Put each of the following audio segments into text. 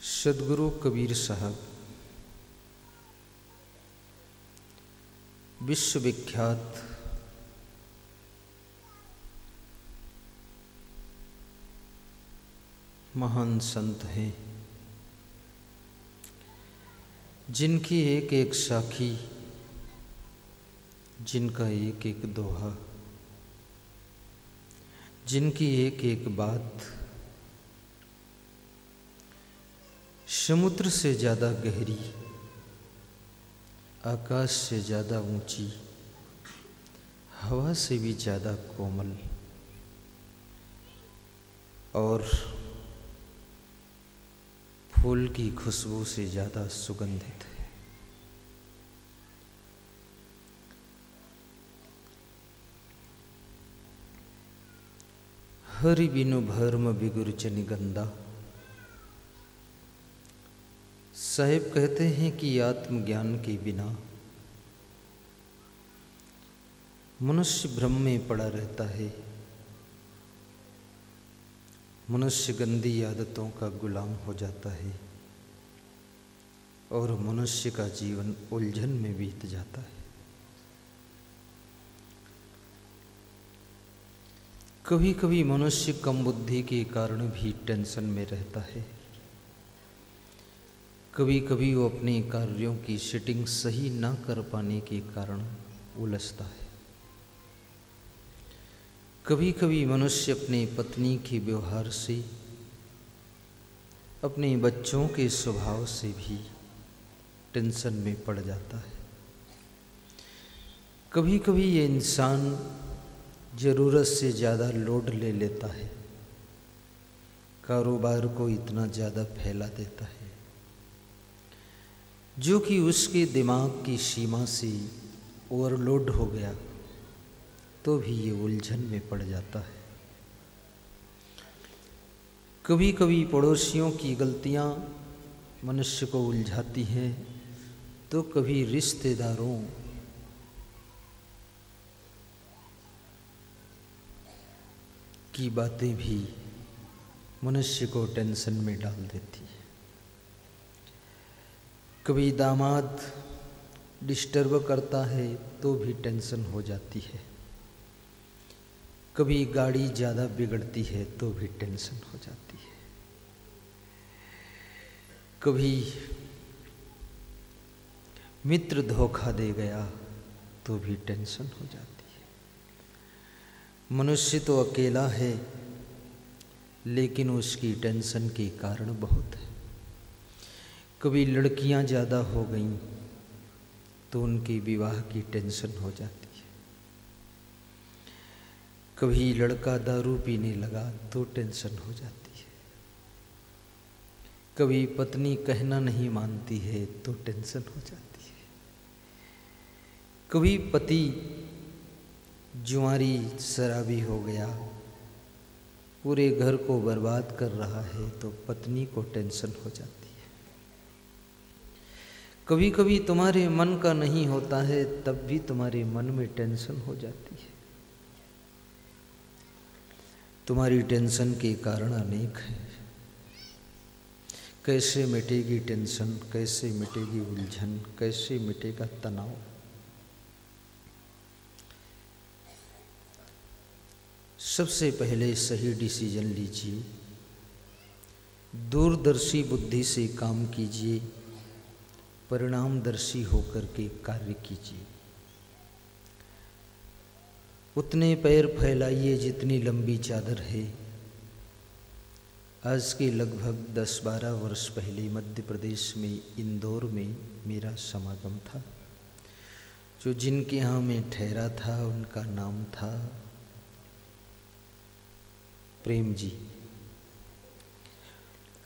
सदगुरु कबीर साहब विश्वविख्यात महान संत हैं, जिनकी एक एक साखी, जिनका एक एक दोहा, जिनकी एक एक बात समुद्र से ज़्यादा गहरी, आकाश से ज़्यादा ऊंची, हवा से भी ज़्यादा कोमल और फूल की खुशबू से ज़्यादा सुगंधित है। हरि बिनु भर्म बिगुर जनि गंदा। साहिब कहते हैं कि आत्मज्ञान के बिना मनुष्य भ्रम में पड़ा रहता है, मनुष्य गंदी आदतों का गुलाम हो जाता है और मनुष्य का जीवन उलझन में बीत जाता है। कभी कभी मनुष्य कम बुद्धि के कारण भी टेंशन में रहता है, कभी कभी वो अपने कार्यों की सेटिंग सही ना कर पाने के कारण उलझता है, कभी कभी मनुष्य अपने पत्नी के व्यवहार से, अपने बच्चों के स्वभाव से भी टेंशन में पड़ जाता है। कभी कभी ये इंसान ज़रूरत से ज़्यादा लोड ले लेता है, कारोबार को इतना ज़्यादा फैला देता है जो कि उसके दिमाग की सीमा से ओवरलोड हो गया, तो भी ये उलझन में पड़ जाता है। कभी कभी पड़ोसियों की गलतियां मनुष्य को उलझाती हैं, तो कभी रिश्तेदारों की बातें भी मनुष्य को टेंशन में डाल देती है। कभी दामाद डिस्टर्ब करता है तो भी टेंशन हो जाती है, कभी गाड़ी ज़्यादा बिगड़ती है तो भी टेंशन हो जाती है, कभी मित्र धोखा दे गया तो भी टेंशन हो जाती है। मनुष्य तो अकेला है, लेकिन उसकी टेंशन के कारण बहुत है। कभी लड़कियां ज़्यादा हो गईं तो उनके विवाह की टेंशन हो जाती है, कभी लड़का दारू पीने लगा तो टेंशन हो जाती है, कभी पत्नी कहना नहीं मानती है तो टेंशन हो जाती है, कभी पति जुआरी शराबी हो गया, पूरे घर को बर्बाद कर रहा है तो पत्नी को टेंशन हो जाती है। कभी कभी तुम्हारे मन का नहीं होता है, तब भी तुम्हारे मन में टेंशन हो जाती है। तुम्हारी टेंशन के कारण अनेक हैं। कैसे मिटेगी टेंशन, कैसे मिटेगी उलझन, कैसे मिटेगा तनाव? सबसे पहले सही डिसीजन लीजिए, दूरदर्शी बुद्धि से काम कीजिए, परिणामदर्शी होकर के कार्य कीजिए। उतने पैर फैलाइए जितनी लंबी चादर है। आज के लगभग 10-12 वर्ष पहले मध्य प्रदेश में इंदौर में मेरा समागम था। जो जिनके यहाँ मैं ठहरा था उनका नाम था प्रेम जी,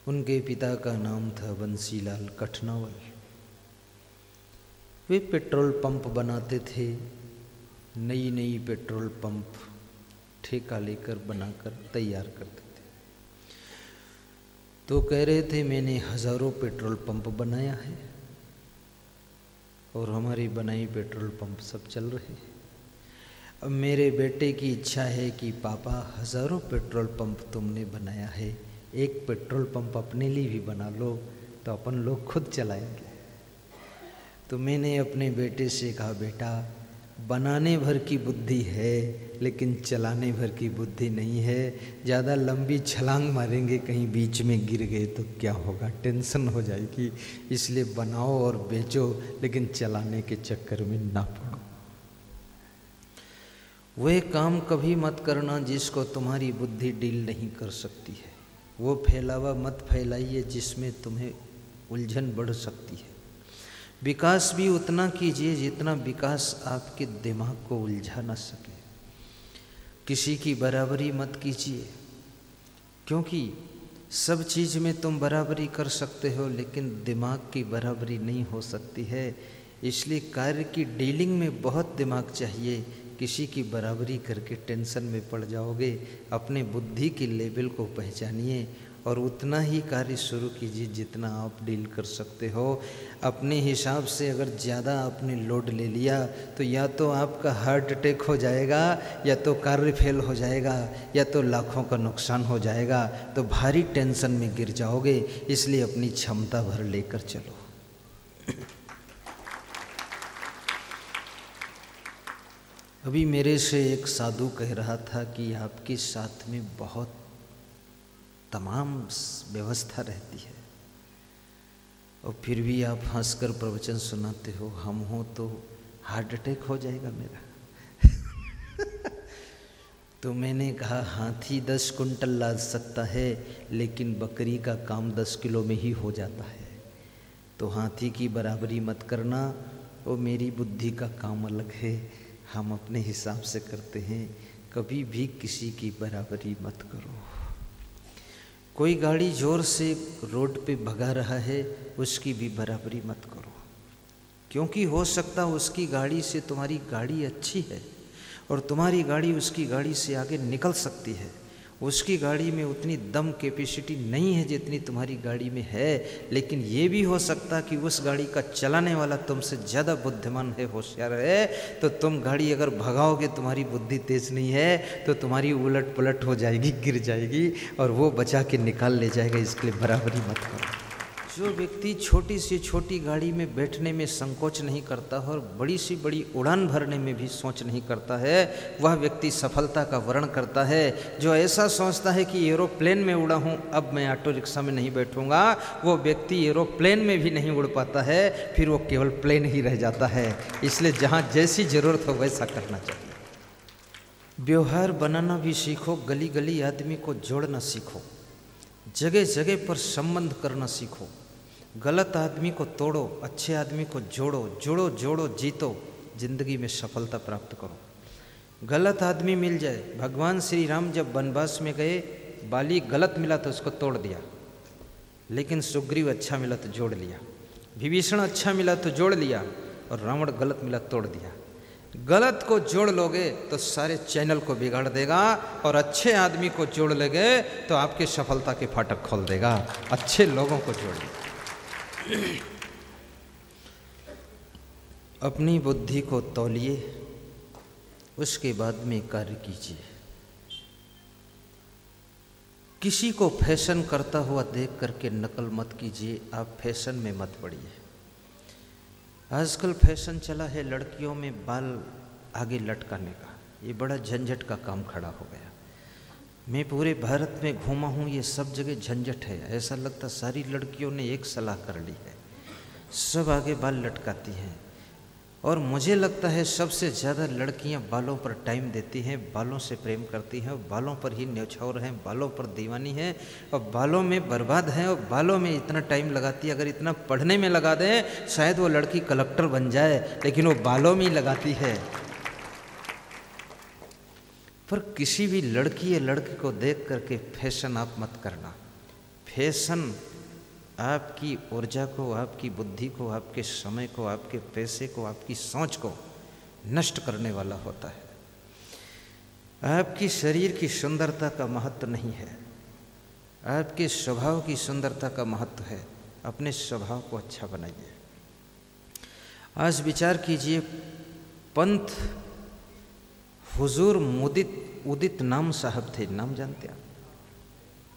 उनके पिता का नाम था बंसीलाल कठनावल। वे पेट्रोल पंप बनाते थे, नई नई पेट्रोल पंप ठेका लेकर बनाकर तैयार करते थे। तो कह रहे थे मैंने हज़ारों पेट्रोल पंप बनाया है और हमारी बनाई पेट्रोल पंप सब चल रहे हैं। अब मेरे बेटे की इच्छा है कि पापा हज़ारों पेट्रोल पंप तुमने बनाया है, एक पेट्रोल पंप अपने लिए भी बना लो तो अपन लोग खुद चलाएंगे। तो मैंने अपने बेटे से कहा, बेटा बनाने भर की बुद्धि है लेकिन चलाने भर की बुद्धि नहीं है। ज़्यादा लंबी छलांग मारेंगे, कहीं बीच में गिर गए तो क्या होगा, टेंशन हो जाएगी। इसलिए बनाओ और बेचो, लेकिन चलाने के चक्कर में ना पड़ो। वह काम कभी मत करना जिसको तुम्हारी बुद्धि डील नहीं कर सकती है। वो फैलावा मत फैलाइए जिसमें तुम्हें उलझन बढ़ सकती है। विकास भी उतना कीजिए जितना विकास आपके दिमाग को उलझा ना सके। किसी की बराबरी मत कीजिए, क्योंकि सब चीज़ में तुम बराबरी कर सकते हो लेकिन दिमाग की बराबरी नहीं हो सकती है। इसलिए कार्य की डीलिंग में बहुत दिमाग चाहिए। किसी की बराबरी करके टेंशन में पड़ जाओगे। अपने बुद्धि की लेवल को पहचानिए और उतना ही कार्य शुरू कीजिए जितना आप डील कर सकते हो। अपने हिसाब से अगर ज़्यादा आपने लोड ले लिया तो या तो आपका हार्ट अटैक हो जाएगा, या तो कार्य फेल हो जाएगा, या तो लाखों का नुकसान हो जाएगा। तो भारी टेंशन में गिर जाओगे। इसलिए अपनी क्षमता भर लेकर चलो। अभी मेरे से एक साधु कह रहा था कि आपके साथ में बहुत तमाम व्यवस्था रहती है और फिर भी आप हंसकर प्रवचन सुनाते हो। हम हो तो हार्ट अटैक हो जाएगा मेरा। तो मैंने कहा, हाथी 10 कुंटल लाद सकता है लेकिन बकरी का काम 10 किलो में ही हो जाता है। तो हाथी की बराबरी मत करना, वो मेरी बुद्धि का काम अलग है। हम अपने हिसाब से करते हैं। कभी भी किसी की बराबरी मत करो। कोई गाड़ी जोर से रोड पे भगा रहा है, उसकी भी बराबरी मत करो, क्योंकि हो सकता उसकी गाड़ी से तुम्हारी गाड़ी अच्छी है और तुम्हारी गाड़ी उसकी गाड़ी से आगे निकल सकती है। उसकी गाड़ी में उतनी दम कैपेसिटी नहीं है जितनी तुम्हारी गाड़ी में है, लेकिन ये भी हो सकता कि उस गाड़ी का चलाने वाला तुमसे ज़्यादा बुद्धिमान है, होशियार है। तो तुम गाड़ी अगर भगाओगे, तुम्हारी बुद्धि तेज नहीं है तो तुम्हारी उलट पलट हो जाएगी, गिर जाएगी और वो बचा के निकाल ले जाएगा। इसके लिए बराबरी मत करो। जो व्यक्ति छोटी से छोटी गाड़ी में बैठने में संकोच नहीं करता और बड़ी सी बड़ी उड़ान भरने में भी सोच नहीं करता है, वह व्यक्ति सफलता का वर्ण करता है। जो ऐसा सोचता है कि एरोप्लेन में उड़ा हूँ, अब मैं ऑटो रिक्शा में नहीं बैठूंगा, वो व्यक्ति एरोप्लेन में भी नहीं उड़ पाता है, फिर वो केवल प्लेन ही रह जाता है। इसलिए जहाँ जैसी ज़रूरत हो वैसा करना चाहिए। व्यवहार बनाना भी सीखो, गली गली आदमी को जोड़ना सीखो, जगह जगह पर संबंध करना सीखो। गलत आदमी को तोड़ो, अच्छे आदमी को जोड़ो, जोड़ो जोड़ो जीतो, जिंदगी में सफलता प्राप्त करो। गलत आदमी मिल जाए, भगवान श्री राम जब वनवास में गए, बाली गलत मिला तो उसको तोड़ दिया, लेकिन सुग्रीव अच्छा मिला तो जोड़ लिया, विभीषण अच्छा मिला तो जोड़ लिया और रावण गलत मिला तोड़ दिया। गलत को जोड़ लोगे तो सारे चैनल को बिगाड़ देगा और अच्छे आदमी को जोड़ लोगे तो आपके सफलता के फाटक खोल देगा। अच्छे लोगों को जोड़िए। अपनी बुद्धि को तौलिए, उसके बाद में कार्य कीजिए। किसी को फैशन करता हुआ देख करके नकल मत कीजिए, आप फैशन में मत पड़िए। आजकल फैशन चला है लड़कियों में बाल आगे लटकाने का, ये बड़ा झंझट का काम खड़ा हो गया। मैं पूरे भारत में घूमा हूँ, ये सब जगह झंझट है। ऐसा लगता सारी लड़कियों ने एक सलाह कर ली है, सब आगे बाल लटकाती हैं। और मुझे लगता है सबसे ज़्यादा लड़कियां बालों पर टाइम देती हैं, बालों से प्रेम करती हैं, बालों पर ही न्यौछावर हैं, बालों पर दीवानी हैं और बालों में बर्बाद हैं और बालों में इतना टाइम लगाती है। अगर इतना पढ़ने में लगा दें शायद वो लड़की कलेक्टर बन जाए, लेकिन वो बालों में ही लगाती है। पर किसी भी लड़की या लड़के को देख करके फैशन आप मत करना। फैशन आपकी ऊर्जा को, आपकी बुद्धि को, आपके समय को, आपके पैसे को, आपकी सोच को नष्ट करने वाला होता है। आपकी शरीर की सुंदरता का महत्व नहीं है, आपके स्वभाव की सुंदरता का महत्व है। अपने स्वभाव को अच्छा बनाइए। आज विचार कीजिए, पंथ हुजूर उदित नाम साहब थे, नाम जानते हैं?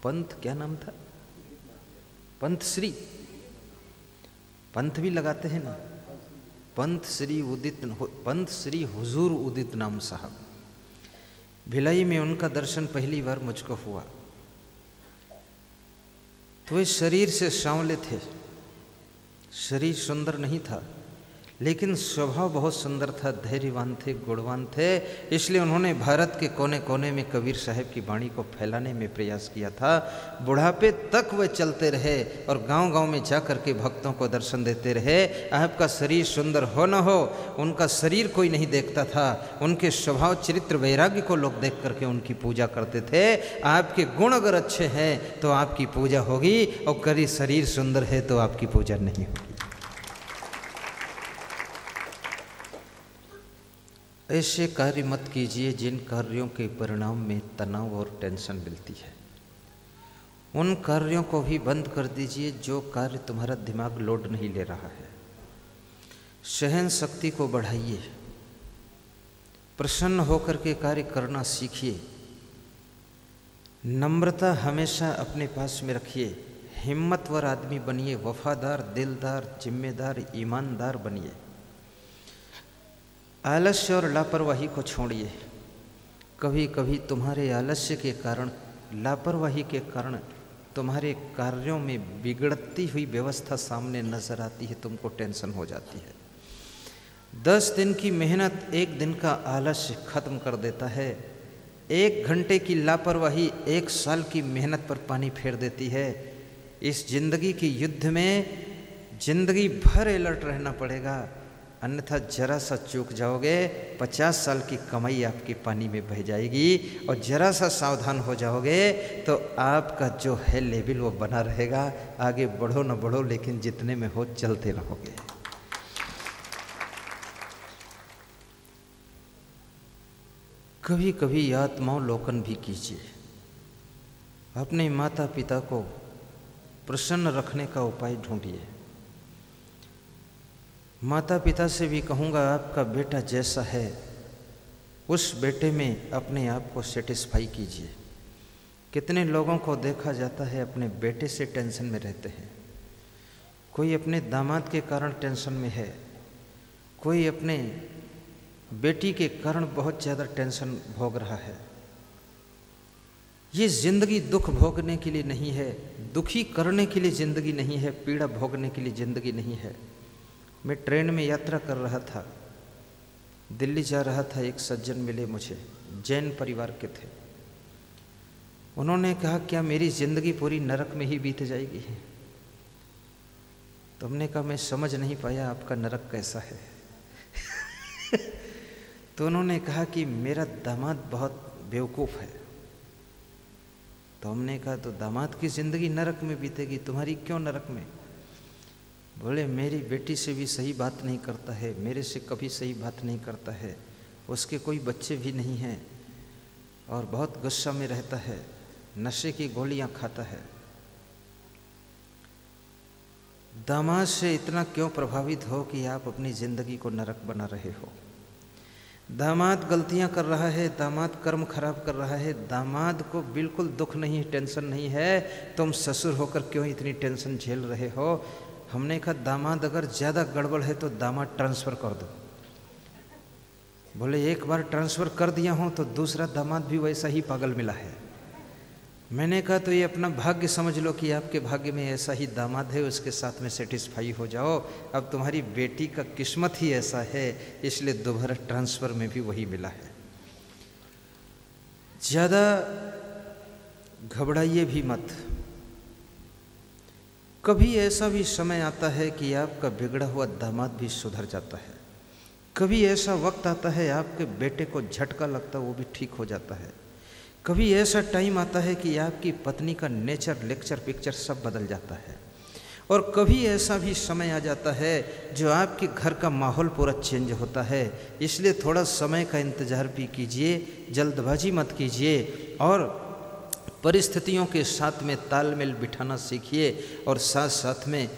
पंथ क्या नाम था, पंथ श्री, पंथ भी लगाते हैं ना, पंथ श्री हुजूर उदित नाम साहब। भिलाई में उनका दर्शन पहली बार मुझको हुआ तो वे शरीर से सांवले थे, शरीर सुंदर नहीं था लेकिन स्वभाव बहुत सुंदर था, धैर्यवान थे, गुणवान थे। इसलिए उन्होंने भारत के कोने कोने में कबीर साहब की वाणी को फैलाने में प्रयास किया था। बुढ़ापे तक वे चलते रहे और गांव-गांव में जा कर के भक्तों को दर्शन देते रहे। आपका शरीर सुंदर हो न हो, उनका शरीर कोई नहीं देखता था, उनके स्वभाव चरित्र वैराग्य को लोग देख करके उनकी पूजा करते थे। आपके गुण अगर अच्छे हैं तो आपकी पूजा होगी और कभी शरीर सुंदर है तो आपकी पूजा नहीं होगी। ऐसे कार्य मत कीजिए जिन कार्यों के परिणाम में तनाव और टेंशन मिलती है। उन कार्यों को भी बंद कर दीजिए जो कार्य तुम्हारा दिमाग लोड नहीं ले रहा है। सहन शक्ति को बढ़ाइए, प्रसन्न होकर के कार्य करना सीखिए, नम्रता हमेशा अपने पास में रखिए, हिम्मतवर आदमी बनिए, वफादार, दिलदार, जिम्मेदार, ईमानदार बनिए। आलस्य और लापरवाही को छोड़िए। कभी कभी तुम्हारे आलस्य के कारण, लापरवाही के कारण तुम्हारे कार्यों में बिगड़ती हुई व्यवस्था सामने नजर आती है, तुमको टेंशन हो जाती है। 10 दिन की मेहनत 1 दिन का आलस्य खत्म कर देता है। 1 घंटे की लापरवाही 1 साल की मेहनत पर पानी फेर देती है। इस जिंदगी की युद्ध में जिंदगी भर अलर्ट रहना पड़ेगा, अन्यथा जरा सा चूक जाओगे 50 साल की कमाई आपकी पानी में बह जाएगी। और जरा सा सावधान हो जाओगे तो आपका जो है लेवल वो बना रहेगा। आगे बढ़ो न बढ़ो लेकिन जितने में हो चलते रहोगे। कभी कभी आत्मावलोकन भी कीजिए, अपने माता पिता को प्रसन्न रखने का उपाय ढूंढिए। माता पिता से भी कहूँगा आपका बेटा जैसा है उस बेटे में अपने आप को सेटिस्फाई कीजिए। कितने लोगों को देखा जाता है अपने बेटे से टेंशन में रहते हैं। कोई अपने दामाद के कारण टेंशन में है, कोई अपने बेटी के कारण बहुत ज़्यादा टेंशन भोग रहा है। ये ज़िंदगी दुख भोगने के लिए नहीं है, दुखी करने के लिए ज़िंदगी नहीं है, पीड़ा भोगने के लिए ज़िंदगी नहीं है। मैं ट्रेन में यात्रा कर रहा था, दिल्ली जा रहा था। एक सज्जन मिले मुझे, जैन परिवार के थे। उन्होंने कहा क्या मेरी ज़िंदगी पूरी नरक में ही बीत जाएगी? तो हमने कहा मैं समझ नहीं पाया आपका नरक कैसा है। तो उन्होंने कहा कि मेरा दामाद बहुत बेवकूफ़ है। तो हमने कहा तो दामाद की ज़िंदगी नरक में बीतेगी, तुम्हारी क्यों नरक में? बोले मेरी बेटी से भी सही बात नहीं करता है, मेरे से कभी सही बात नहीं करता है, उसके कोई बच्चे भी नहीं हैं और बहुत गुस्सा में रहता है, नशे की गोलियां खाता है। दामाद से इतना क्यों प्रभावित हो कि आप अपनी ज़िंदगी को नरक बना रहे हो? दामाद गलतियां कर रहा है, दामाद कर्म खराब कर रहा है, दामाद को बिल्कुल दुख नहीं, टेंशन नहीं है, तुम ससुर होकर क्यों इतनी टेंशन झेल रहे हो? हमने कहा दामाद अगर ज़्यादा गड़बड़ है तो दामाद ट्रांसफ़र कर दो। बोले एक बार ट्रांसफ़र कर दिया हूँ तो दूसरा दामाद भी वैसा ही पागल मिला है। मैंने कहा तो ये अपना भाग्य समझ लो कि आपके भाग्य में ऐसा ही दामाद है, उसके साथ में सेटिस्फाई हो जाओ। अब तुम्हारी बेटी का किस्मत ही ऐसा है, इसलिए दोबारा ट्रांसफ़र में भी वही मिला है। ज़्यादा घबराइए भी मत। कभी ऐसा भी समय आता है कि आपका बिगड़ा हुआ दामाद भी सुधर जाता है। कभी ऐसा वक्त आता है आपके बेटे को झटका लगता है, वो भी ठीक हो जाता है। कभी ऐसा टाइम आता है कि आपकी पत्नी का नेचर, लेक्चर, पिक्चर सब बदल जाता है। और कभी ऐसा भी समय आ जाता है जो आपके घर का माहौल पूरा चेंज होता है। इसलिए थोड़ा समय का इंतज़ार भी कीजिए, जल्दबाजी मत कीजिए और परिस्थितियों के साथ में तालमेल बिठाना सीखिए। और साथ साथ में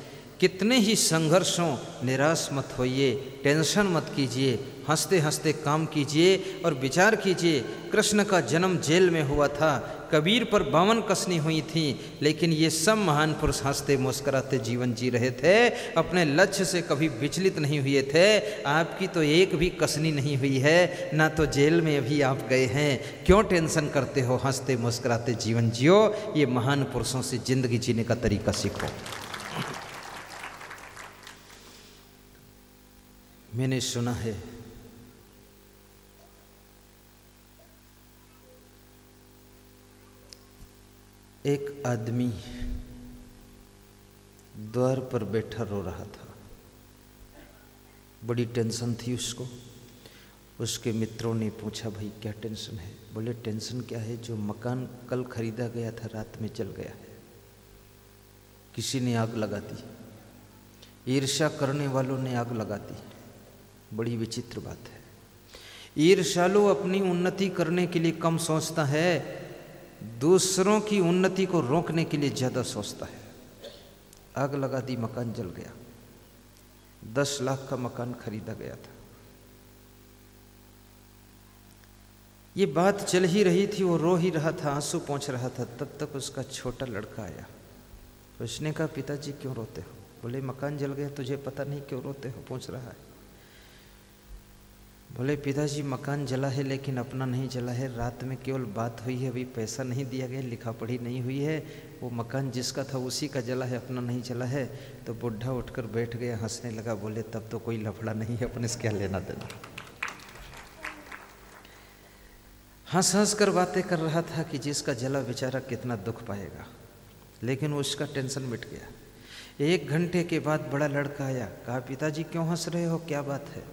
कितने ही संघर्षों, निराश मत होइए, टेंशन मत कीजिए, हंसते हंसते काम कीजिए और विचार कीजिए। कृष्ण का जन्म जेल में हुआ था, कबीर पर 52 कसनी हुई थी, लेकिन ये सब महान पुरुष हंसते मुस्कुराते जीवन जी रहे थे, अपने लक्ष्य से कभी विचलित नहीं हुए थे। आपकी तो एक भी कसनी नहीं हुई है, ना तो जेल में अभी आप गए हैं। क्यों टेंशन करते हो? हंसते मुस्कुराते जीवन जियो। ये महान पुरुषों से जिंदगी जीने का तरीका सीखो। मैंने सुना है एक आदमी द्वार पर बैठा रो रहा था, बड़ी टेंशन थी उसको। उसके मित्रों ने पूछा, भाई क्या टेंशन है? बोले टेंशन क्या है, जो मकान कल खरीदा गया था रात में जल गया है, किसी ने आग लगा दी, ईर्ष्या करने वालों ने आग लगा दी। बड़ी विचित्र बात है। ईर्ष्यालु अपनी उन्नति करने के लिए कम सोचता है, दूसरों की उन्नति को रोकने के लिए ज़्यादा सोचता है। आग लगा दी, मकान जल गया। 10 लाख का मकान खरीदा गया था। ये बात चल ही रही थी, वो रो ही रहा था, आंसू पोंछ रहा था। तब तक उसका छोटा लड़का आया। उसने कहा, पिताजी क्यों रोते हो? बोले मकान जल गया, तुझे पता नहीं क्यों रोते हो, पूछ रहा है। बोले पिताजी मकान जला है लेकिन अपना नहीं जला है, रात में केवल बात हुई है, अभी पैसा नहीं दिया गया, लिखा पढ़ी नहीं हुई है, वो मकान जिसका था उसी का जला है, अपना नहीं जला है। तो बुढ़ा उठकर बैठ गया, हंसने लगा। बोले तब तो कोई लफड़ा नहीं है, अपने से क्या लेना देना। हंस हंस कर बातें कर रहा था कि जिसका जला बेचारा कितना दुख पाएगा, लेकिन उसका टेंशन मिट गया। 1 घंटे के बाद बड़ा लड़का आया, कहा पिताजी क्यों हंस रहे हो, क्या बात है?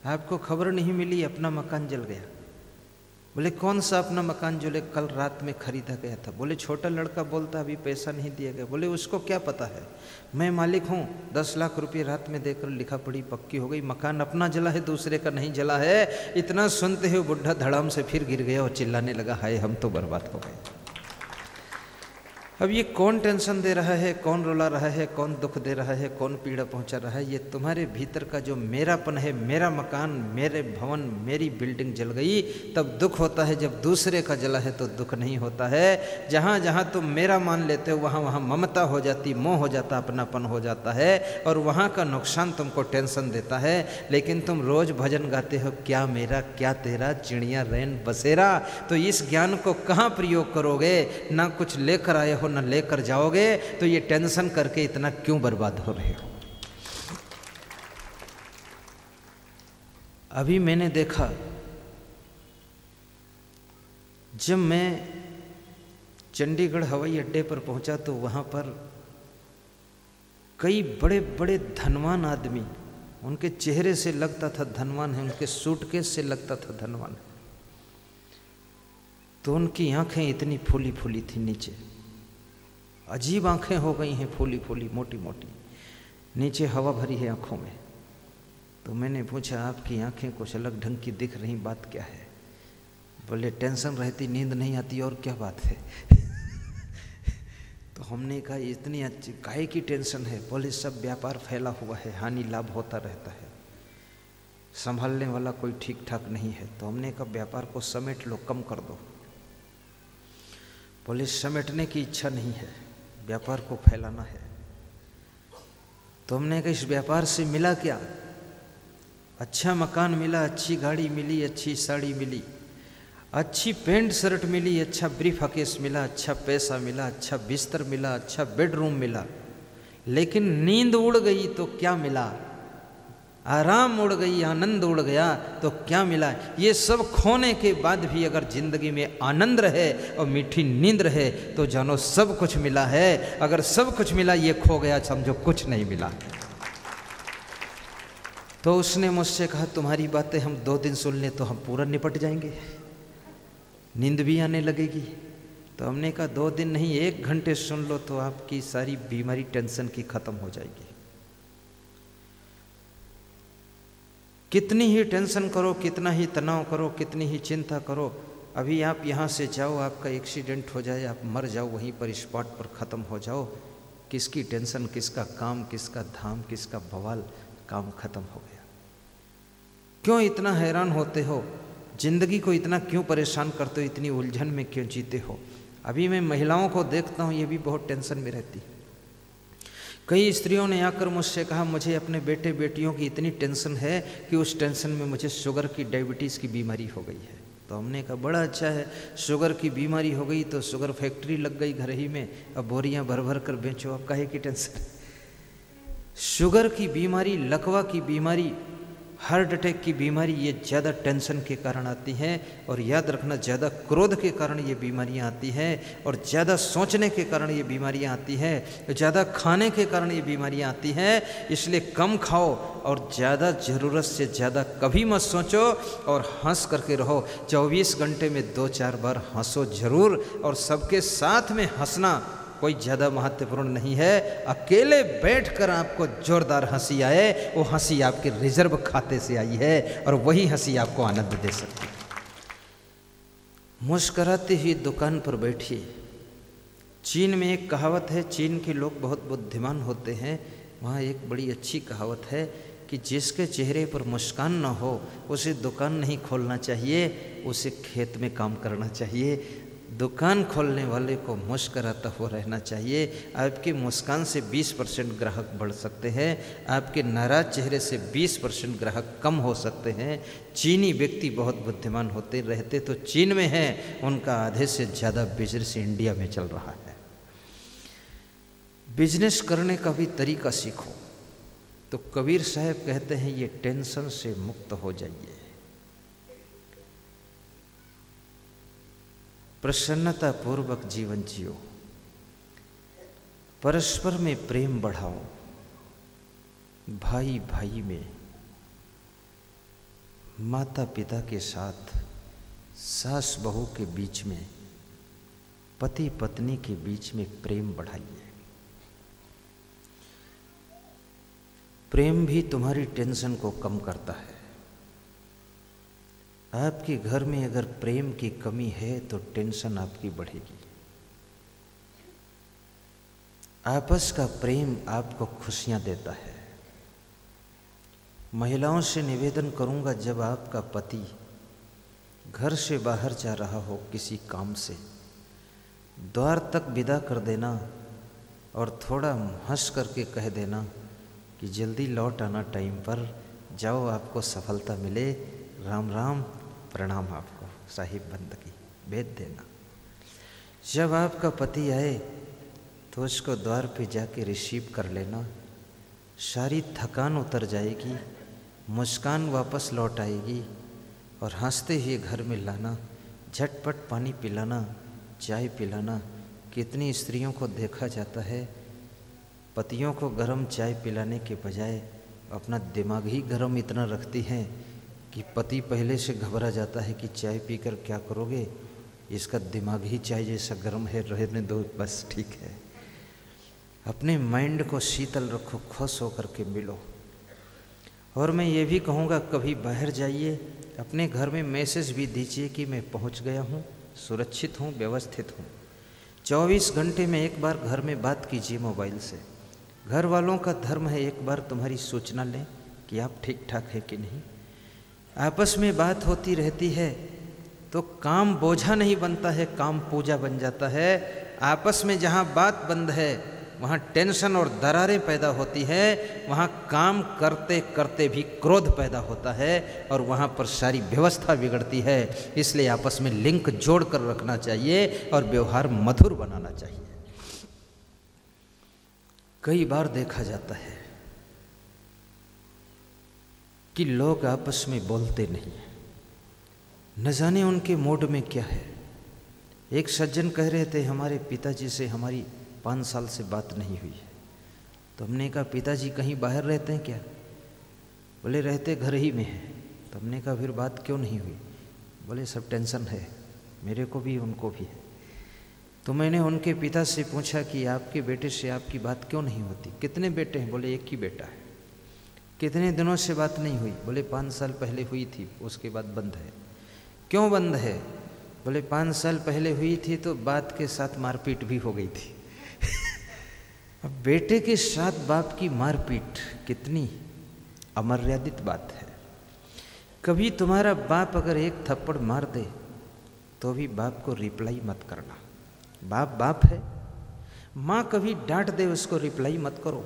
आपको खबर नहीं मिली अपना मकान जल गया? बोले कौन सा अपना मकान जले? कल रात में खरीदा गया था। बोले छोटा लड़का बोलता अभी पैसा नहीं दिया गया। बोले उसको क्या पता है, मैं मालिक हूँ, 10 लाख रुपये रात में देकर लिखा पढ़ी पक्की हो गई, मकान अपना जला है, दूसरे का नहीं जला है। इतना सुनते हुए बुढ़ा धड़ाम से फिर गिर गया और चिल्लाने लगा, हाय हम तो बर्बाद हो गए। अब ये कौन टेंशन दे रहा है, कौन रुला रहा है, कौन दुख दे रहा है, कौन पीड़ा पहुंचा रहा है? ये तुम्हारे भीतर का जो मेरापन है, मेरा मकान, मेरे भवन, मेरी बिल्डिंग जल गई तब दुख होता है, जब दूसरे का जला है तो दुख नहीं होता है। जहाँ जहाँ तुम मेरा मान लेते हो वहाँ वहाँ ममता हो जाती, मोह हो जाता, अपनापन हो जाता है, और वहाँ का नुकसान तुमको टेंशन देता है। लेकिन तुम रोज़ भजन गाते हो, क्या मेरा क्या तेरा, चिड़िया रैन बसेरा, तो इस ज्ञान को कहाँ प्रयोग करोगे? ना कुछ लेकर आए हो, न लेकर जाओगे, तो ये टेंशन करके इतना क्यों बर्बाद हो रहे हो? अभी मैंने देखा, जब मैं चंडीगढ़ हवाई अड्डे पर पहुंचा तो वहां पर कई बड़े बड़े धनवान आदमी, उनके चेहरे से लगता था धनवान है, उनके सूटकेस से लगता था धनवान है, तो उनकी आंखें इतनी फूली फूली थी, नीचे अजीब आंखें हो गई हैं, फूली फूली मोटी मोटी, नीचे हवा भरी है आंखों में। तो मैंने पूछा, आपकी आंखें कुछ अलग ढंग की दिख रही, बात क्या है? बोले टेंशन रहती, नींद नहीं आती, और क्या बात है? तो हमने कहा इतनी अच्छी काहे की टेंशन है? बोले सब व्यापार फैला हुआ है, हानि लाभ होता रहता है, संभालने वाला कोई ठीक ठाक नहीं है। तो हमने कहा व्यापार को समेट लो, कम कर दो। बोले समेटने की इच्छा नहीं है, व्यापार को फैलाना है। तो हमने कहा इस व्यापार से मिला क्या? अच्छा मकान मिला, अच्छी गाड़ी मिली, अच्छी साड़ी मिली, अच्छी पैंट शर्ट मिली, अच्छा ब्रीफ केस मिला, अच्छा पैसा मिला, अच्छा बिस्तर मिला, अच्छा बेडरूम मिला, लेकिन नींद उड़ गई तो क्या मिला? आराम उड़ गई, आनंद उड़ गया तो क्या मिला? ये सब खोने के बाद भी अगर जिंदगी में आनंद रहे और मीठी नींद रहे तो जानो सब कुछ मिला है। अगर सब कुछ मिला, ये खो गया, समझो कुछ नहीं मिला। तो उसने मुझसे कहा तुम्हारी बातें हम 2 दिन सुन लें तो हम पूरा निपट जाएंगे, नींद भी आने लगेगी। तो हमने कहा 2 दिन नहीं, 1 घंटे सुन लो तो आपकी सारी बीमारी टेंशन की खत्म हो जाएगी। कितनी ही टेंशन करो, कितना ही तनाव करो, कितनी ही चिंता करो, अभी आप यहाँ से जाओ, आपका एक्सीडेंट हो जाए, आप मर जाओ, वहीं पर स्पॉट पर ख़त्म हो जाओ, किसकी टेंशन, किसका काम, किसका धाम, किसका बवाल, काम खत्म हो गया। क्यों इतना हैरान होते हो, जिंदगी को इतना क्यों परेशान करते हो, इतनी उलझन में क्यों जीते हो। अभी मैं महिलाओं को देखता हूँ, ये भी बहुत टेंशन में रहती। कई स्त्रियों ने आकर मुझसे कहा मुझे अपने बेटे बेटियों की इतनी टेंशन है कि उस टेंशन में मुझे शुगर की, डायबिटीज़ की बीमारी हो गई है। तो हमने कहा बड़ा अच्छा है, शुगर की बीमारी हो गई तो शुगर फैक्ट्री लग गई घर ही में, अब बोरियां भर भर कर बेचो, अब काहे की टेंशन। शुगर की बीमारी, लकवा की बीमारी, हार्ट अटैक की बीमारी, ये ज़्यादा टेंशन के कारण आती है। और याद रखना, ज़्यादा क्रोध के कारण ये बीमारियां आती हैं, और ज़्यादा सोचने के कारण ये बीमारियां आती हैं, ज़्यादा खाने के कारण ये बीमारियां आती हैं। इसलिए कम खाओ और ज़्यादा ज़रूरत से ज़्यादा कभी मत सोचो, और हंस करके रहो। 24 घंटे में 2-4 बार हंसो ज़रूर, और सबके साथ में हंसना कोई ज़्यादा महत्वपूर्ण नहीं है। अकेले बैठकर आपको जोरदार हंसी आए, वो हंसी आपके रिजर्व खाते से आई है, और वही हंसी आपको आनंद दे सकती है। मुस्कराती हुई दुकान पर बैठिए। चीन में एक कहावत है, चीन के लोग बहुत बुद्धिमान होते हैं। वहाँ एक बड़ी अच्छी कहावत है कि जिसके चेहरे पर मुस्कान न हो उसे दुकान नहीं खोलना चाहिए, उसे खेत में काम करना चाहिए। दुकान खोलने वाले को मुस्कराता हुआ रहना चाहिए। आपकी मुस्कान से 20% ग्राहक बढ़ सकते हैं, आपके नाराज चेहरे से 20% ग्राहक कम हो सकते हैं। चीनी व्यक्ति बहुत बुद्धिमान होते, रहते तो चीन में हैं, उनका आधे से ज़्यादा बिजनेस इंडिया में चल रहा है। बिजनेस करने का भी तरीका सीखो। तो कबीर साहब कहते हैं ये टेंशन से मुक्त हो जाइए, प्रसन्नता पूर्वक जीवन जियो, परस्पर में प्रेम बढ़ाओ, भाई भाई में, माता पिता के साथ, सास बहू के बीच में, पति पत्नी के बीच में प्रेम बढ़ाइए। प्रेम भी तुम्हारी टेंशन को कम करता है। आपके घर में अगर प्रेम की कमी है तो टेंशन आपकी बढ़ेगी। आपस का प्रेम आपको खुशियां देता है। महिलाओं से निवेदन करूंगा, जब आपका पति घर से बाहर जा रहा हो किसी काम से, द्वार तक विदा कर देना और थोड़ा हंस करके कह देना कि जल्दी लौट आना टाइम पर, जाओ आपको सफलता मिले, राम राम, प्रणाम आपको, साहिब बंदगी, भेज देना। जब आपका पति आए तो उसको द्वार पे जाके रिसीव कर लेना, सारी थकान उतर जाएगी, मुस्कान वापस लौट आएगी, और हंसते हुए घर में लाना, झटपट पानी पिलाना, चाय पिलाना। कितनी स्त्रियों को देखा जाता है, पतियों को गर्म चाय पिलाने के बजाय अपना दिमाग ही गर्म इतना रखती हैं कि पति पहले से घबरा जाता है कि चाय पीकर क्या करोगे, इसका दिमाग ही चाय जैसा गर्म है, रहने दो बस, ठीक है। अपने माइंड को शीतल रखो, खुश होकर के मिलो। और मैं ये भी कहूँगा, कभी बाहर जाइए, अपने घर में मैसेज भी दीजिए कि मैं पहुँच गया हूँ, सुरक्षित हूँ, व्यवस्थित हूँ। 24 घंटे में एक बार घर में बात कीजिए मोबाइल से। घर वालों का धर्म है एक बार तुम्हारी सूचना लें कि आप ठीक ठाक है कि नहीं। आपस में बात होती रहती है तो काम बोझा नहीं बनता है, काम पूजा बन जाता है। आपस में जहाँ बात बंद है वहाँ टेंशन और दरारें पैदा होती है, वहाँ काम करते करते भी क्रोध पैदा होता है, और वहाँ पर सारी व्यवस्था बिगड़ती है। इसलिए आपस में लिंक जोड़ कर रखना चाहिए और व्यवहार मधुर बनाना चाहिए। कई बार देखा जाता है कि लोग आपस में बोलते नहीं, न जाने उनके मूड में क्या है। एक सज्जन कह रहे थे हमारे पिताजी से हमारी 5 साल से बात नहीं हुई है। तो हमने कहा पिताजी कहीं बाहर रहते हैं क्या? बोले रहते घर ही में है। तो हमने कहा फिर बात क्यों नहीं हुई? बोले सब टेंशन है, मेरे को भी उनको भी है। तो मैंने उनके पिता से पूछा कि आपके बेटे से आपकी बात क्यों नहीं होती? कितने बेटे हैं? बोले एक ही बेटा है। कितने दिनों से बात नहीं हुई? बोले 5 साल पहले हुई थी, उसके बाद बंद है। क्यों बंद है? बोले 5 साल पहले हुई थी तो बात के साथ मारपीट भी हो गई थी। अब बेटे के साथ बाप की मारपीट कितनी अमर्यादित बात है। कभी तुम्हारा बाप अगर एक थप्पड़ मार दे तो भी बाप को रिप्लाई मत करना, बाप बाप है। माँ कभी डांट दे उसको रिप्लाई मत करो,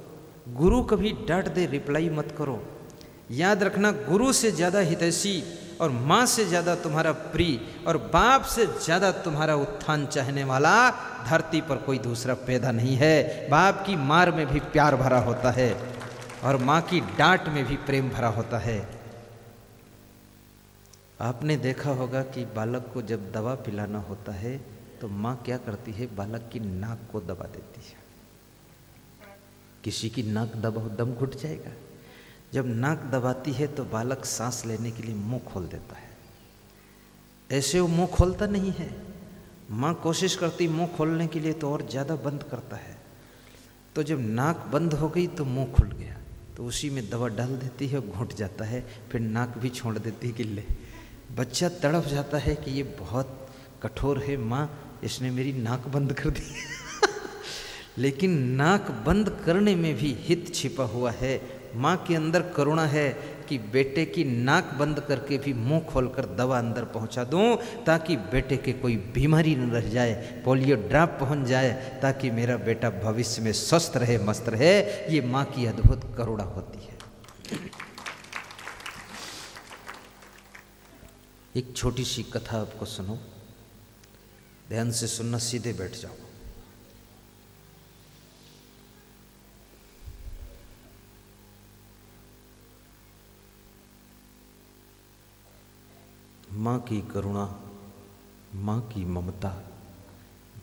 गुरु कभी डांट दे रिप्लाई मत करो। याद रखना, गुरु से ज़्यादा हितैषी और माँ से ज़्यादा तुम्हारा प्रिय और बाप से ज़्यादा तुम्हारा उत्थान चाहने वाला धरती पर कोई दूसरा पैदा नहीं है। बाप की मार में भी प्यार भरा होता है और माँ की डांट में भी प्रेम भरा होता है। आपने देखा होगा कि बालक को जब दवा पिलाना होता है तो माँ क्या करती है, बालक की नाक को दबा देती है। किसी की नाक दबाओ दम घुट जाएगा। जब नाक दबाती है तो बालक सांस लेने के लिए मुंह खोल देता है। ऐसे वो मुंह खोलता नहीं है, माँ कोशिश करती मुंह खोलने के लिए तो और ज़्यादा बंद करता है। तो जब नाक बंद हो गई तो मुंह खुल गया, तो उसी में दवा डाल देती है, घुट जाता है, फिर नाक भी छोड़ देती है कि ले। बच्चा तड़प जाता है कि ये बहुत कठोर है माँ, इसने मेरी नाक बंद कर दी। लेकिन नाक बंद करने में भी हित छिपा हुआ है। माँ के अंदर करुणा है कि बेटे की नाक बंद करके भी मुंह खोलकर दवा अंदर पहुंचा दूं, ताकि बेटे के कोई बीमारी न रह जाए, पोलियो ड्रॉप पहुंच जाए, ताकि मेरा बेटा भविष्य में स्वस्थ रहे, मस्त रहे। ये माँ की अद्भुत करुणा होती है। एक छोटी सी कथा आपको सुनो, ध्यान से सुनना, सीधे बैठ जाओ। माँ की करुणा, माँ की ममता,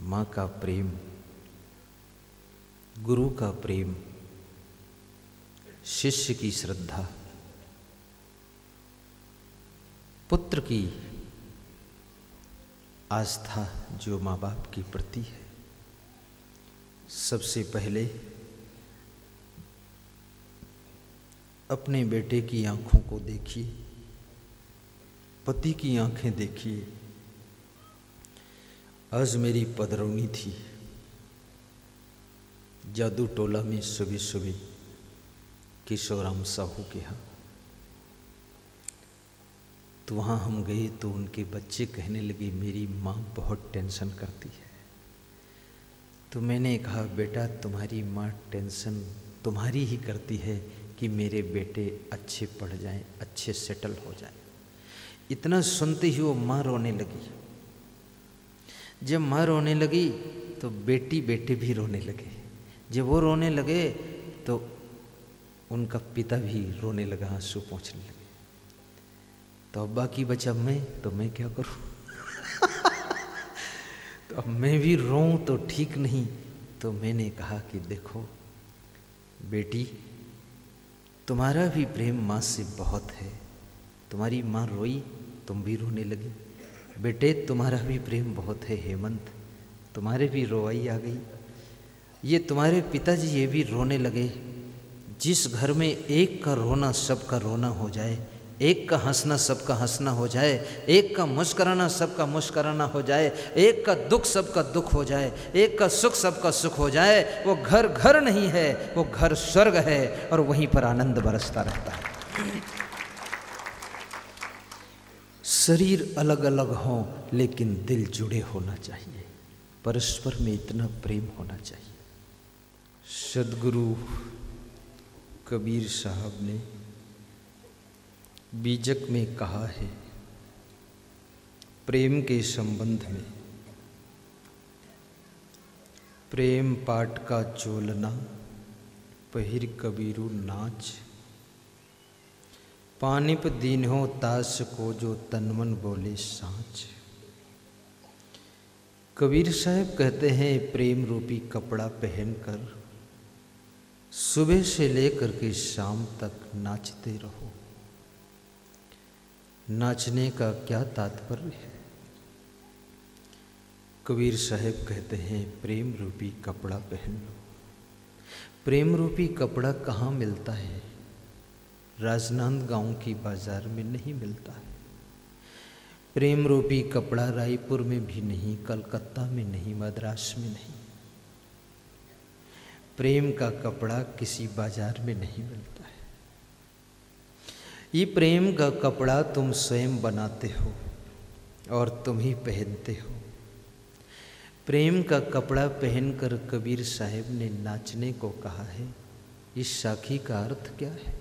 माँ का प्रेम, गुरु का प्रेम, शिष्य की श्रद्धा, पुत्र की आस्था जो माँ बाप के प्रति है। सबसे पहले अपने बेटे की आंखों को देखिए, पति की आंखें देखिए। आज मेरी पधरौनी थी जादू टोला में सुबह सुबह किशोराम साहू के यहाँ। तो वहाँ हम गए तो उनके बच्चे कहने लगे मेरी माँ बहुत टेंशन करती है। तो मैंने कहा बेटा तुम्हारी माँ टेंशन तुम्हारी ही करती है कि मेरे बेटे अच्छे पढ़ जाएं, अच्छे सेटल हो जाएं। इतना सुनते ही वो माँ रोने लगी। जब माँ रोने लगी तो बेटी बेटे भी रोने लगे। जब वो रोने लगे तो उनका पिता भी रोने लगा, आंसू पोंछने लगे। तो अब्बा की बचा मैं क्या करूं? तो अब मैं भी रोऊं तो ठीक नहीं। तो मैंने कहा कि देखो बेटी, तुम्हारा भी प्रेम माँ से बहुत है। तुम्हारी माँ रोई, तुम भी रोने लगी। बेटे तुम्हारा भी प्रेम बहुत है हेमंत, तुम्हारे भी रोवाई आ गई। ये तुम्हारे पिताजी ये भी रोने लगे। जिस घर में एक का रोना सबका रोना हो जाए, एक का हंसना सबका हंसना हो जाए, एक का मुस्कुराना सबका मुस्कुराना हो जाए, एक का दुख सबका दुख हो जाए, एक का सुख सबका सुख हो जाए, वो घर घर नहीं है, वो घर स्वर्ग है और वहीं पर आनंद बरसता रहता है। शरीर अलग अलग हों लेकिन दिल जुड़े होना चाहिए, परस्पर में इतना प्रेम होना चाहिए। सद्गुरु कबीर साहब ने बीजक में कहा है, प्रेम के संबंध में, प्रेम पाट का चोलना पहिर कबीरू नाच, पानिप दीन्हो तास को जो तनमन बोले साँच। कबीर साहब कहते हैं प्रेम रूपी कपड़ा पहनकर सुबह से लेकर के शाम तक नाचते रहो। नाचने का क्या तात्पर्य है? कबीर साहब कहते हैं प्रेम रूपी कपड़ा पहन लो। प्रेम रूपी कपड़ा कहाँ मिलता है? राजनांदगांव की बाजार में नहीं मिलता है। प्रेम रूपी कपड़ा रायपुर में भी नहीं, कलकत्ता में नहीं, मद्रास में नहीं। प्रेम का कपड़ा किसी बाजार में नहीं मिलता है। ये प्रेम का कपड़ा तुम स्वयं बनाते हो और तुम ही पहनते हो। प्रेम का कपड़ा पहनकर कबीर साहब ने नाचने को कहा है। इस साखी का अर्थ क्या है?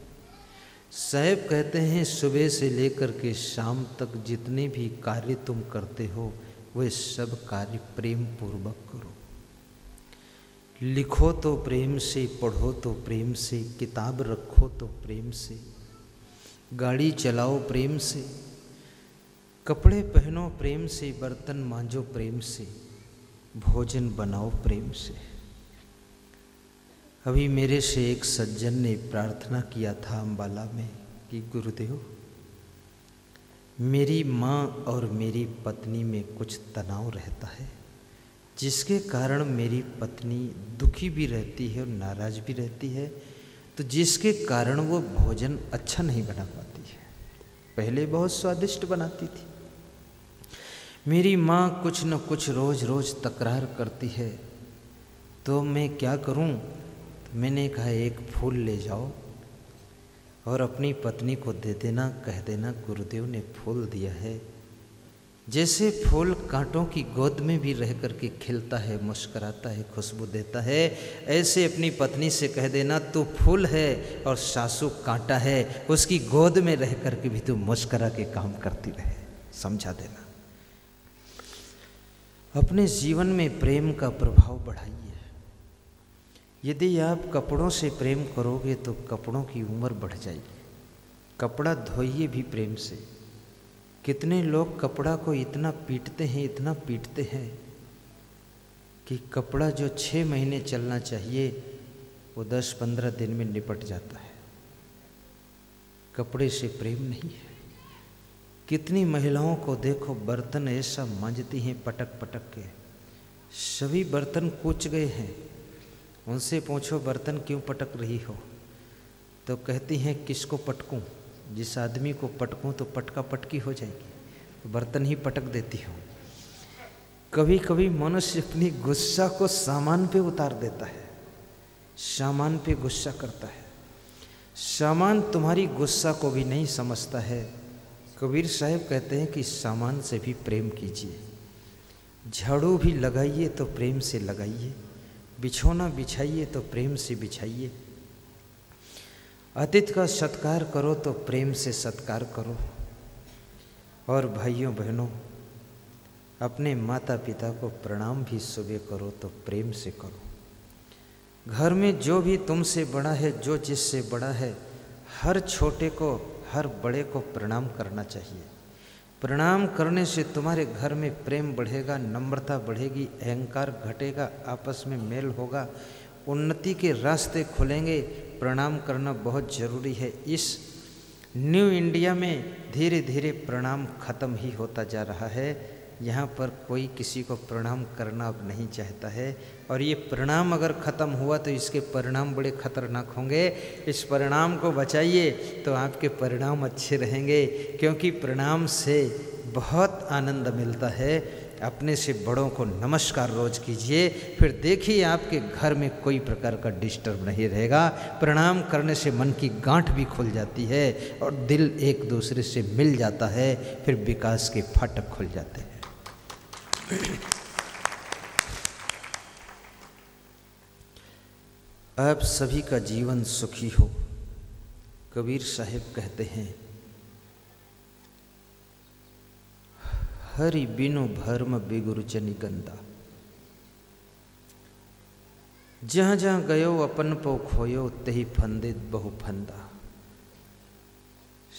साहब कहते हैं सुबह से लेकर के शाम तक जितने भी कार्य तुम करते हो वह सब कार्य प्रेम पूर्वक करो। लिखो तो प्रेम से, पढ़ो तो प्रेम से, किताब रखो तो प्रेम से, गाड़ी चलाओ प्रेम से, कपड़े पहनो प्रेम से, बर्तन मांजो प्रेम से, भोजन बनाओ प्रेम से। अभी मेरे से एक सज्जन ने प्रार्थना किया था अम्बाला में कि गुरुदेव, मेरी माँ और मेरी पत्नी में कुछ तनाव रहता है, जिसके कारण मेरी पत्नी दुखी भी रहती है और नाराज भी रहती है, तो जिसके कारण वो भोजन अच्छा नहीं बना पाती है। पहले बहुत स्वादिष्ट बनाती थी। मेरी माँ कुछ न कुछ रोज़ रोज़ तकरार करती है, तो मैं क्या करूँ? तो मैंने कहा एक फूल ले जाओ और अपनी पत्नी को दे देना, कह देना गुरुदेव ने फूल दिया है। जैसे फूल कांटों की गोद में भी रह करके खिलता है, मुस्कराता है, खुशबू देता है, ऐसे अपनी पत्नी से कह देना तू फूल है और सासू कांटा है, उसकी गोद में रह करके भी तू मुस्करा के काम करती रहे। समझा देना। अपने जीवन में प्रेम का प्रभाव बढ़ाइए। यदि आप कपड़ों से प्रेम करोगे तो कपड़ों की उम्र बढ़ जाएगी। कपड़ा धोइए भी प्रेम से। कितने लोग कपड़ा को इतना पीटते हैं, इतना पीटते हैं कि कपड़ा जो 6 महीने चलना चाहिए वो 10-15 दिन में निपट जाता है। कपड़े से प्रेम नहीं है। कितनी महिलाओं को देखो बर्तन ऐसा मांजती हैं पटक पटक के, सभी बर्तन कुच गए हैं। उनसे पूछो बर्तन क्यों पटक रही हो, तो कहती हैं किसको पटकूं? जिस आदमी को पटकूं तो पटका पटकी हो जाएगी, तो बर्तन ही पटक देती हूँ। कभी कभी मनुष्य अपनी गुस्सा को सामान पे उतार देता है, सामान पे गुस्सा करता है। सामान तुम्हारी गुस्सा को भी नहीं समझता है। कबीर साहब कहते हैं कि सामान से भी प्रेम कीजिए। झाड़ू भी लगाइए तो प्रेम से लगाइए, बिछौना बिछाइए तो प्रेम से बिछाइए, अतिथि का सत्कार करो तो प्रेम से सत्कार करो। और भाइयों बहनों, अपने माता पिता को प्रणाम भी सुबह करो तो प्रेम से करो। घर में जो भी तुमसे बड़ा है, जो जिससे बड़ा है, हर छोटे को, हर बड़े को प्रणाम करना चाहिए। प्रणाम करने से तुम्हारे घर में प्रेम बढ़ेगा, नम्रता बढ़ेगी, अहंकार घटेगा, आपस में मेल होगा, उन्नति के रास्ते खुलेंगे। प्रणाम करना बहुत ज़रूरी है। इस न्यू इंडिया में धीरे धीरे प्रणाम खत्म ही होता जा रहा है। यहाँ पर कोई किसी को प्रणाम करना अब नहीं चाहता है, और ये प्रणाम अगर ख़त्म हुआ तो इसके परिणाम बड़े खतरनाक होंगे। इस परिणाम को बचाइए तो आपके परिणाम अच्छे रहेंगे, क्योंकि प्रणाम से बहुत आनंद मिलता है। अपने से बड़ों को नमस्कार रोज कीजिए, फिर देखिए आपके घर में कोई प्रकार का डिस्टर्ब नहीं रहेगा। प्रणाम करने से मन की गांठ भी खुल जाती है और दिल एक दूसरे से मिल जाता है, फिर विकास के फाटक खुल जाते हैं। आप सभी का जीवन सुखी हो। कबीर साहिब कहते हैं, हरि बिनु भर्म बिगुर जनि गंदा, जहाँ जहाँ गयो अपन पो खोयो तही फंदे बहु फंदा।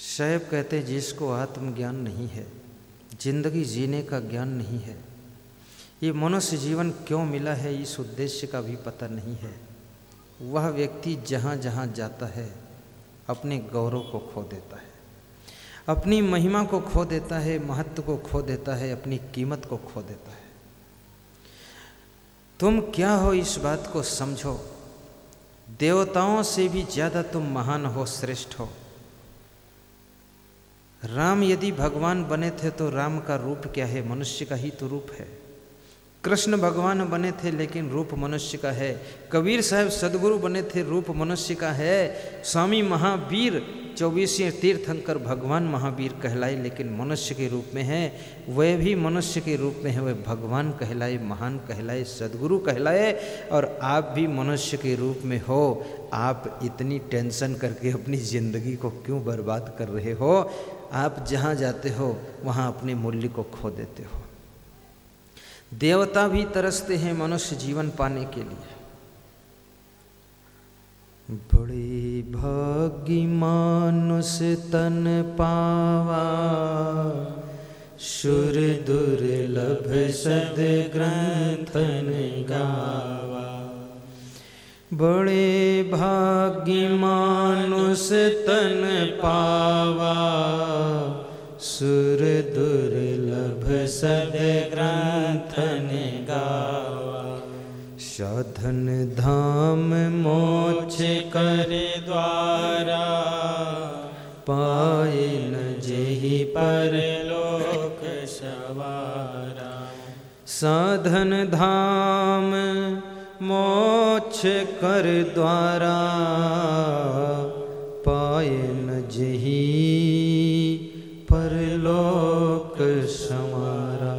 साहिब कहते हैं, जिसको आत्मज्ञान नहीं है, जिंदगी जीने का ज्ञान नहीं है, ये मनुष्य जीवन क्यों मिला है इस उद्देश्य का भी पता नहीं है, वह व्यक्ति जहाँ जहाँ जाता है अपने गौरव को खो देता है, अपनी महिमा को खो देता है, महत्व को खो देता है, अपनी कीमत को खो देता है। तुम क्या हो इस बात को समझो। देवताओं से भी ज़्यादा तुम महान हो, श्रेष्ठ हो। राम यदि भगवान बने थे तो राम का रूप क्या है? मनुष्य का ही तो रूप है। कृष्ण भगवान बने थे लेकिन रूप मनुष्य का है। कबीर साहब सदगुरु बने थे, रूप मनुष्य का है। स्वामी महावीर 24वें तीर्थंकर भगवान महावीर कहलाए लेकिन मनुष्य के रूप में है। वह भी मनुष्य के रूप में है, वह भगवान कहलाए, महान कहलाए, सदगुरु कहलाए। और आप भी मनुष्य के रूप में हो। आप इतनी टेंशन करके अपनी ज़िंदगी को क्यों बर्बाद कर रहे हो? आप जहाँ जाते हो वहाँ अपने मूल्य को खो देते हो। देवता भी तरसते हैं मनुष्य जीवन पाने के लिए। बड़े भाग्य मानुष तन पावा, शुर दुर्लभ सद ग्रंथन गावा। बड़े भाग्य मानुष तन पावा, सुर दुर्लभ सद ग्रंथन गावा। साधन धाम मोक्ष कर द्वारा, पाए न जेहि परलोक सवारा। साधन धाम मोक्ष कर द्वारा, पाए न जेहि परलोक समारा।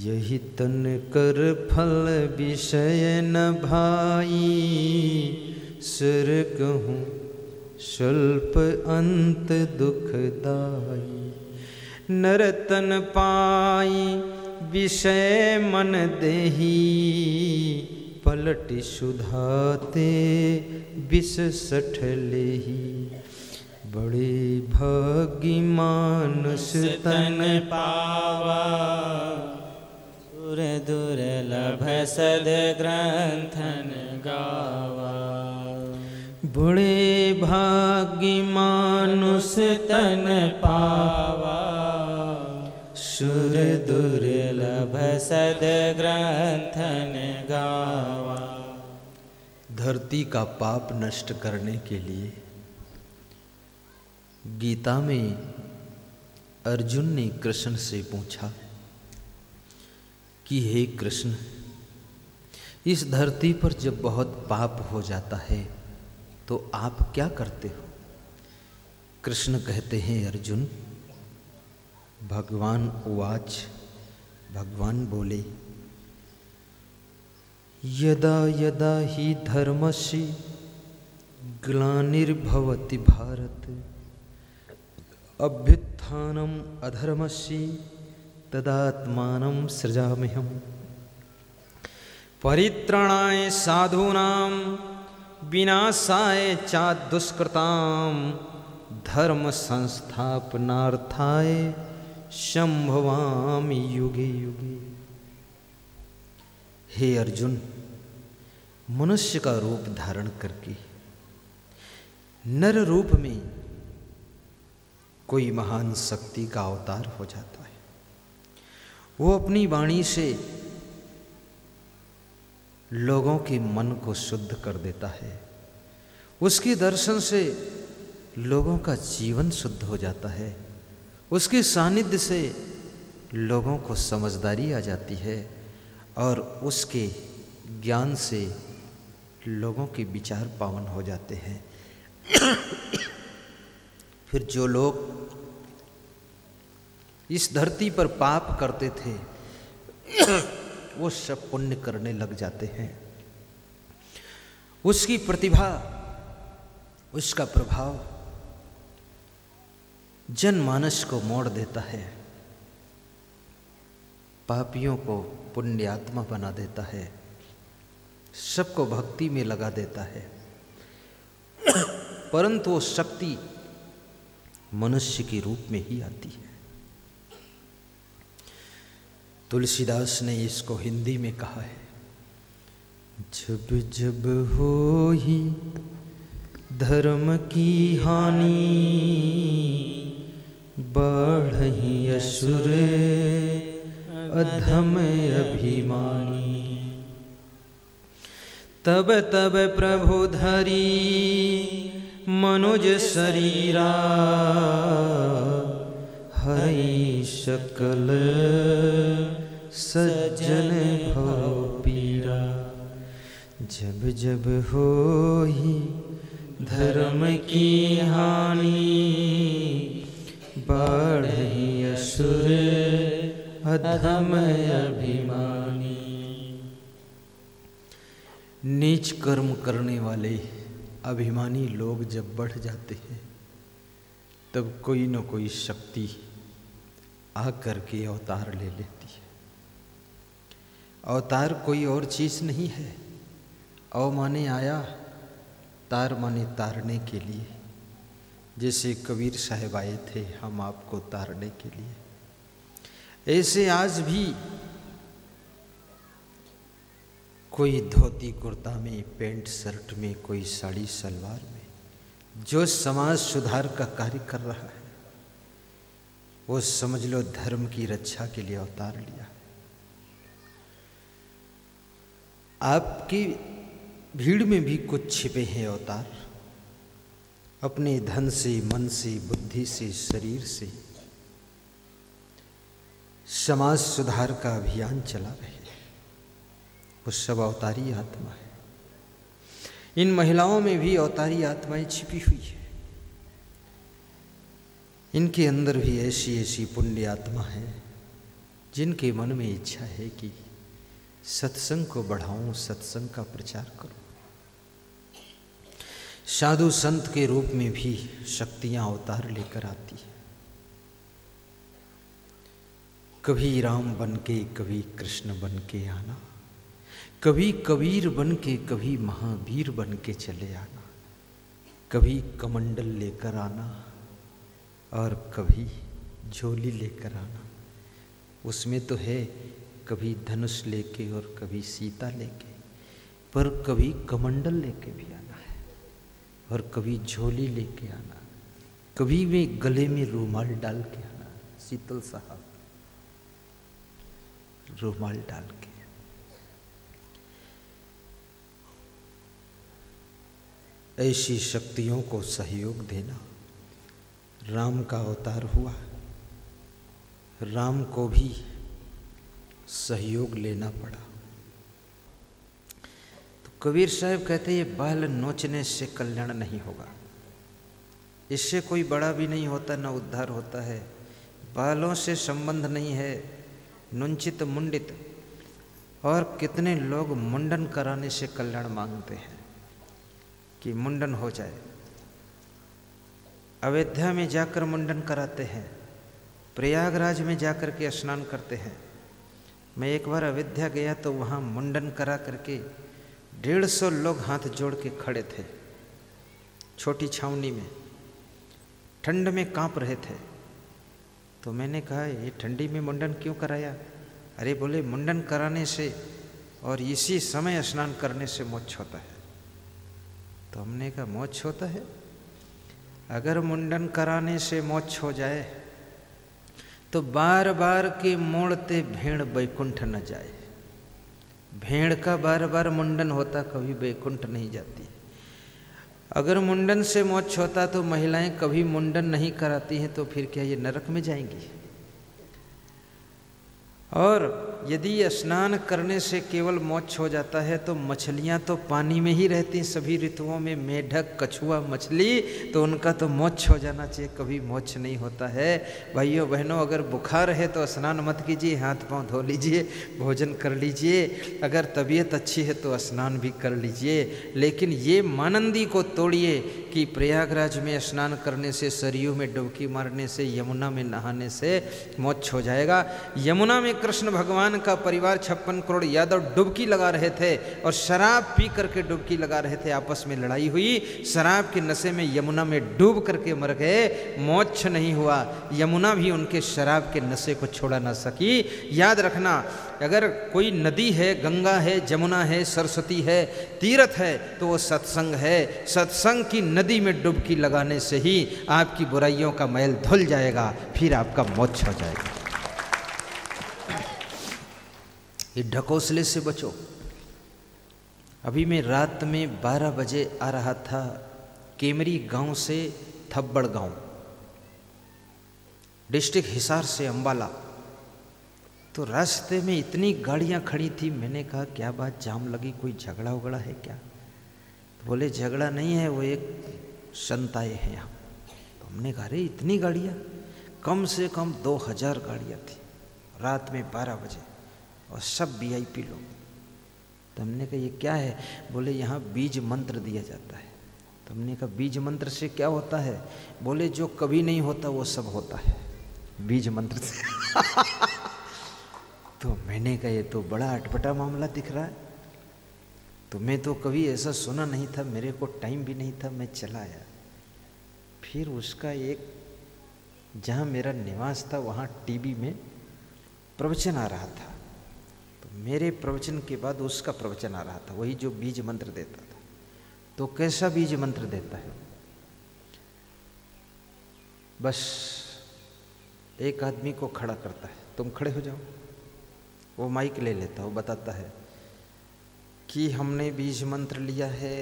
यही तन कर फल विषय न भाई, सुर कहूँ स्वल्प अंत दुखदाई। नरतन पाई विषय मन देही, पलट सुधाते विष सठ लेही। बड़े भाग्य मानुष तन पावा, सुर दुर्लभ सद ग्रंथन गावा। बड़े भाग्य मानुष तन पावा, सुर दुर्लभ सद ग्रंथन गावा। धरती का पाप नष्ट करने के लिए गीता में अर्जुन ने कृष्ण से पूछा कि हे कृष्ण, इस धरती पर जब बहुत पाप हो जाता है तो आप क्या करते हो? कृष्ण कहते हैं, अर्जुन, भगवान उवाच, भगवान बोले, यदा यदा हि धर्मस्य ग्लानिर्भवति भारत, अभ्युत्थानम् अधर्मस्य तदात्मानं सृजाम्यहम्। परित्राणाय साधूनां विनाशाय च दुष्कृतां, धर्म संस्थापनार्थाय संभवामि युगे युगे। हे अर्जुन, मनुष्य का रूप धारण करके नर रूप में कोई महान शक्ति का अवतार हो जाता है। वो अपनी वाणी से लोगों के मन को शुद्ध कर देता है। उसके दर्शन से लोगों का जीवन शुद्ध हो जाता है। उसके सानिध्य से लोगों को समझदारी आ जाती है और उसके ज्ञान से लोगों के विचार पावन हो जाते हैं। फिर जो लोग इस धरती पर पाप करते थे वो सब पुण्य करने लग जाते हैं। उसकी प्रतिभा, उसका प्रभाव जनमानस को मोड़ देता है, पापियों को पुण्यात्मा बना देता है, सबको भक्ति में लगा देता है। परंतु वो शक्ति मनुष्य के रूप में ही आती है। तुलसीदास ने इसको हिंदी में कहा है, जब जब हो ही धर्म की हानि, बढ़हि असुर अधम अभिमानी। तब तब प्रभु धरी मनुज शरीरा, हरि सकल सज्जन भव पीरा। जब जब होई धर्म की हानि, बढ़ी असुर अधम अभिमानी। नीच कर्म करने वाले अभिमानी लोग जब बढ़ जाते हैं, तब कोई न कोई शक्ति आकर के अवतार ले लेती है। अवतार कोई और चीज नहीं है। अव माने आया, तार माने तारने के लिए। जैसे कबीर साहब आए थे हम आपको तारने के लिए, ऐसे आज भी कोई धोती कुर्ता में, पैंट शर्ट में, कोई साड़ी सलवार में, जो समाज सुधार का कार्य कर रहा है, वो समझ लो धर्म की रक्षा के लिए अवतार लिया। आपकी भीड़ में भी कुछ छिपे हैं अवतार। अपने धन से, मन से, बुद्धि से, शरीर से समाज सुधार का अभियान चला रहे हैं। वो सब अवतारी आत्मा है। इन महिलाओं में भी अवतारी आत्माएं छिपी हुई है। इनके अंदर भी ऐसी ऐसी पुण्य आत्मा है जिनके मन में इच्छा है कि सत्संग को बढ़ाऊं, सत्संग का प्रचार करूं। साधु संत के रूप में भी शक्तियां अवतार लेकर आती है। कभी राम बन के, कभी कृष्ण बन के आना, कभी कबीर बन के, कभी महावीर बन के चले आना, कभी कमंडल लेकर आना और कभी झोली लेकर आना। उसमें तो है कभी धनुष लेके और कभी सीता लेके, पर कभी कमंडल लेके भी आना है और कभी झोली लेके आना, कभी में गले में रूमाल डाल के आना। शीतल साहब रूमाल डाल के। ऐसी शक्तियों को सहयोग देना। राम का अवतार हुआ, राम को भी सहयोग लेना पड़ा। तो कबीर साहब कहते ये बाल नोचने से कल्याण नहीं होगा, इससे कोई बड़ा भी नहीं होता, न उद्धार होता है। बालों से संबंध नहीं है, नुंचित मुंडित। और कितने लोग मुंडन कराने से कल्याण मांगते हैं कि मुंडन हो जाए। अयोध्या में जाकर मुंडन कराते हैं, प्रयागराज में जाकर के स्नान करते हैं। मैं एक बार अयोध्या गया तो वहाँ मुंडन करा करके 150 लोग हाथ जोड़ के खड़े थे, छोटी छावनी में, ठंड में कांप रहे थे। तो मैंने कहा ये ठंडी में मुंडन क्यों कराया? अरे बोले मुंडन कराने से और इसी समय स्नान करने से मोक्ष होता है। तो हमने कहा मोक्ष होता है? अगर मुंडन कराने से मोक्ष हो जाए तो बार बार के मोड़ते भेड़ बैकुंठ न जाए। भेड़ का बार बार मुंडन होता, कभी बैकुंठ नहीं जाती। अगर मुंडन से मोक्ष होता तो महिलाएं कभी मुंडन नहीं कराती हैं, तो फिर क्या ये नरक में जाएंगी? और यदि स्नान करने से केवल मोक्ष हो जाता है तो मछलियां तो पानी में ही रहती सभी ऋतुओं में, मेढक, कछुआ, मछली, तो उनका तो मोक्ष हो जाना चाहिए, कभी मोक्ष नहीं होता है। भाइयों बहनों, अगर बुखार है तो स्नान मत कीजिए, हाथ पांव धो लीजिए, भोजन कर लीजिए। अगर तबीयत अच्छी है तो स्नान भी कर लीजिए। लेकिन ये मानंदी को तोड़िए कि प्रयागराज में स्नान करने से, सरयू में डुबकी मारने से, यमुना में नहाने से मोक्ष हो जाएगा। यमुना में कृष्ण भगवान का परिवार 56 करोड़ यादव डुबकी लगा रहे थे और शराब पी करके डुबकी लगा रहे थे। आपस में लड़ाई हुई, शराब के नशे में यमुना में डूब करके मर गए, मोक्ष नहीं हुआ। यमुना भी उनके शराब के नशे को छोड़ा ना सकी। याद रखना, अगर कोई नदी है, गंगा है, जमुना है, सरस्वती है, तीर्थ है, तो वो सत्संग है। सत्संग की नदी में डुबकी लगाने से ही आपकी बुराइयों का मैल धुल जाएगा, फिर आपका मोक्ष हो जाएगा। ये ढकोसले से बचो। अभी मैं रात में 12 बजे आ रहा था केमरी गांव से थब्बड़ गांव, डिस्ट्रिक्ट हिसार से अंबाला। तो रास्ते में इतनी गाड़ियां खड़ी थी, मैंने कहा क्या बात, जाम लगी, कोई झगड़ा उगड़ा है क्या? तो बोले झगड़ा नहीं है, वो एक संत आए हैं यहाँ। तो हमने कहा अरे इतनी गाड़ियाँ, कम से कम 2000 गाड़ियाँ थी रात में 12 बजे, और सब VIP लोग। तो हमने कहा ये क्या है? बोले यहाँ बीज मंत्र दिया जाता है। तो हमने कहा बीज मंत्र से क्या होता है? बोले जो कभी नहीं होता वो सब होता है बीज मंत्र से। तो मैंने कहा ये तो बड़ा अटपटा मामला दिख रहा है। तो मैं तो कभी ऐसा सुना नहीं था, मेरे को टाइम भी नहीं था, मैं चला आया। फिर उसका एक, जहाँ मेरा निवास था वहाँ टीवी में प्रवचन आ रहा था। तो मेरे प्रवचन के बाद उसका प्रवचन आ रहा था, वही जो बीज मंत्र देता था। तो कैसा बीज मंत्र देता है? बस एक आदमी को खड़ा करता है, तुम खड़े हो जाओ। वो माइक ले लेता, वो बताता है कि हमने बीज मंत्र लिया है,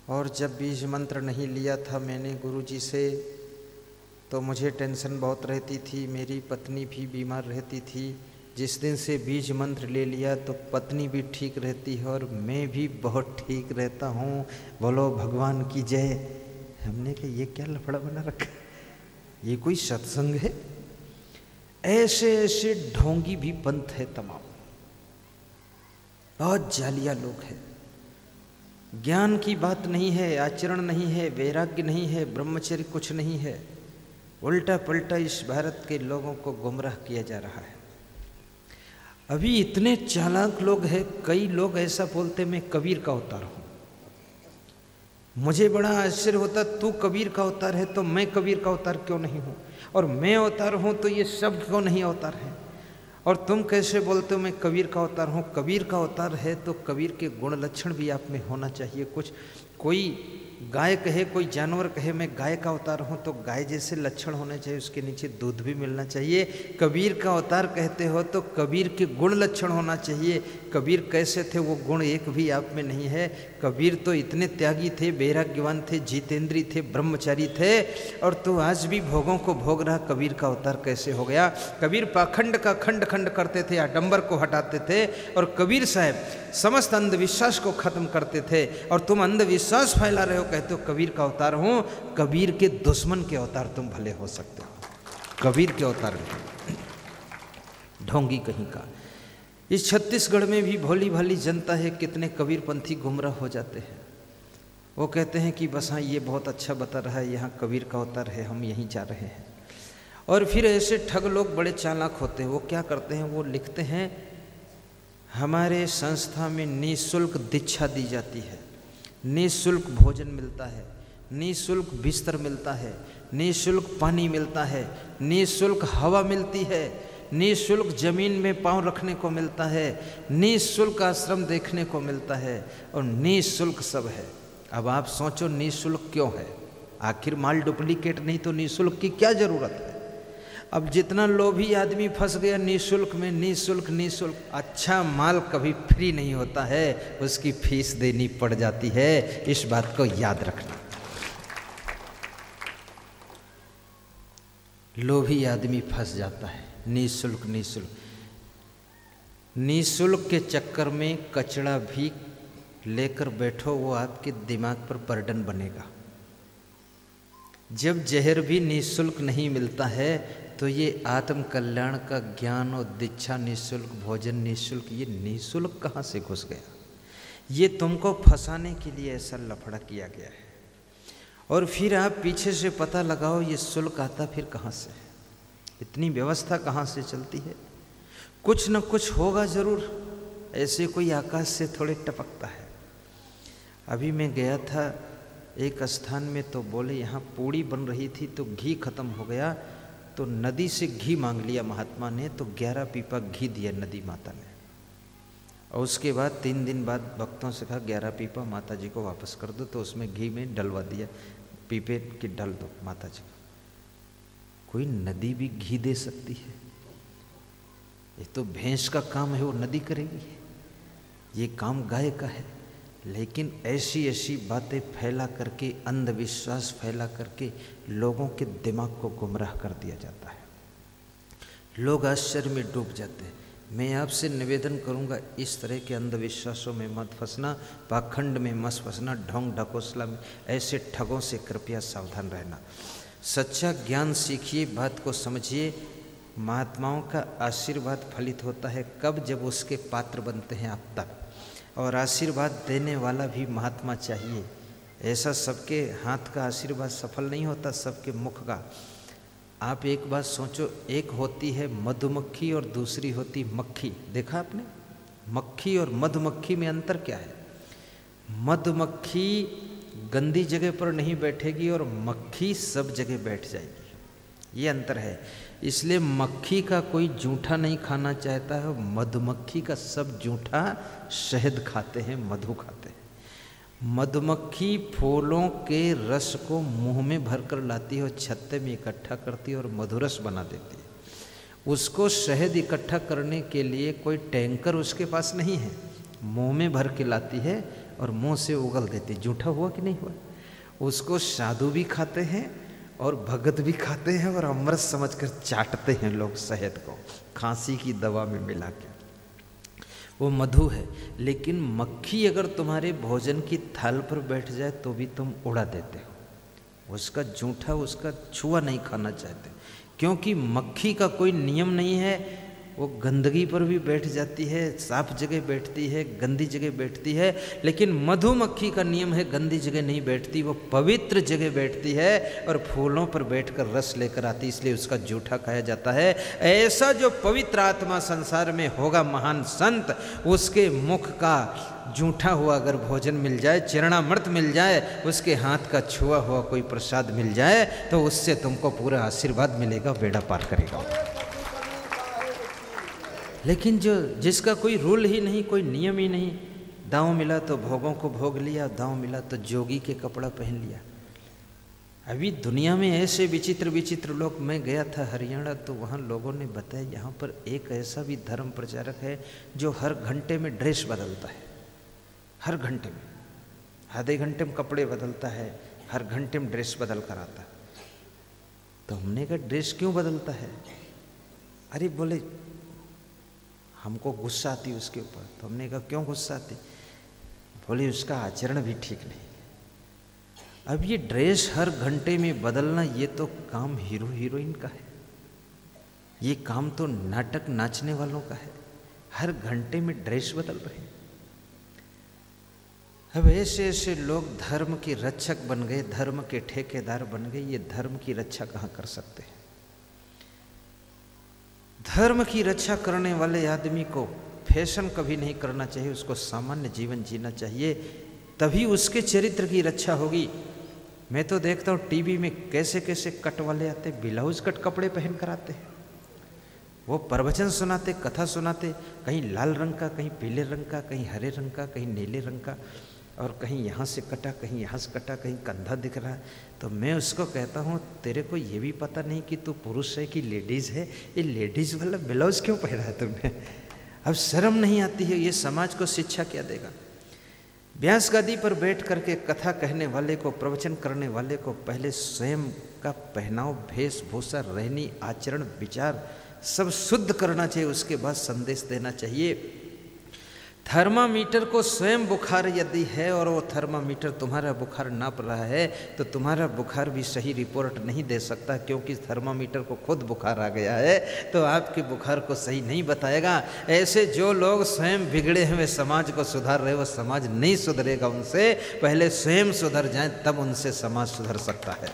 और जब बीज मंत्र नहीं लिया था मैंने गुरुजी से, तो मुझे टेंशन बहुत रहती थी, मेरी पत्नी भी बीमार रहती थी। जिस दिन से बीज मंत्र ले लिया तो पत्नी भी ठीक रहती है और मैं भी बहुत ठीक रहता हूँ, बोलो भगवान की जय। हमने कहा ये क्या लफड़ा बना रखा, ये कोई सत्संग है? ऐसे ऐसे ढोंगी भी पंथ है तमाम, बहुत जालिया लोग हैं। ज्ञान की बात नहीं है, आचरण नहीं है, वैराग्य नहीं है, ब्रह्मचर्य कुछ नहीं है, उल्टा पलटा इस भारत के लोगों को गुमराह किया जा रहा है। अभी इतने चालाक लोग हैं, कई लोग ऐसा बोलते मैं कबीर का अवतार हूँ। मुझे बड़ा आश्चर्य होता, तू कबीर का अवतार है तो मैं कबीर का अवतार क्यों नहीं हूँ, और मैं अवतार हूँ तो ये सब क्यों नहीं अवतार है, और तुम कैसे बोलते हो मैं कबीर का अवतार हूँ? कबीर का अवतार है तो कबीर के गुण लक्षण भी आप में होना चाहिए कुछ। कोई गाय कहे, कोई जानवर कहे मैं गाय का अवतार हूँ, तो गाय जैसे लक्षण होने चाहिए, उसके नीचे दूध भी मिलना चाहिए। कबीर का अवतार कहते हो तो कबीर के गुण लक्षण होना चाहिए। कबीर कैसे थे, वो गुण एक भी आप में नहीं है। कबीर तो इतने त्यागी थे, वैराग्यवान थे, जितेंद्री थे, ब्रह्मचारी थे, और तो आज भी भोगों को भोग रहा। कबीर का अवतार कैसे हो गया? कबीर पाखंड का खंड खंड करते थे, आडंबर को हटाते थे, और कबीर साहब समस्त अंधविश्वास को खत्म करते थे, और तुम अंधविश्वास फैला रहे हो, कहते हो कबीर का अवतार हूँ। कबीर के दुश्मन के अवतार तुम भले हो सकते हो, कबीर के अवतार नहीं। ढोंगी कहीं का। इस छत्तीसगढ़ में भी भोली भाली जनता है, कितने कबीरपंथी गुमराह हो जाते हैं। वो कहते हैं कि बस हाँ ये बहुत अच्छा बता रहा है, यहाँ कबीर का अवतार है, हम यहीं जा रहे हैं। और फिर ऐसे ठग लोग बड़े चालाक होते हैं, वो क्या करते हैं, वो लिखते हैं हमारे संस्था में निःशुल्क दीक्षा दी जाती है, निःशुल्क भोजन मिलता है, निःशुल्क बिस्तर मिलता है, निःशुल्क पानी मिलता है, निःशुल्क हवा मिलती है, निःशुल्क जमीन में पांव रखने को मिलता है, निःशुल्क आश्रम देखने को मिलता है, और निःशुल्क सब है। अब आप सोचो निःशुल्क क्यों है? आखिर माल डुप्लीकेट नहीं तो निःशुल्क की क्या जरूरत है? अब जितना लोभी आदमी फंस गया निःशुल्क में, निःशुल्क निःशुल्क। अच्छा माल कभी फ्री नहीं होता है, उसकी फीस देनी पड़ जाती है, इस बात को याद रखना। लोभी आदमी फंस जाता है, निःशुल्क निःशुल्क। निःशुल्क के चक्कर में कचड़ा भी लेकर बैठो, वो आपके दिमाग पर बर्डन बनेगा। जब जहर भी निःशुल्क नहीं मिलता है तो ये आत्म कल्याण का ज्ञान और दीक्षा निःशुल्क, भोजन निःशुल्क, ये निःशुल्क कहाँ से घुस गया? ये तुमको फंसाने के लिए ऐसा लफड़ा किया गया है। और फिर आप पीछे से पता लगाओ ये शुल्क आता फिर कहाँ से? इतनी व्यवस्था कहाँ से चलती है? कुछ न कुछ होगा ज़रूर, ऐसे कोई आकाश से थोड़े टपकता है। अभी मैं गया था एक स्थान में, तो बोले यहाँ पूड़ी बन रही थी तो घी खत्म हो गया, तो नदी से घी मांग लिया महात्मा ने, तो 11 पीपा घी दिया नदी माता ने। और उसके बाद 3 दिन बाद भक्तों से कहा 11 पीपा माता जी को वापस कर दो, तो उसमें घी में डलवा दिया, पीपे की डल दो माता जी को। कोई नदी भी घी दे सकती है? ये तो भैंस का काम है, वो नदी करेगी, ये काम गाय का है। लेकिन ऐसी ऐसी बातें फैला करके, अंधविश्वास फैला करके लोगों के दिमाग को गुमराह कर दिया जाता है। लोग आश्चर्य में डूब जाते हैं। मैं आपसे निवेदन करूंगा, इस तरह के अंधविश्वासों में मत फंसना, पाखंड में मत फंसना, ढोंग ढकोसला में, ऐसे ठगों से कृपया सावधान रहना। सच्चा ज्ञान सीखिए, बात को समझिए। महात्माओं का आशीर्वाद फलित होता है कब? जब उसके पात्र बनते हैं आप तब। और आशीर्वाद देने वाला भी महात्मा चाहिए। ऐसा सबके हाथ का आशीर्वाद सफल नहीं होता, सबके मुख का। आप एक बात सोचो, एक होती है मधुमक्खी और दूसरी होती मक्खी। देखा आपने? मक्खी और मधुमक्खी में अंतर क्या है? मधुमक्खी गंदी जगह पर नहीं बैठेगी और मक्खी सब जगह बैठ जाएगी, ये अंतर है। इसलिए मक्खी का कोई जूठा नहीं खाना चाहता है, मधुमक्खी का सब जूठा शहद खाते हैं, मधु खाते हैं। मधुमक्खी फूलों के रस को मुंह में भरकर लाती है और छत्ते में इकट्ठा करती है और मधुरस बना देती है। उसको शहद इकट्ठा करने के लिए कोई टैंकर उसके पास नहीं है, मुंह में भर के लाती है और मुंह से उगल देती। जूठा हुआ कि नहीं हुआ? उसको साधु भी खाते हैं और भगत भी खाते हैं और अमृत समझकर चाटते हैं लोग शहद को, खांसी की दवा में मिला के। वो मधु है। लेकिन मक्खी अगर तुम्हारे भोजन की थाल पर बैठ जाए तो भी तुम उड़ा देते हो, उसका जूठा, उसका छुआ नहीं खाना चाहते, क्योंकि मक्खी का कोई नियम नहीं है। वो गंदगी पर भी बैठ जाती है, साफ जगह बैठती है, गंदी जगह बैठती है। लेकिन मधुमक्खी का नियम है, गंदी जगह नहीं बैठती, वो पवित्र जगह बैठती है और फूलों पर बैठकर रस लेकर आती, इसलिए उसका जूठा खाया जाता है। ऐसा जो पवित्र आत्मा संसार में होगा महान संत, उसके मुख का जूठा हुआ अगर भोजन मिल जाए, चरणामृत मिल जाए, उसके हाथ का छुआ हुआ कोई प्रसाद मिल जाए, तो उससे तुमको पूरा आशीर्वाद मिलेगा, बेड़ा पार करेगा। लेकिन जिसका कोई रूल ही नहीं, कोई नियम ही नहीं, दांव मिला तो भोगों को भोग लिया, दांव मिला तो जोगी के कपड़ा पहन लिया। अभी दुनिया में ऐसे विचित्र विचित्र लोग, मैं गया था हरियाणा तो वहाँ लोगों ने बताया यहाँ पर एक ऐसा भी धर्म प्रचारक है जो हर घंटे में ड्रेस बदलता है, हर घंटे में, आधे घंटे में कपड़े बदलता है, हर घंटे में ड्रेस बदल कर आता। तो हमने कहा ड्रेस क्यों बदलता है? अरे बोले हमको गुस्सा आती उसके ऊपर। तो हमने कहा क्यों गुस्सा आती? बोले उसका आचरण भी ठीक नहीं। अब ये ड्रेस हर घंटे में बदलना, ये तो काम हीरो हीरोइन का है, ये काम तो नाटक नाचने वालों का है, हर घंटे में ड्रेस बदल रहे हैं। अब ऐसे ऐसे लोग धर्म के रक्षक बन गए, धर्म के ठेकेदार बन गए, ये धर्म की रक्षा कहाँ कर सकते हैं? धर्म की रक्षा करने वाले आदमी को फैशन कभी नहीं करना चाहिए, उसको सामान्य जीवन जीना चाहिए, तभी उसके चरित्र की रक्षा होगी। मैं तो देखता हूँ टीवी में कैसे कैसे कट वाले आते, ब्लाउज कट कपड़े पहन कर आते हैं, वो प्रवचन सुनाते, कथा सुनाते, कहीं लाल रंग का, कहीं पीले रंग का, कहीं हरे रंग का, कहीं नीले रंग का, और कहीं यहाँ से कटा, कहीं यहाँ से कटा, कहीं कंधा दिख रहा है। तो मैं उसको कहता हूँ तेरे को ये भी पता नहीं कि तू पुरुष है कि लेडीज़ है? ये लेडीज़ वाला ब्लाउज क्यों पहना है तुमने? अब शर्म नहीं आती है? ये समाज को शिक्षा क्या देगा? व्यास गादी पर बैठ करके कथा कहने वाले को, प्रवचन करने वाले को पहले स्वयं का पहनाव, वेशभूषा, रहनी, आचरण, विचार सब शुद्ध करना चाहिए, उसके बाद संदेश देना चाहिए। थर्मामीटर को स्वयं बुखार यदि है और वो थर्मामीटर तुम्हारा बुखार नाप रहा है, तो तुम्हारा बुखार भी सही रिपोर्ट नहीं दे सकता, क्योंकि थर्मामीटर को खुद बुखार आ गया है, तो आपके बुखार को सही नहीं बताएगा। ऐसे जो लोग स्वयं बिगड़े हैं वे समाज को सुधार रहे, वो समाज नहीं सुधरेगा उनसे, पहले स्वयं सुधर जाएं तब उनसे समाज सुधर सकता है।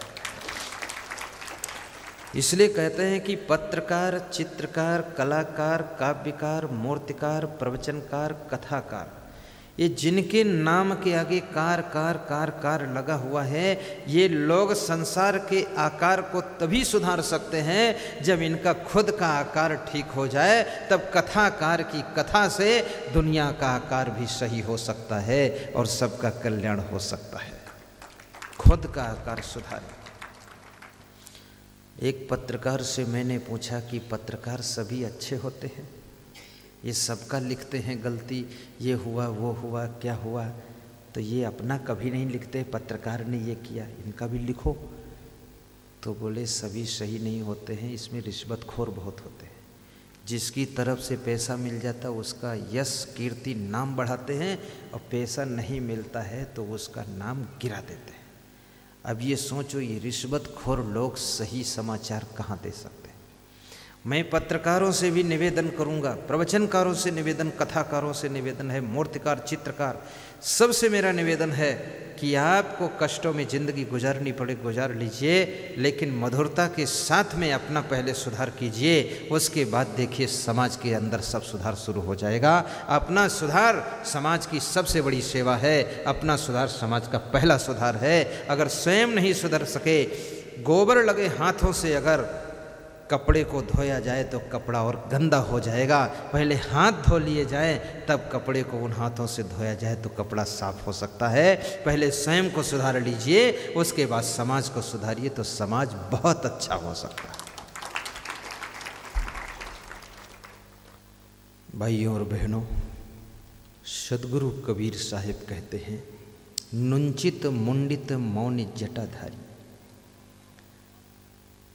इसलिए कहते हैं कि पत्रकार, चित्रकार, कलाकार, काव्यकार, मूर्तिकार, प्रवचनकार, कथाकार, ये जिनके नाम के आगे कार कार कार कार लगा हुआ है, ये लोग संसार के आकार को तभी सुधार सकते हैं जब इनका खुद का आकार ठीक हो जाए, तब कथाकार की कथा से दुनिया का आकार भी सही हो सकता है और सबका कल्याण हो सकता है। खुद का आकार सुधारे। एक पत्रकार से मैंने पूछा कि पत्रकार सभी अच्छे होते हैं? ये सबका लिखते हैं गलती, ये हुआ वो हुआ क्या हुआ, तो ये अपना कभी नहीं लिखते, पत्रकार ने ये किया इनका भी लिखो। तो बोले सभी सही नहीं होते हैं, इसमें रिश्वतखोर बहुत होते हैं। जिसकी तरफ से पैसा मिल जाता उसका यश कीर्ति नाम बढ़ाते हैं, और पैसा नहीं मिलता है तो उसका नाम गिरा देते हैं। अब ये सोचो, ये रिश्वतखोर लोग सही समाचार कहाँ दे सकते हैं। मैं पत्रकारों से भी निवेदन करूंगा, प्रवचनकारों से निवेदन, कथाकारों से निवेदन है, मूर्तिकार, चित्रकार, सबसे मेरा निवेदन है कि आपको कष्टों में ज़िंदगी गुजारनी पड़े गुजार लीजिए, लेकिन मधुरता के साथ में अपना पहले सुधार कीजिए, उसके बाद देखिए समाज के अंदर सब सुधार शुरू हो जाएगा। अपना सुधार समाज की सबसे बड़ी सेवा है, अपना सुधार समाज का पहला सुधार है। अगर स्वयं नहीं सुधर सके, गोबर लगे हाथों से अगर कपड़े को धोया जाए तो कपड़ा और गंदा हो जाएगा। पहले हाथ धो लिए जाए, तब कपड़े को उन हाथों से धोया जाए तो कपड़ा साफ हो सकता है। पहले स्वयं को सुधार लीजिए, उसके बाद समाज को सुधारिए तो समाज बहुत अच्छा हो सकता है। भाइयों और बहनों, सदगुरु कबीर साहिब कहते हैं, नुंचित मुंडित मौन जटाधारी।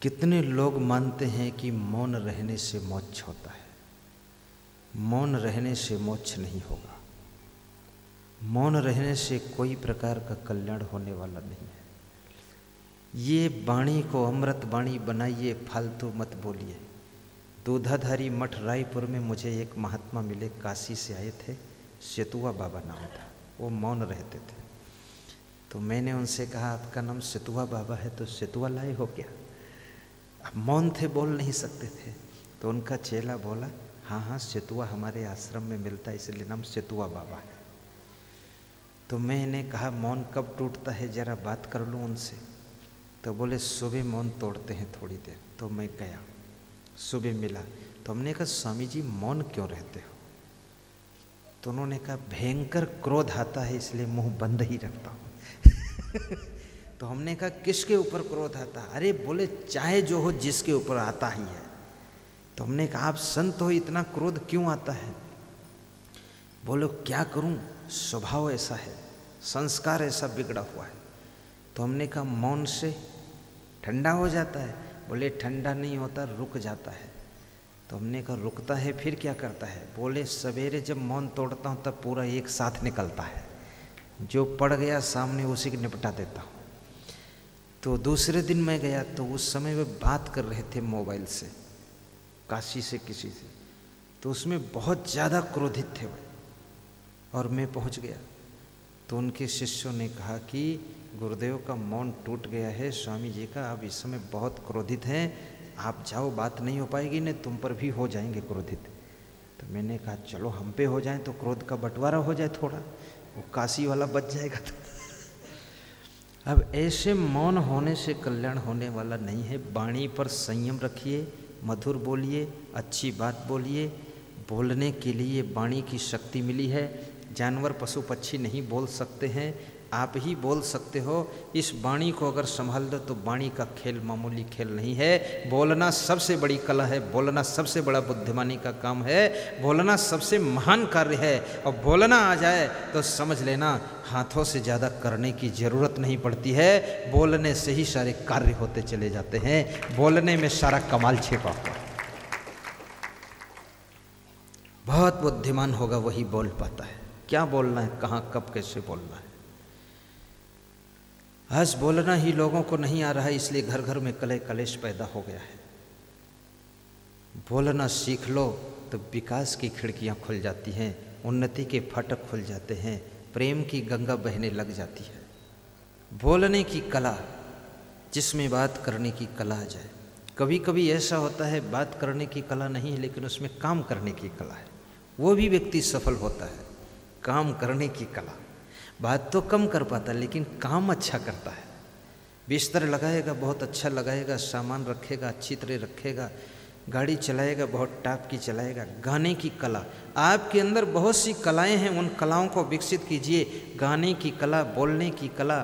कितने लोग मानते हैं कि मौन रहने से मोक्ष होता है। मौन रहने से मोक्ष नहीं होगा। मौन रहने से कोई प्रकार का कल्याण होने वाला नहीं है। ये वाणी को अमृत वाणी बनाइए, फालतू मत बोलिए। दूधाधारी मठ रायपुर में मुझे एक महात्मा मिले, काशी से आए थे, सेतुआ बाबा नाम था। वो मौन रहते थे। तो मैंने उनसे कहा, आपका नाम सेतुआ बाबा है तो सेतुआ लाए हो क्या? अब मौन थे, बोल नहीं सकते थे। तो उनका चेला बोला, हाँ हाँ सेतुआ हमारे आश्रम में मिलता है, इसलिए नाम सेतुआ बाबा है। तो मैंने कहा, मौन कब टूटता है, जरा बात कर लूँ उनसे। तो बोले, सुबह मौन तोड़ते हैं थोड़ी देर। तो मैं गया, सुबह मिला। तो हमने कहा, स्वामी जी मौन क्यों रहते हो? तो उन्होंने कहा, भयंकर क्रोध आता है इसलिए मुंह बंद ही रखता हूँ। तो हमने कहा, किसके ऊपर क्रोध आता? अरे बोले, चाहे जो हो जिसके ऊपर आता ही है। तो हमने कहा, आप संत हो, इतना क्रोध क्यों आता है? बोलो, क्या करूं, स्वभाव ऐसा है, संस्कार ऐसा बिगड़ा हुआ है। तो हमने कहा, मौन से ठंडा हो जाता है? बोले, ठंडा नहीं होता, रुक जाता है। तो हमने कहा, रुकता है फिर क्या करता है? बोले, सवेरे जब मौन तोड़ता हूँ तब पूरा एक साथ निकलता है, जो पड़ गया सामने उसी को निपटा देता हूँ। तो दूसरे दिन मैं गया तो उस समय वे बात कर रहे थे मोबाइल से, काशी से किसी से। तो उसमें बहुत ज़्यादा क्रोधित थे वो, और मैं पहुंच गया। तो उनके शिष्यों ने कहा कि गुरुदेव का मौन टूट गया है, स्वामी जी का आप इस समय बहुत क्रोधित हैं, आप जाओ, बात नहीं हो पाएगी, नहीं तुम पर भी हो जाएंगे क्रोधित। तो मैंने कहा, चलो हम पे हो जाए तो क्रोध का बंटवारा हो जाए, थोड़ा वो काशी वाला बच जाएगा। तो अब ऐसे मौन होने से कल्याण होने वाला नहीं है। वाणी पर संयम रखिए, मधुर बोलिए, अच्छी बात बोलिए। बोलने के लिए वाणी की शक्ति मिली है। जानवर पशु पक्षी नहीं बोल सकते हैं, आप ही बोल सकते हो। इस वाणी को अगर संभाल दो तो वाणी का खेल मामूली खेल नहीं है। बोलना सबसे बड़ी कला है, बोलना सबसे बड़ा बुद्धिमानी का काम है, बोलना सबसे महान कार्य है। और बोलना आ जाए तो समझ लेना, हाथों से ज़्यादा करने की ज़रूरत नहीं पड़ती है, बोलने से ही सारे कार्य होते चले जाते हैं। बोलने में सारा कमाल छिपा हुआ। बहुत बुद्धिमान होगा वही बोल पाता है, क्या बोलना है, कहाँ कब कैसे बोलना है। आज बोलना ही लोगों को नहीं आ रहा है, इसलिए घर घर में कलह कलेश पैदा हो गया है। बोलना सीख लो तो विकास की खिड़कियां खुल जाती हैं, उन्नति के फाटक खुल जाते हैं, प्रेम की गंगा बहने लग जाती है। बोलने की कला, जिसमें बात करने की कला आ जाए। कभी कभी ऐसा होता है बात करने की कला नहीं है लेकिन उसमें काम करने की कला है, वो भी व्यक्ति सफल होता है। काम करने की कला, बात तो कम कर पाता लेकिन काम अच्छा करता है। बिस्तर लगाएगा, बहुत अच्छा लगाएगा, सामान रखेगा, अच्छी तरह रखेगा, गाड़ी चलाएगा, बहुत टॉप की चलाएगा। गाने की कला, आपके अंदर बहुत सी कलाएं हैं, उन कलाओं को विकसित कीजिए। गाने की कला, बोलने की कला,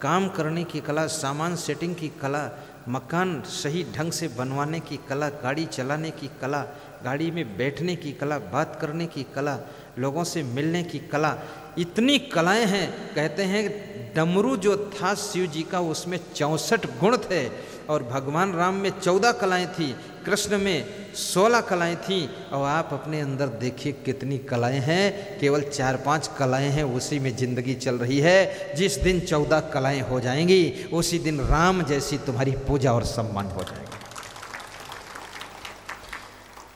काम करने की कला, सामान सेटिंग की कला, मकान सही ढंग से बनवाने की कला, गाड़ी चलाने की कला, गाड़ी में बैठने की कला, बात करने की कला, लोगों से मिलने की कला। इतनी कलाएं हैं। कहते हैं डमरू जो था शिव जी का उसमें 64 गुण थे और भगवान राम में 14 कलाएं थी। कृष्ण में 16 कलाएं थीं और आप अपने अंदर देखिए कितनी कलाएं हैं। केवल 4-5 कलाएं हैं, उसी में जिंदगी चल रही है। जिस दिन 14 कलाएं हो जाएंगी उसी दिन राम जैसी तुम्हारी पूजा और सम्मान हो जाएगा।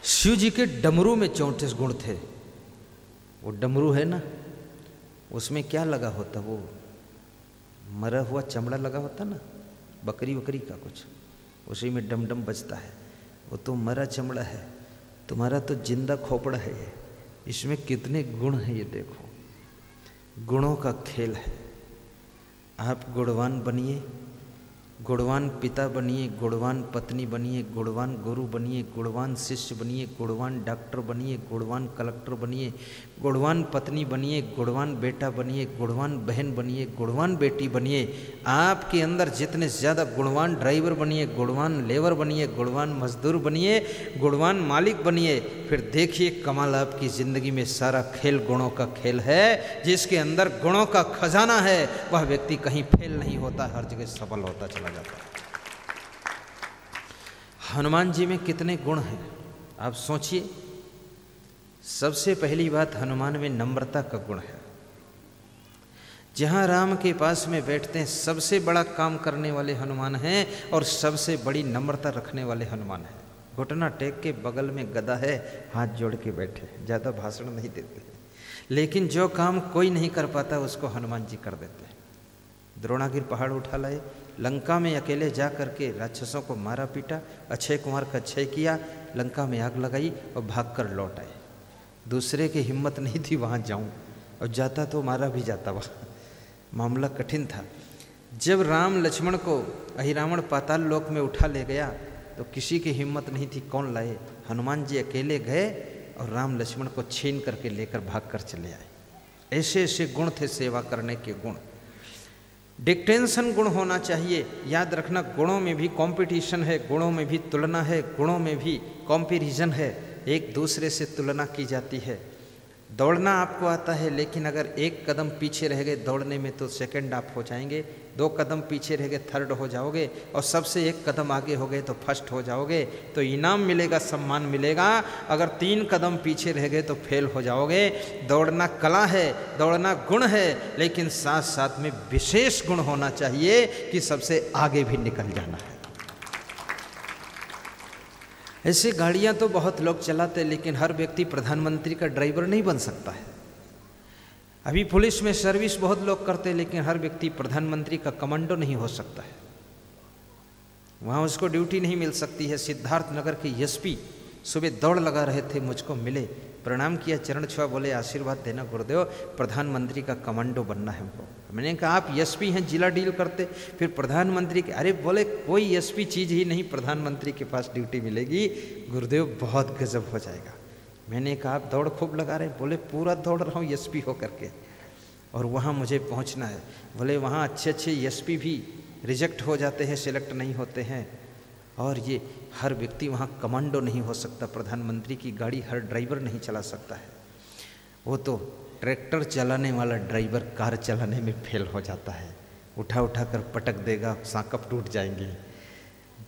शिव जी के डमरू में 34 गुण थे। वो डमरू है ना, उसमें क्या लगा होता, वो मरा हुआ चमड़ा लगा होता ना, बकरी वकरी का कुछ, उसी में डम डम बजता है। वो तो मरा चमड़ा है, तुम्हारा तो जिंदा खोपड़ा है ये। इसमें कितने गुण हैं ये देखो, गुणों का खेल है। आप गुणवान बनिए, गुणवान पिता बनिए, गुणवान पत्नी बनिए, गुणवान गुरु बनिए, गुणवान शिष्य बनिए, गुणवान डॉक्टर बनिए, गुणवान कलेक्टर बनिए, गुणवान पत्नी बनिए, गुणवान बेटा बनिए, गुणवान बहन बनिए, गुणवान बेटी बनिए। आपके अंदर जितने ज़्यादा गुणवान ड्राइवर बनिए, गुणवान लेबर बनिए, गुणवान मजदूर बनिए, गुणवान मालिक बनिए, फिर देखिए कमाल आपकी ज़िंदगी में सारा खेल गुणों का खेल है। जिसके अंदर गुणों का खजाना है वह व्यक्ति कहीं फेल नहीं होता, हर जगह सफल होता चला जाता है। हनुमान जी में कितने गुण हैं आप सोचिए। सबसे पहली बात, हनुमान में नम्रता का गुण है। जहाँ राम के पास में बैठते हैं सबसे बड़ा काम करने वाले हनुमान हैं और सबसे बड़ी नम्रता रखने वाले हनुमान हैं। घुटना टेक के बगल में गदा है, हाथ जोड़ के बैठे, ज़्यादा भाषण नहीं देते, लेकिन जो काम कोई नहीं कर पाता उसको हनुमान जी कर देते हैं। द्रोणागिर पहाड़ उठा लाए, लंका में अकेले जा करके राक्षसों को मारा पीटा, अक्षय कुमार का क्षय किया, लंका में आग लगाई और भागकर लौट आए। दूसरे की हिम्मत नहीं थी वहाँ जाऊँ, और जाता तो मारा भी जाता, वहाँ मामला कठिन था। जब राम लक्ष्मण को अहिरावण पाताल लोक में उठा ले गया तो किसी की हिम्मत नहीं थी, कौन लाए? हनुमान जी अकेले गए और राम लक्ष्मण को छीन करके लेकर भाग कर चले आए। ऐसे ऐसे गुण थे सेवा करने के गुण। डिक्टेंशन गुण होना चाहिए। याद रखना, गुणों में भी कंपटीशन है, गुणों में भी तुलना है, गुणों में भी कंपैरिजन है, एक दूसरे से तुलना की जाती है। दौड़ना आपको आता है, लेकिन अगर एक कदम पीछे रह गए दौड़ने में तो सेकंड आप हो जाएंगे, 2 कदम पीछे रह गए थर्ड हो जाओगे, और सबसे 1 कदम आगे हो गए तो फर्स्ट हो जाओगे, तो इनाम मिलेगा, सम्मान मिलेगा। अगर 3 कदम पीछे रह गए तो फेल हो जाओगे। दौड़ना कला है, दौड़ना गुण है, लेकिन साथ साथ में विशेष गुण होना चाहिए कि सबसे आगे भी निकल जाना है। ऐसी गाड़ियां तो बहुत लोग चलाते, लेकिन हर व्यक्ति प्रधानमंत्री का ड्राइवर नहीं बन सकता है। अभी पुलिस में सर्विस बहुत लोग करते, लेकिन हर व्यक्ति प्रधानमंत्री का कमांडो नहीं हो सकता है, वहाँ उसको ड्यूटी नहीं मिल सकती है। सिद्धार्थ नगर के एसपी सुबह दौड़ लगा रहे थे, मुझको मिले, प्रणाम किया, चरण छुआ, बोले आशीर्वाद देना गुरुदेव, प्रधानमंत्री का कमांडो बनना है हमको। मैंने कहा आप एसपी हैं, जिला डील करते, फिर प्रधानमंत्री के? अरे बोले कोई एसपी चीज़ ही नहीं, प्रधानमंत्री के पास ड्यूटी मिलेगी गुरुदेव, बहुत गजब हो जाएगा। मैंने कहा आप दौड़ खूब लगा रहे? बोले पूरा दौड़ रहा हूँ एसपी होकर के, और वहाँ मुझे पहुँचना है। बोले वहाँ अच्छे अच्छे एसपी भी रिजेक्ट हो जाते हैं, सिलेक्ट नहीं होते हैं, और ये हर व्यक्ति वहाँ कमांडो नहीं हो सकता, प्रधानमंत्री की गाड़ी हर ड्राइवर नहीं चला सकता है। वो तो ट्रैक्टर चलाने वाला ड्राइवर कार चलाने में फेल हो जाता है, उठा उठा कर पटक देगा, सांकप टूट जाएंगे।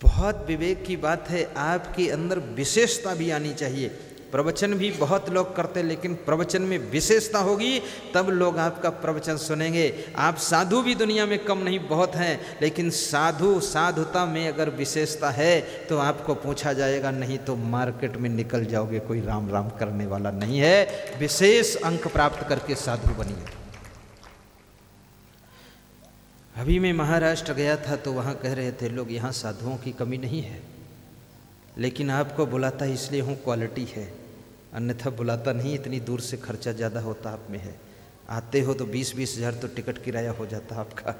बहुत विवेक की बात है, आपके अंदर विशेषता भी आनी चाहिए। प्रवचन भी बहुत लोग करते, लेकिन प्रवचन में विशेषता होगी तब लोग आपका प्रवचन सुनेंगे। आप साधु भी दुनिया में कम नहीं, बहुत हैं, लेकिन साधुता में अगर विशेषता है तो आपको पूछा जाएगा, नहीं तो मार्केट में निकल जाओगे, कोई राम राम करने वाला नहीं है। विशेष अंक प्राप्त करके साधु बनिए। अभी मैं महाराष्ट्र गया था तो वहाँ कह रहे थे लोग, यहाँ साधुओं की कमी नहीं है, लेकिन आपको बुलाता इसलिए हूँ क्वालिटी है, अन्यथा बुलाता नहीं, इतनी दूर से खर्चा ज़्यादा होता आप में है। आते हो तो 20-20 हज़ार तो टिकट किराया हो जाता आपका,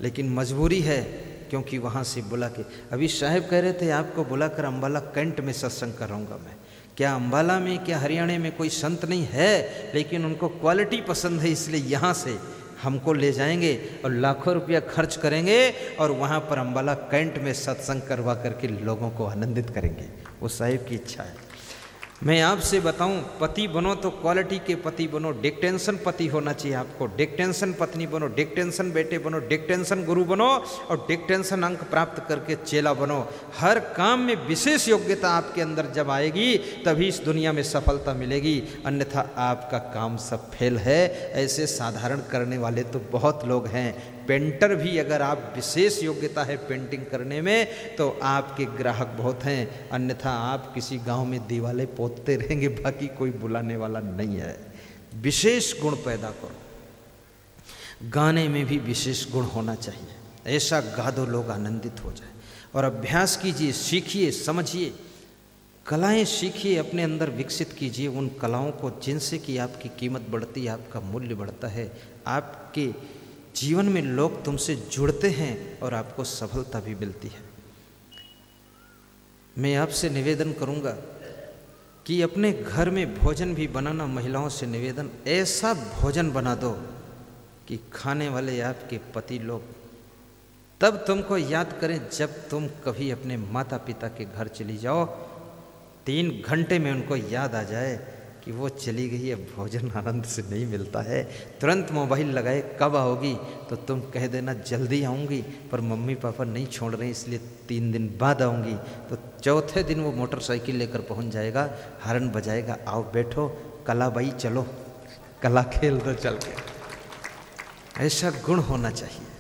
लेकिन मजबूरी है क्योंकि वहाँ से बुला के। अभी साहब कह रहे थे आपको बुलाकर अम्बाला कैंट में सत्संग कराऊंगा मैं। क्या अम्बाला में, क्या हरियाणा में कोई संत नहीं है, लेकिन उनको क्वालिटी पसंद है, इसलिए यहाँ से हमको ले जाएंगे और लाखों रुपया खर्च करेंगे और वहाँ पर अम्बाला कैंट में सत्संग करवा करके लोगों को आनंदित करेंगे। वो साहिब की इच्छा है। मैं आपसे बताऊं, पति बनो तो क्वालिटी के पति बनो, डिक्टेंशन पति होना चाहिए आपको, डिक्टेंशन पत्नी बनो, डिक्टेंशन बेटे बनो, डिक्टेंशन गुरु बनो और डिक्टेंशन अंक प्राप्त करके चेला बनो। हर काम में विशेष योग्यता आपके अंदर जब आएगी तभी इस दुनिया में सफलता मिलेगी, अन्यथा आपका काम सब फेल है। ऐसे साधारण करने वाले तो बहुत लोग हैं। पेंटर भी अगर आप विशेष योग्यता है पेंटिंग करने में तो आपके ग्राहक बहुत हैं, अन्यथा आप किसी गांव में दीवालें पोतते रहेंगे, बाकी कोई बुलाने वाला नहीं है। विशेष गुण पैदा करो। गाने में भी विशेष गुण होना चाहिए, ऐसा गा दो लोग आनंदित हो जाए। और अभ्यास कीजिए, सीखिए, समझिए, कलाएं सीखिए, अपने अंदर विकसित कीजिए उन कलाओं को जिनसे कि आपकी कीमत बढ़ती है, आपका मूल्य बढ़ता है, आपके जीवन में लोग तुमसे जुड़ते हैं और आपको सफलता भी मिलती है। मैं आपसे निवेदन करूंगा कि अपने घर में भोजन भी बनाना, महिलाओं से निवेदन, ऐसा भोजन बना दो कि खाने वाले आपके पति लोग तब तुमको याद करें जब तुम कभी अपने माता पिता के घर चली जाओ, 3 घंटे में उनको याद आ जाए कि वो चली गई है, भोजन आनंद से नहीं मिलता है। तुरंत मोबाइल लगाए, कब आओगी, तो तुम कह देना जल्दी आऊँगी, पर मम्मी पापा नहीं छोड़ रहे इसलिए 3 दिन बाद आऊँगी। तो चौथे दिन वो मोटरसाइकिल लेकर पहुँच जाएगा, हॉर्न बजाएगा, आओ बैठो, कला बाई चलो, कला खेल दो चल के। ऐसा गुण होना चाहिए।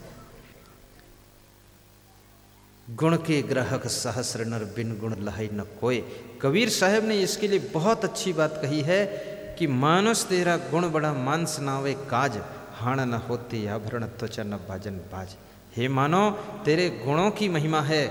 गुण के ग्राहक सहस्र नर, बिन गुण लहाई न कोय। कबीर साहब ने इसके लिए बहुत अच्छी बात कही है कि मानस तेरा गुण बड़ा, मानस नावे काज, हाण न होते आभरण त्वचा न बाजन बाज। हे मानो, तेरे गुणों की महिमा है,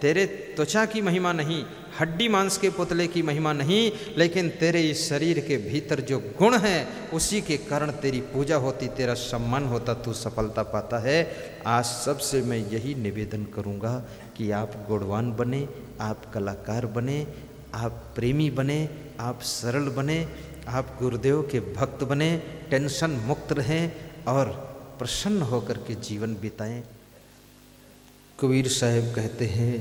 तेरे त्वचा की महिमा नहीं, हड्डी मांस के पुतले की महिमा नहीं, लेकिन तेरे इस शरीर के भीतर जो गुण है उसी के कारण तेरी पूजा होती, तेरा सम्मान होता, तू सफलता पाता है। आज सबसे मैं यही निवेदन करूंगा कि आप गुणवान बने, आप कलाकार बने, आप प्रेमी बने, आप सरल बने, आप गुरुदेव के भक्त बने, टेंशन मुक्त रहें और प्रसन्न होकर के जीवन बिताएं। कबीर साहब कहते हैं,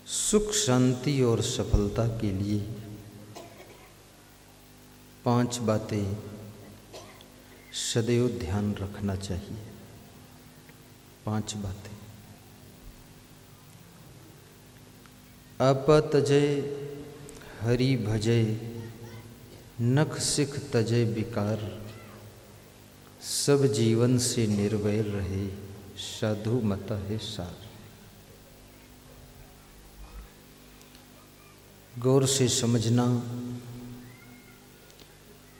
सुख शांति और सफलता के लिए 5 बातें सदैव ध्यान रखना चाहिए। 5 बातें। आप तजय हरि भजय, नख सिख तजय विकार, सब जीवन से निर्वैर रहे, साधु मत है सार। गौर से समझना।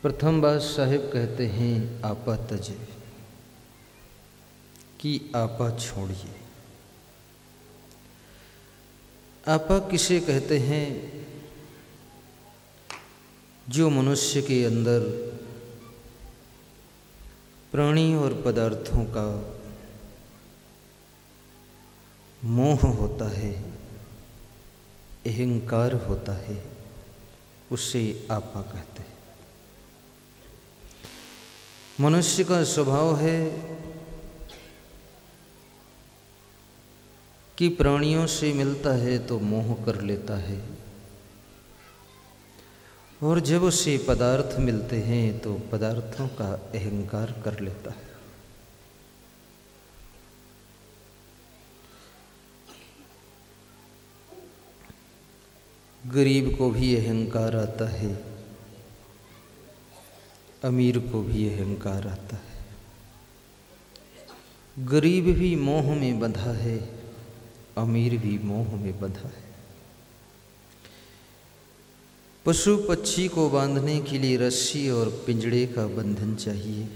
प्रथम बात साहिब कहते हैं आपा तजे, कि आपा छोड़िए। आपा किसे कहते हैं? जो मनुष्य के अंदर प्राणी और पदार्थों का मोह होता है, अहंकार होता है, उसे आपा कहते हैं। मनुष्य का स्वभाव है कि प्राणियों से मिलता है तो मोह कर लेता है, और जब उसे पदार्थ मिलते हैं तो पदार्थों का अहंकार कर लेता है। गरीब को भी अहंकार आता है, अमीर को भी अहंकार आता है। गरीब भी मोह में बंधा है, अमीर भी मोह में बंधा है। पशु पक्षी को बांधने के लिए रस्सी और पिंजड़े का बंधन चाहिए,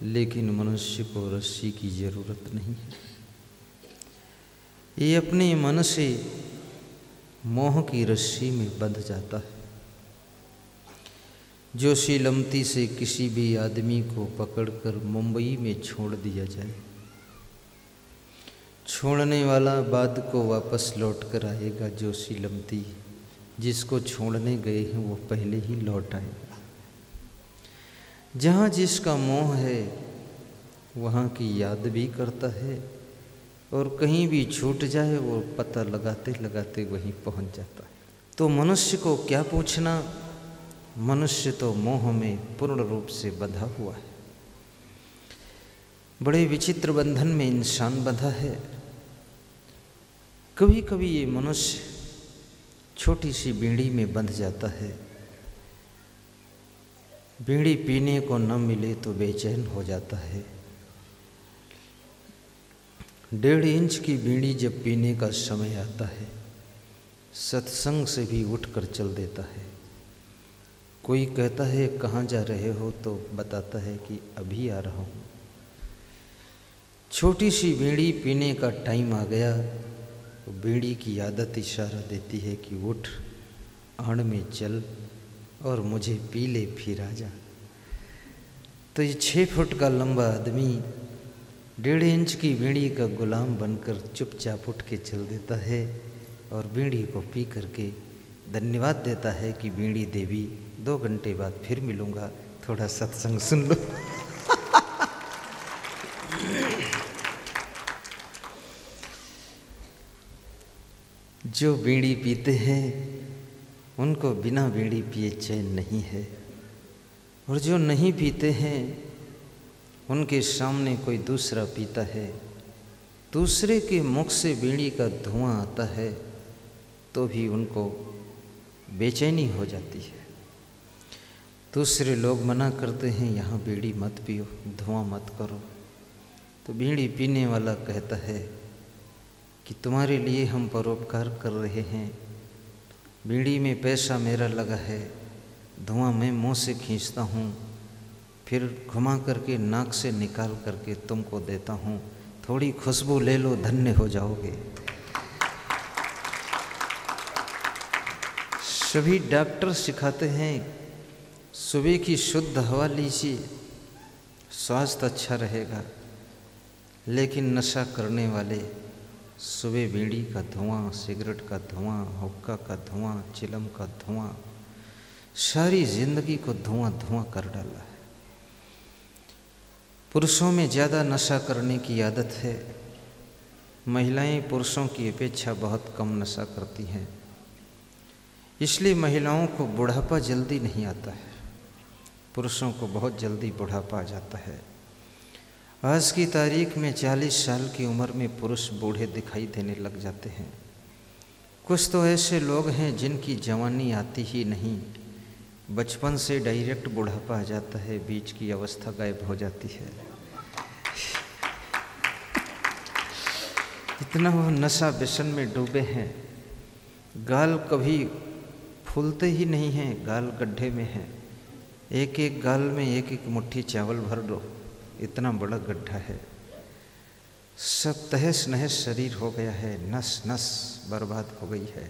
लेकिन मनुष्य को रस्सी की जरूरत नहीं है। ये अपने मन से मोह की रस्सी में बंध जाता है। जो सीलमती से किसी भी आदमी को पकड़कर मुंबई में छोड़ दिया जाए, छोड़ने वाला बाद को वापस लौट कर आएगा। जो सीलमती जिसको छोड़ने गए हैं वो पहले ही लौट आएगा। जहाँ जिसका मोह है वहाँ की याद भी करता है और कहीं भी छूट जाए वो पता लगाते लगाते वहीं पहुंच जाता है। तो मनुष्य को क्या पूछना, मनुष्य तो मोह में पूर्ण रूप से बंधा हुआ है। बड़े विचित्र बंधन में इंसान बंधा है। कभी कभी ये मनुष्य छोटी सी बीड़ी में बंध जाता है। बीड़ी पीने को न मिले तो बेचैन हो जाता है। 1.5 इंच की बीड़ी जब पीने का समय आता है, सत्संग से भी उठकर चल देता है। कोई कहता है कहाँ जा रहे हो, तो बताता है कि अभी आ रहा हूँ। छोटी सी बीड़ी पीने का टाइम आ गया तो बीड़ी की आदत इशारा देती है कि उठ, आड़ में चल और मुझे पी ले फिर आ जा। तो ये 6 फुट का लंबा आदमी 1.5 इंच की बीड़ी का गुलाम बनकर चुपचाप उठ के चल देता है और बीड़ी को पी करके धन्यवाद देता है कि बीड़ी देवी 2 घंटे बाद फिर मिलूँगा, थोड़ा सत्संग सुन लो। जो बीड़ी पीते हैं उनको बिना बीड़ी पिए चैन नहीं है, और जो नहीं पीते हैं उनके सामने कोई दूसरा पीता है, दूसरे के मुख से बीड़ी का धुआं आता है तो भी उनको बेचैनी हो जाती है। दूसरे लोग मना करते हैं यहाँ बीड़ी मत पियो, धुआं मत करो, तो बीड़ी पीने वाला कहता है कि तुम्हारे लिए हम परोपकार कर रहे हैं, बीड़ी में पैसा मेरा लगा है, धुआं मैं मुंह से खींचता हूँ, फिर घुमा करके नाक से निकाल करके तुमको देता हूँ, थोड़ी खुशबू ले लो, धन्य हो जाओगे। सभी डॉक्टर सिखाते हैं सुबह की शुद्ध हवा लीजिए, स्वास्थ्य अच्छा रहेगा, लेकिन नशा करने वाले सुबह बीड़ी का धुआं, सिगरेट का धुआं, हुक्का का धुआं, चिलम का धुआं, सारी जिंदगी को धुआं धुआं कर डाला है। पुरुषों में ज़्यादा नशा करने की आदत है, महिलाएं पुरुषों की अपेक्षा बहुत कम नशा करती हैं, इसलिए महिलाओं को बुढ़ापा जल्दी नहीं आता है, पुरुषों को बहुत जल्दी बुढ़ापा आ जाता है। आज की तारीख में 40 साल की उम्र में पुरुष बूढ़े दिखाई देने लग जाते हैं। कुछ तो ऐसे लोग हैं जिनकी जवानी आती ही नहीं, बचपन से डायरेक्ट बुढ़ापा आ जाता है, बीच की अवस्था गायब हो जाती है। इतना वो नशा व्यसन में डूबे हैं, गाल कभी फूलते ही नहीं हैं, गाल गड्ढे में हैं। एक एक गाल में एक एक मुट्ठी चावल भर दो, इतना बड़ा गड्ढा है। सब तहस नहस शरीर हो गया है, नस नस बर्बाद हो गई है।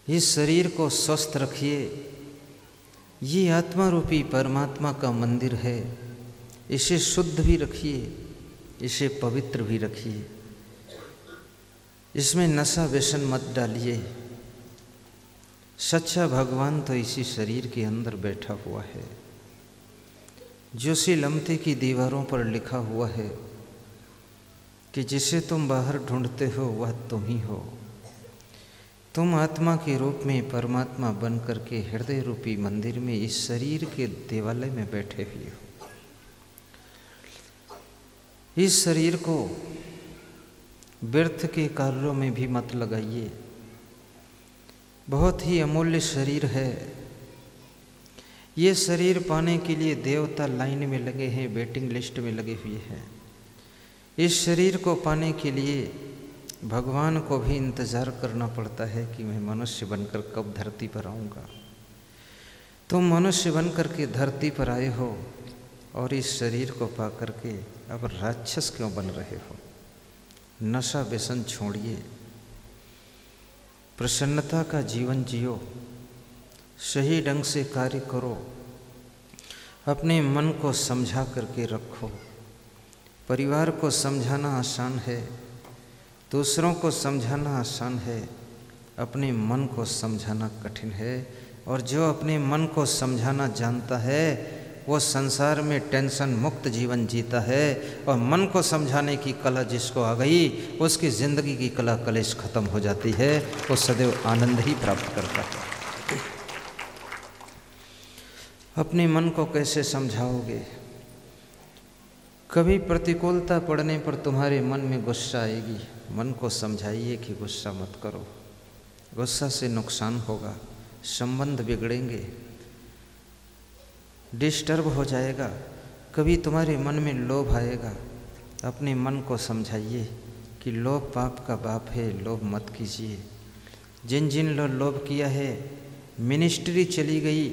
इस शरीर को स्वस्थ रखिए, ये आत्मा रूपी परमात्मा का मंदिर है, इसे शुद्ध भी रखिए, इसे पवित्र भी रखिए, इसमें नशा व्यसन मत डालिए। सच्चा भगवान तो इसी शरीर के अंदर बैठा हुआ है। जो सी लमते की दीवारों पर लिखा हुआ है कि जिसे तुम बाहर ढूंढते हो वह तुम ही हो। तुम आत्मा के रूप में परमात्मा बन करके हृदय रूपी मंदिर में इस शरीर के देवालय में बैठे हुए हो। इस शरीर को व्यर्थ के कार्यों में भी मत लगाइए। बहुत ही अमूल्य शरीर है। ये शरीर पाने के लिए देवता लाइन में लगे हैं, वेटिंग लिस्ट में लगे हुए हैं। इस शरीर को पाने के लिए भगवान को भी इंतज़ार करना पड़ता है कि मैं मनुष्य बनकर कब धरती पर आऊँगा। तुम मनुष्य बनकर के धरती पर आए हो और इस शरीर को पा करके अब राक्षस क्यों बन रहे हो? नशा व्यसन छोड़िए, प्रसन्नता का जीवन जियो, सही ढंग से कार्य करो, अपने मन को समझा करके रखो। परिवार को समझाना आसान है, दूसरों को समझाना आसान है, अपने मन को समझाना कठिन है। और जो अपने मन को समझाना जानता है वो संसार में टेंशन मुक्त जीवन जीता है। और मन को समझाने की कला जिसको आ गई, उसकी ज़िंदगी की कला कलेश खत्म हो जाती है, वो सदैव आनंद ही प्राप्त करता है। अपने मन को कैसे समझाओगे? कभी प्रतिकूलता पड़ने पर तुम्हारे मन में गुस्सा आएगी, मन को समझाइए कि गुस्सा मत करो, गुस्सा से नुकसान होगा, संबंध बिगड़ेंगे, डिस्टर्ब हो जाएगा। कभी तुम्हारे मन में लोभ आएगा, अपने मन को समझाइए कि लोभ पाप का बाप है, लोभ मत कीजिए। जिन जिन लोभ किया है, मिनिस्ट्री चली गई,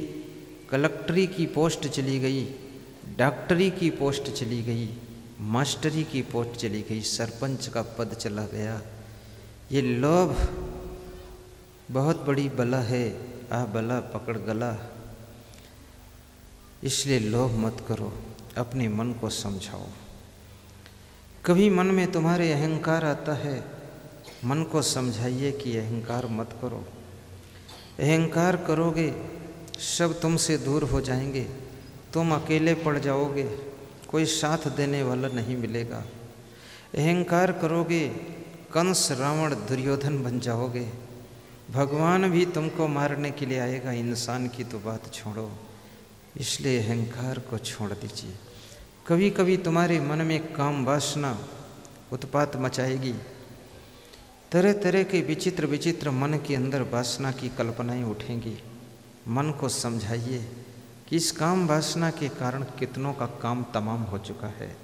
कलेक्टरी की पोस्ट चली गई, डॉक्टरी की पोस्ट चली गई, मास्टरी की पोस्ट चली गई, सरपंच का पद चला गया। ये लोभ बहुत बड़ी बला है, आ बला पकड़ गला। इसलिए लोभ मत करो, अपने मन को समझाओ। कभी मन में तुम्हारे अहंकार आता है, मन को समझाइए कि अहंकार मत करो। अहंकार करोगे सब तुमसे दूर हो जाएंगे, तुम अकेले पड़ जाओगे, कोई साथ देने वाला नहीं मिलेगा। अहंकार करोगे, कंस रावण दुर्योधन बन जाओगे, भगवान भी तुमको मारने के लिए आएगा, इंसान की तो बात छोड़ो। इसलिए अहंकार को छोड़ दीजिए। कभी कभी तुम्हारे मन में काम वासना उत्पात मचाएगी, तरह तरह के विचित्र विचित्र मन के अंदर वासना की कल्पनाएं उठेंगी। मन को समझाइए कि इस काम वासना के कारण कितनों का काम तमाम हो चुका है,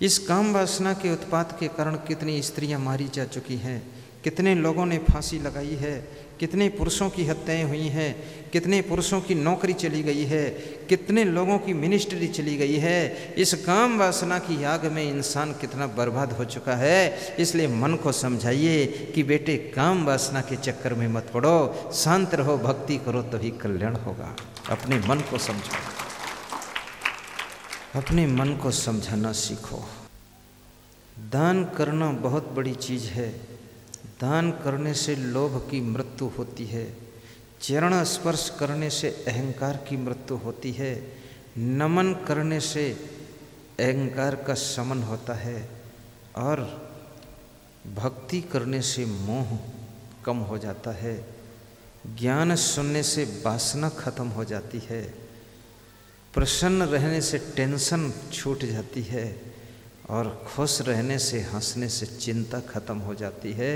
इस काम वासना के उत्पात के कारण कितनी स्त्रियां मारी जा चुकी हैं, कितने लोगों ने फांसी लगाई है, कितने पुरुषों की हत्याएं हुई हैं, कितने पुरुषों की नौकरी चली गई है, कितने लोगों की मिनिस्ट्री चली गई है। इस काम वासना की आग में इंसान कितना बर्बाद हो चुका है। इसलिए मन को समझाइए कि बेटे काम वासना के चक्कर में मत पड़ो, शांत रहो, भक्ति करो, तभी कल्याण होगा। अपने मन को समझो, अपने मन को समझाना सीखो। दान करना बहुत बड़ी चीज़ है। दान करने से लोभ की मृत्यु होती है, चरण स्पर्श करने से अहंकार की मृत्यु होती है, नमन करने से अहंकार का शमन होता है, और भक्ति करने से मोह कम हो जाता है, ज्ञान सुनने से वासना खत्म हो जाती है, प्रसन्न रहने से टेंशन छूट जाती है, और खुश रहने से, हंसने से चिंता खत्म हो जाती है।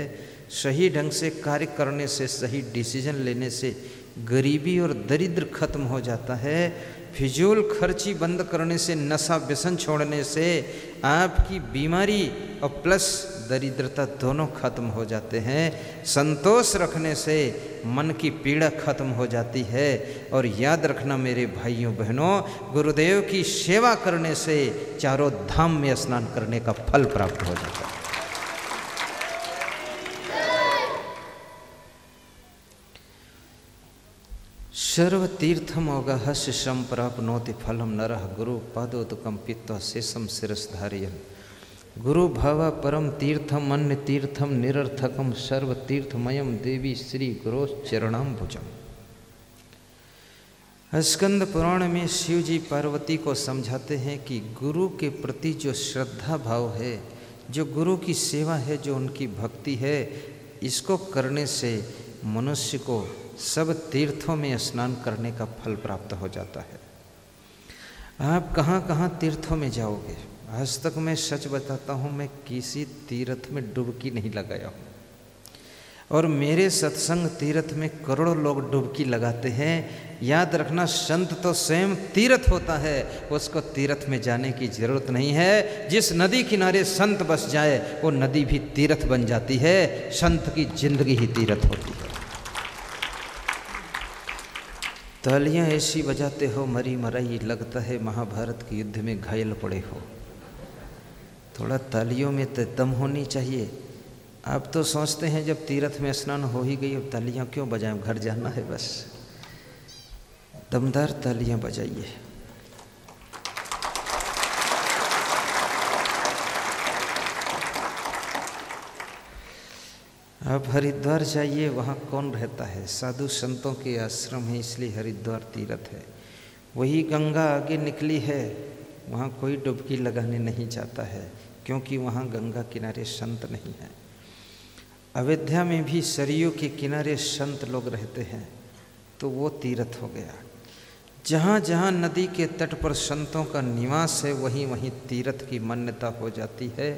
सही ढंग से कार्य करने से, सही डिसीजन लेने से गरीबी और दरिद्र खत्म हो जाता है। फिजूल खर्ची बंद करने से, नशा व्यसन छोड़ने से आपकी बीमारी और प्लस दरिद्रता दोनों खत्म हो जाते हैं। संतोष रखने से मन की पीड़ा खत्म हो जाती है। और याद रखना मेरे भाइयों बहनों, गुरुदेव की सेवा करने से चारों धाम में स्नान करने का फल प्राप्त हो जाता है। सर्व तीर्थम अवगाहस्य संप्राप्नोति फलम नरः गुरु पादोदकम पीत्वा शेषम शिरस्धारयन्। गुरु भावा परम तीर्थम अन्य तीर्थम निरर्थकम सर्व तीर्थमयम देवी श्री गुरो चरणाम्बुजम। स्कंद पुराण में शिव जी पार्वती को समझाते हैं कि गुरु के प्रति जो श्रद्धा भाव है, जो गुरु की सेवा है, जो उनकी भक्ति है, इसको करने से मनुष्य को सब तीर्थों में स्नान करने का फल प्राप्त हो जाता है। आप कहाँ कहाँ तीर्थों में जाओगे? आज तक मैं सच बताता हूँ, मैं किसी तीर्थ में डुबकी नहीं लगाया हूँ, और मेरे सत्संग तीर्थ में करोड़ों लोग डुबकी लगाते हैं। याद रखना, संत तो स्वयं तीर्थ होता है, उसको तीर्थ में जाने की जरूरत नहीं है। जिस नदी किनारे संत बस जाए वो नदी भी तीर्थ बन जाती है। संत की जिंदगी ही तीर्थ होती है। तालियां ऐसी बजाते हो मरी मराई, लगता है महाभारत के युद्ध में घायल पड़े हो। थोड़ा तालियों में तो दम होनी चाहिए। आप तो सोचते हैं जब तीर्थ में स्नान हो ही गई, अब तालियां क्यों बजाएं, घर जाना है बस। दमदार तालियां बजाइए। आप हरिद्वार जाइए, वहाँ कौन रहता है? साधु संतों के आश्रम है, इसलिए हरिद्वार तीर्थ है। वही गंगा आगे निकली है, वहाँ कोई डुबकी लगाने नहीं जाता है, क्योंकि वहाँ गंगा किनारे संत नहीं है। अयोध्या में भी सरयू के किनारे संत लोग रहते हैं, तो वो तीर्थ हो गया। जहाँ जहाँ नदी के तट पर संतों का निवास है, वहीं वहीं तीर्थ की मान्यता हो जाती है।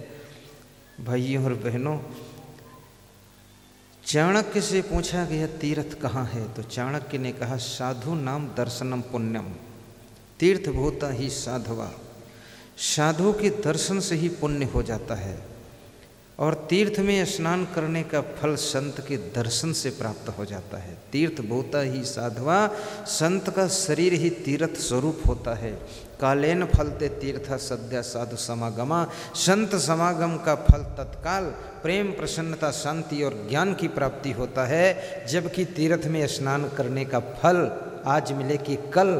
भाइयों और बहनों, चाणक्य से पूछा गया तीर्थ कहाँ है, तो चाणक्य ने कहा साधु नाम दर्शनम पुण्यम, तीर्थ भूता ही साधवा, साधु के दर्शन से ही पुण्य हो जाता है। और तीर्थ में स्नान करने का फल संत के दर्शन से प्राप्त हो जाता है। तीर्थ भूता ही साधवा, संत का शरीर ही तीर्थ स्वरूप होता है। कालेन फलते तीर्थ सद्या साधु समागमा, संत समागम का फल तत्काल प्रेम, प्रसन्नता, शांति और ज्ञान की प्राप्ति होता है। जबकि तीर्थ में स्नान करने का फल आज मिले कि कल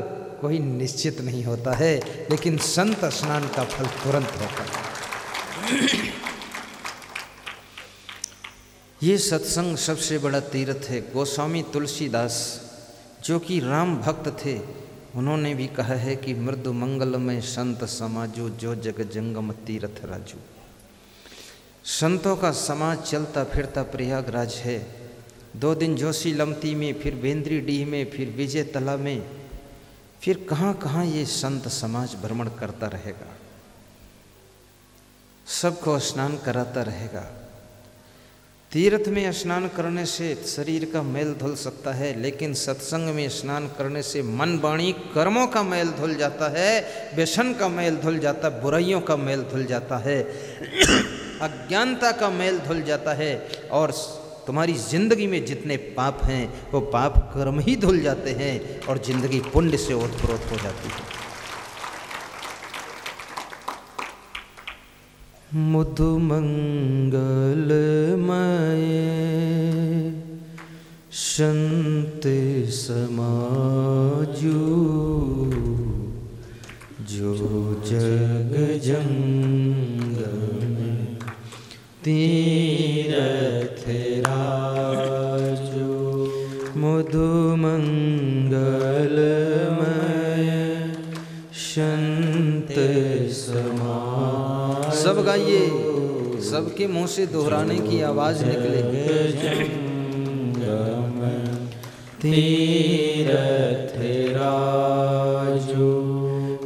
कोई निश्चित नहीं होता है, लेकिन संत स्नान का फल तुरंत होता है। ये सत्संग सबसे बड़ा तीर्थ है। गोस्वामी तुलसीदास जो कि राम भक्त थे, उन्होंने भी कहा है कि मृदु मंगलमय संत समाजो, जो जग जंगम तीर्थ राजू। संतों का समाज चलता फिरता प्रयागराज है। 2 दिन जोशी लमती में, फिर बेंद्री डीह में, फिर विजय तला में, फिर कहाँ कहाँ ये संत समाज भ्रमण करता रहेगा, सबको स्नान कराता रहेगा। तीर्थ में स्नान करने से शरीर का मैल धुल सकता है, लेकिन सत्संग में स्नान करने से मन, वाणी, कर्मों का मैल धुल जाता है, व्यसन का मैल धुल जाता है, बुराइयों का मैल धुल जाता है, अज्ञानता का मैल धुल जाता है, और तुम्हारी जिंदगी में जितने पाप हैं वो पाप कर्म ही धुल जाते हैं, और जिंदगी पुण्य से ओतप्रोत हो जाती है। मुदु मंगलमय संत समाजू, जो जग जंगम तीरथ राजू। मुदु मंगलमय संत समाज। सब गाइए, सबके मुंह से दोहराने की आवाज निकले। तीरथ राजू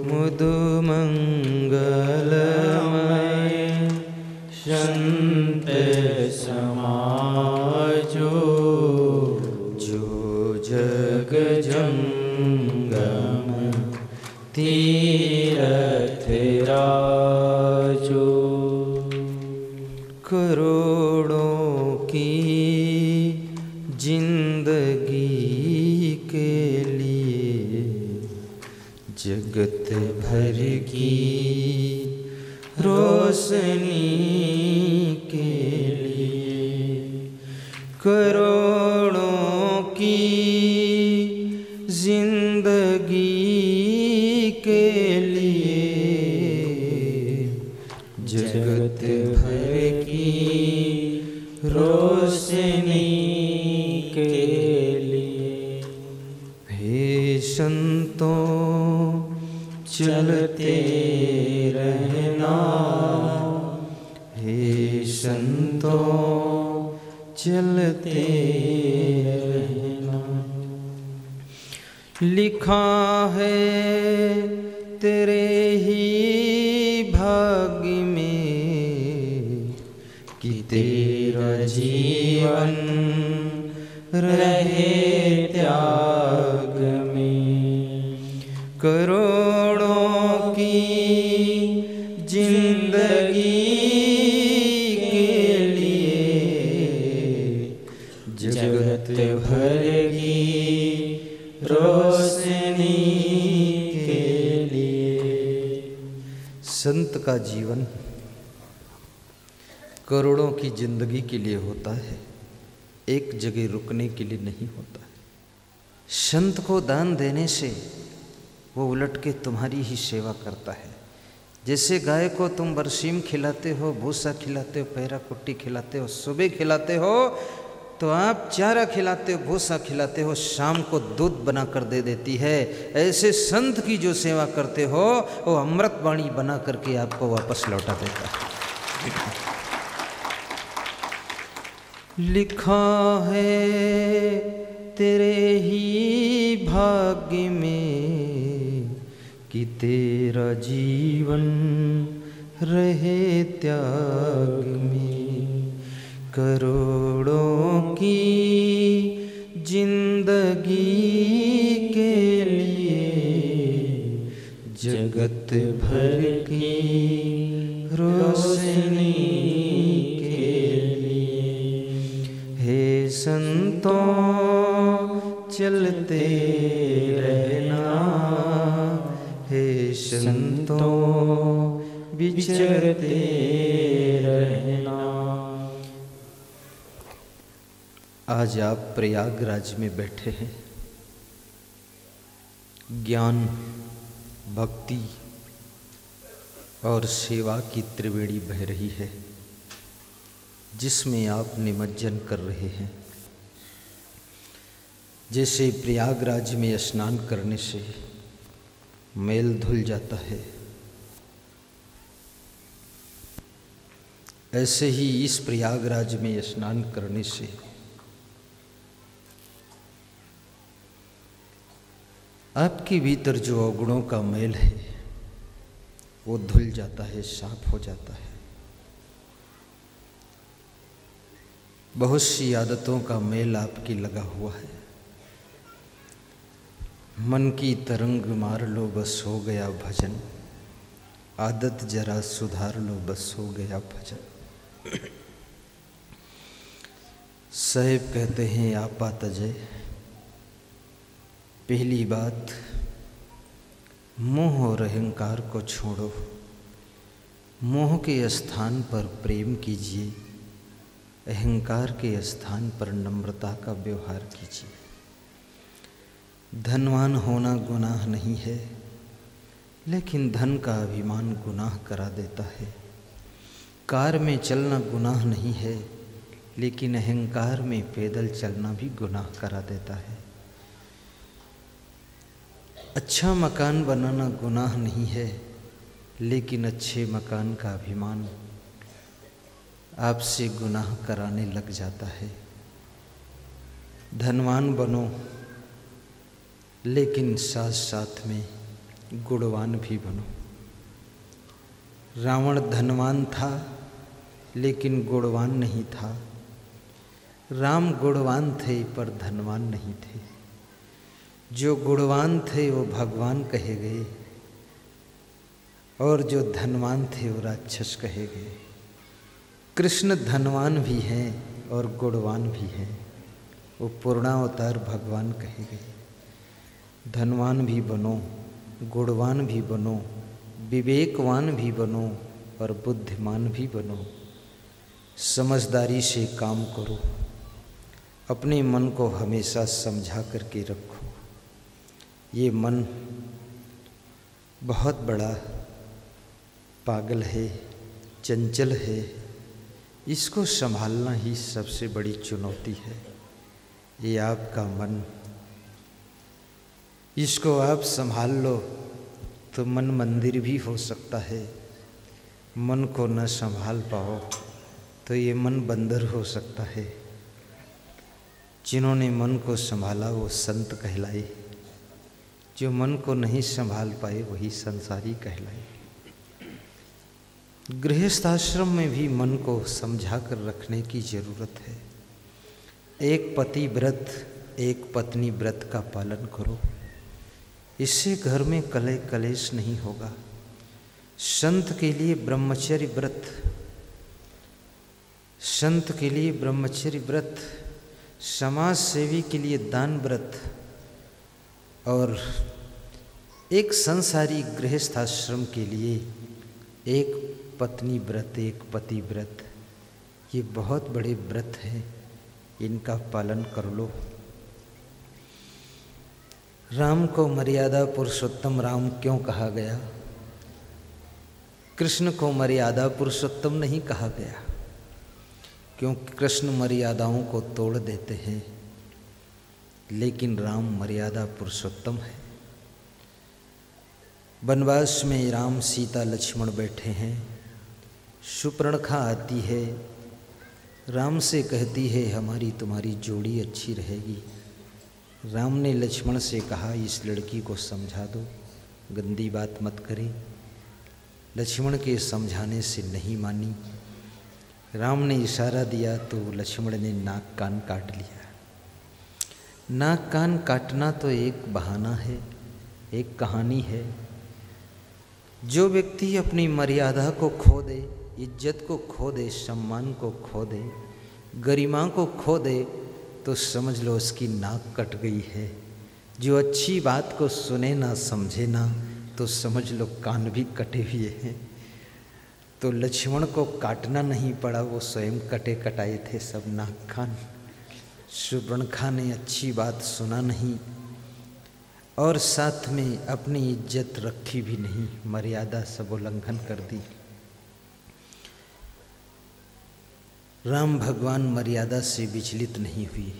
मुदु मंगलमय संत समाजो, जो जग जंगम तीरथ राजो। करोड़ों की जिंदगी के लिए, जगत भर की रोशनी के लिए, करोड़ों की जिंदगी के लिए, जगत भर की रोशनी के लिए। हे संतों चलते रहना, हे संतों चलते रहना। लिखा है तेरे ही भाग्य में कि तेरा जीवन रहे त्याग में। करोड़ों की जिंदगी के लिए, जगत भर की रोशनी के लिए। संत का जीवन करोड़ों की जिंदगी के लिए होता है, एक जगह रुकने के लिए नहीं होता है। संत को दान देने से वो उलट के तुम्हारी ही सेवा करता है। जैसे गाय को तुम बरसीम खिलाते हो, भूसा खिलाते हो, पैरा कुट्टी खिलाते हो, सुबह खिलाते हो, तो आप चारा खिलाते हो, भूसा खिलाते हो, शाम को दूध बना कर दे देती है। ऐसे संत की जो सेवा करते हो वो अमृत वाणी बना करके आपको वापस लौटा देता है। लिखा है तेरे ही भाग्य में कि तेरा जीवन रहे त्याग में, करोड़ों की जिंदगी के लिए जगत भर की रोशनी के लिए। हे संतों चलते रहना, हे संतों विचरते रहना। आज आप प्रयागराज में बैठे हैं, ज्ञान, भक्ति और सेवा की त्रिवेणी बह रही है, जिसमें आप निमज्जन कर रहे हैं। जैसे प्रयागराज में स्नान करने से मैल धुल जाता है, ऐसे ही इस प्रयागराज में स्नान करने से आपके भीतर जो अवगुणों का मैल है वो धुल जाता है, साफ हो जाता है। बहुत सी आदतों का मैल आपकी लगा हुआ है। मन की तरंग मार लो बस हो गया भजन, आदत जरा सुधार लो बस हो गया भजन। साहेब कहते हैं आपा तजय, पहली बात मोह और अहंकार को छोड़ो, मोह के स्थान पर प्रेम कीजिए, अहंकार के स्थान पर नम्रता का व्यवहार कीजिए। धनवान होना गुनाह नहीं है, लेकिन धन का अभिमान गुनाह करा देता है। कार में चलना गुनाह नहीं है, लेकिन अहंकार में पैदल चलना भी गुनाह करा देता है। अच्छा मकान बनाना गुनाह नहीं है, लेकिन अच्छे मकान का अभिमान आपसे गुनाह कराने लग जाता है। धनवान बनो, लेकिन साथ साथ में गुणवान भी बनो। रावण धनवान था, लेकिन गुणवान नहीं था। राम गुणवान थे पर धनवान नहीं थे। जो गुणवान थे वो भगवान कहे गए, और जो धनवान थे वो राक्षस कहे गए। कृष्ण धनवान भी हैं और गुणवान भी हैं, वो पूर्णावतार भगवान कहे गए। धनवान भी बनो, गुणवान भी बनो, विवेकवान भी बनो और बुद्धिमान भी बनो। समझदारी से काम करो, अपने मन को हमेशा समझा करके रखो। ये मन बहुत बड़ा पागल है, चंचल है, इसको संभालना ही सबसे बड़ी चुनौती है। ये आपका मन, इसको आप संभाल लो तो मन मंदिर भी हो सकता है। मन को न संभाल पाओ तो ये मन बंदर हो सकता है। जिन्होंने मन को संभाला वो संत कहलाए, जो मन को नहीं संभाल पाए वही संसारी कहलाए। गृहस्थ आश्रम में भी मन को समझा कर रखने की जरूरत है। एक पति व्रत, एक पत्नी व्रत का पालन करो, इससे घर में कलह कलेश नहीं होगा। संत के लिए ब्रह्मचर्य व्रत, संत के लिए ब्रह्मचर्य व्रत, समाज सेवी के लिए दान व्रत, और एक संसारी गृहस्थ आश्रम के लिए एक पत्नी व्रत, एक पति व्रत। ये बहुत बड़े व्रत हैं, इनका पालन कर लो। राम को मर्यादा पुरुषोत्तम राम क्यों कहा गया? कृष्ण को मर्यादा पुरुषोत्तम नहीं कहा गया। क्योंकि कृष्ण मर्यादाओं को तोड़ देते हैं, लेकिन राम मर्यादा पुरुषोत्तम है। वनवास में राम सीता लक्ष्मण बैठे हैं, शूर्पणखा आती है, राम से कहती है हमारी तुम्हारी जोड़ी अच्छी रहेगी। राम ने लक्ष्मण से कहा इस लड़की को समझा दो, गंदी बात मत करे। लक्ष्मण के समझाने से नहीं मानी। राम ने इशारा दिया तो लक्ष्मण ने नाक कान काट लिया। नाक कान काटना तो एक बहाना है, एक कहानी है। जो व्यक्ति अपनी मर्यादा को खो दे, इज्जत को खो दे, सम्मान को खो दे, गरिमा को खो दे, तो समझ लो उसकी नाक कट गई है। जो अच्छी बात को सुने ना समझे ना, तो समझ लो कान भी कटे हुए हैं। तो लक्ष्मण को काटना नहीं पड़ा, वो स्वयं कटे कटाए थे सब नाक कान। शूर्पणखा ने अच्छी बात सुना नहीं और साथ में अपनी इज्जत रखी भी नहीं, मर्यादा सब उल्लंघन कर दी। राम भगवान मर्यादा से विचलित नहीं हुई।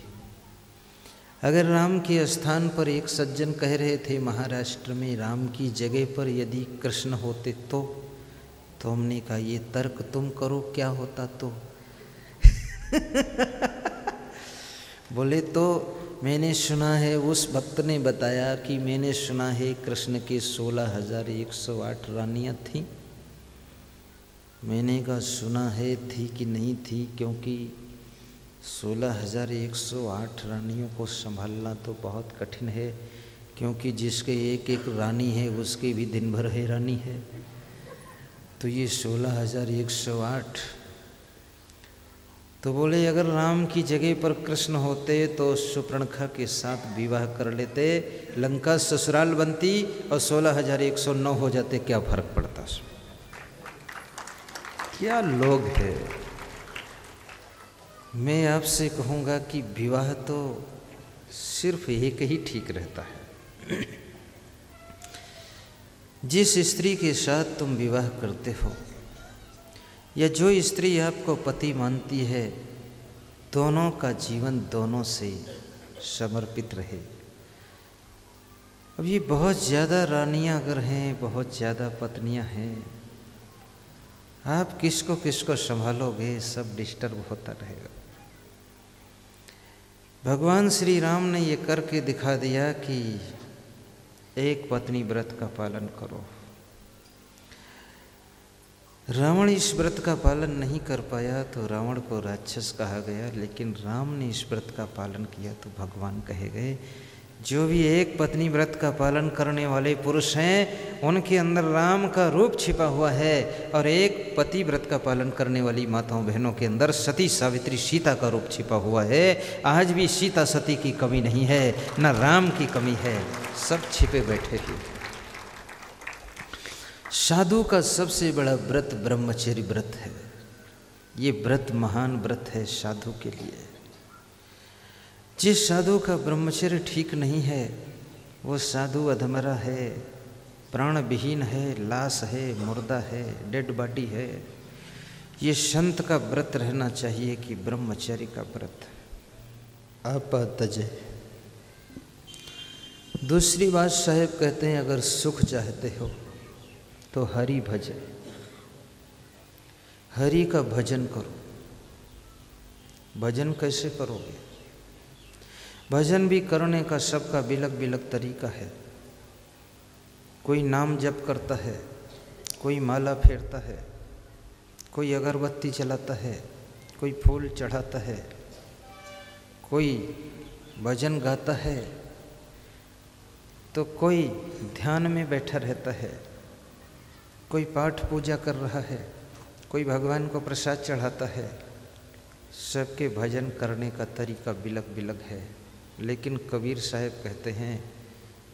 अगर राम के स्थान पर एक सज्जन कह रहे थे महाराष्ट्र में राम की जगह पर यदि कृष्ण होते तो हमने कहा ये तर्क तुम करो, क्या होता तो बोले तो मैंने सुना है, उस भक्त ने बताया कि मैंने सुना है कृष्ण के 16,108 रानियां थीं। मैंने कहा सुना है थी कि नहीं थी, क्योंकि 16,108 रानियों को संभालना तो बहुत कठिन है, क्योंकि जिसके एक एक रानी है उसके भी दिन भर हैरानी है। तो ये 16,108। तो बोले अगर राम की जगह पर कृष्ण होते तो शूर्पणखा के साथ विवाह कर लेते, लंका ससुराल बनती और 16,109 हो जाते, क्या फर्क पड़ता। क्या लोग हैं। मैं आपसे कहूँगा कि विवाह तो सिर्फ एक ही ठीक रहता है। जिस स्त्री के साथ तुम विवाह करते हो या जो स्त्री आपको पति मानती है, दोनों का जीवन दोनों से समर्पित रहे। अब ये बहुत ज़्यादा रानियां अगर हैं, बहुत ज़्यादा पत्नियां हैं, आप किसको संभालोगे, सब डिस्टर्ब होता रहेगा। भगवान श्री राम ने ये करके दिखा दिया कि एक पत्नी व्रत का पालन करो। रावण इस व्रत का पालन नहीं कर पाया तो रावण को राक्षस कहा गया, लेकिन राम ने इस व्रत का पालन किया तो भगवान कहे गए। जो भी एक पत्नी व्रत का पालन करने वाले पुरुष हैं उनके अंदर राम का रूप छिपा हुआ है, और एक पति व्रत का पालन करने वाली माताओं बहनों के अंदर सती सावित्री सीता का रूप छिपा हुआ है। आज भी सीता सती की कमी नहीं है, न राम की कमी है, सब छिपे बैठे हैं। साधु का सबसे बड़ा व्रत ब्रह्मचर्य व्रत है। ये व्रत महान व्रत है साधु के लिए। जिस साधु का ब्रह्मचर्य ठीक नहीं है वो साधु अधमरा है, प्राण विहीन है, लाश है, मुर्दा है, डेड बॉडी है। ये संत का व्रत रहना चाहिए कि ब्रह्मचर्य का व्रत। अपतजय। दूसरी बात साहेब कहते हैं अगर सुख चाहते हो तो हरि भजन, हरि का भजन करो। भजन कैसे करोगे? भजन भी करने का सबका बिलक बिलक तरीका है। कोई नाम जप करता है, कोई माला फेरता है, कोई अगरबत्ती जलाता है, कोई फूल चढ़ाता है, कोई भजन गाता है, तो कोई ध्यान में बैठा रहता है, कोई पाठ पूजा कर रहा है, कोई भगवान को प्रसाद चढ़ाता है। सबके भजन करने का तरीका बिलक बिलक है। लेकिन कबीर साहब कहते हैं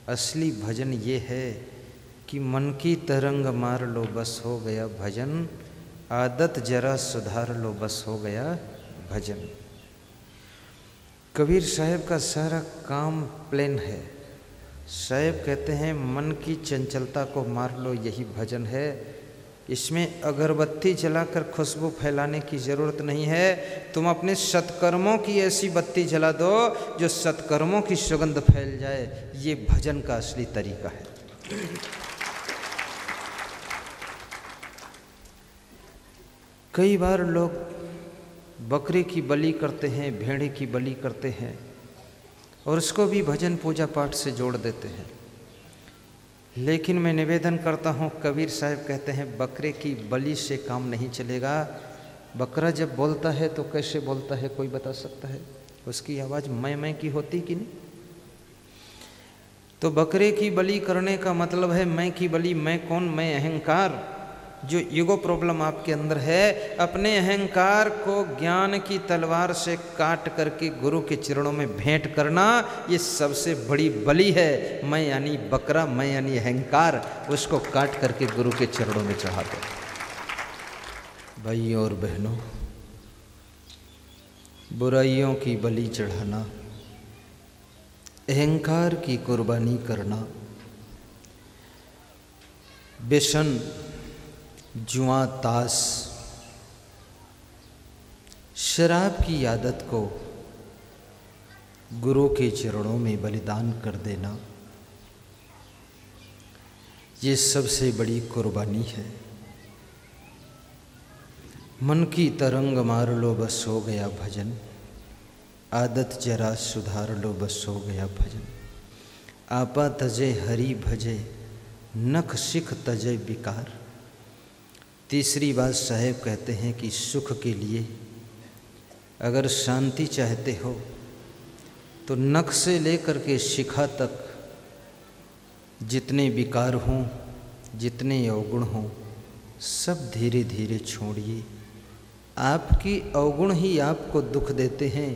असली भजन ये है कि मन की तरंग मार लो बस हो गया भजन, आदत जरा सुधार लो बस हो गया भजन। कबीर साहब का सारा काम प्लेन है। साहब कहते हैं मन की चंचलता को मार लो यही भजन है, इसमें अगरबत्ती जलाकर खुशबू फैलाने की ज़रूरत नहीं है। तुम अपने सत्कर्मों की ऐसी बत्ती जला दो जो सत्कर्मों की सुगंध फैल जाए। ये भजन का असली तरीका है। कई बार लोग बकरे की बलि करते हैं, भेड़े की बलि करते हैं और उसको भी भजन पूजा पाठ से जोड़ देते हैं। लेकिन मैं निवेदन करता हूँ, कबीर साहब कहते हैं बकरे की बलि से काम नहीं चलेगा। बकरा जब बोलता है तो कैसे बोलता है, कोई बता सकता है? उसकी आवाज़ मैं की होती कि नहीं? तो बकरे की बलि करने का मतलब है मैं की बलि। मैं कौन? मैं अहंकार। जो ईगो प्रॉब्लम आपके अंदर है, अपने अहंकार को ज्ञान की तलवार से काट करके गुरु के चरणों में भेंट करना, ये सबसे बड़ी बलि है। मैं यानी बकरा, मैं यानी अहंकार, उसको काट करके गुरु के चरणों में चढ़ा दो। भाइयों और बहनों, बुराइयों की बलि चढ़ाना, अहंकार की कुर्बानी करना, व्यसन, जुआ, ताश, शराब की आदत को गुरु के चरणों में बलिदान कर देना, ये सबसे बड़ी कुर्बानी है। मन की तरंग मार लो बस हो गया भजन, आदत जरा सुधार लो बस हो गया भजन। आपा तजे हरि भजे, नख सिख तजे विकार। तीसरी बात साहेब कहते हैं कि सुख के लिए अगर शांति चाहते हो तो नख से लेकर के शिखा तक जितने विकार हों, जितने अवगुण हों, सब धीरे धीरे छोड़िए। आपकी अवगुण ही आपको दुख देते हैं,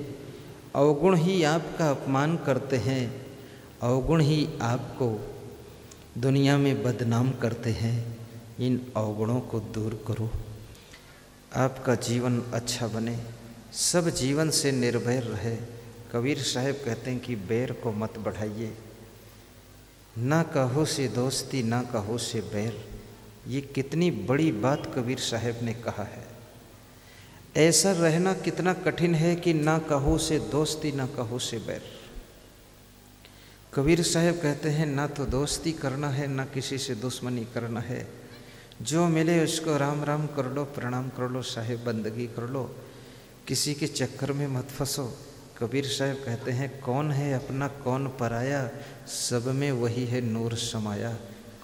अवगुण ही आपका अपमान करते हैं, अवगुण ही आपको दुनिया में बदनाम करते हैं। इन अवगुणों को दूर करो, आपका जीवन अच्छा बने, सब जीवन से निर्भय रहे। कबीर साहब कहते हैं कि बैर को मत बढ़ाइए, ना कहो से दोस्ती ना कहो से बैर। ये कितनी बड़ी बात कबीर साहब ने कहा है। ऐसा रहना कितना कठिन है कि ना कहो से दोस्ती ना कहो से बैर। कबीर साहब कहते हैं ना तो दोस्ती करना है, ना किसी से दुश्मनी करना है। जो मिले उसको राम राम कर लो, प्रणाम कर लो, साहेब बंदगी कर लो, किसी के चक्कर में मत फंसो। कबीर साहब कहते हैं कौन है अपना कौन पराया, सब में वही है नूर समाया।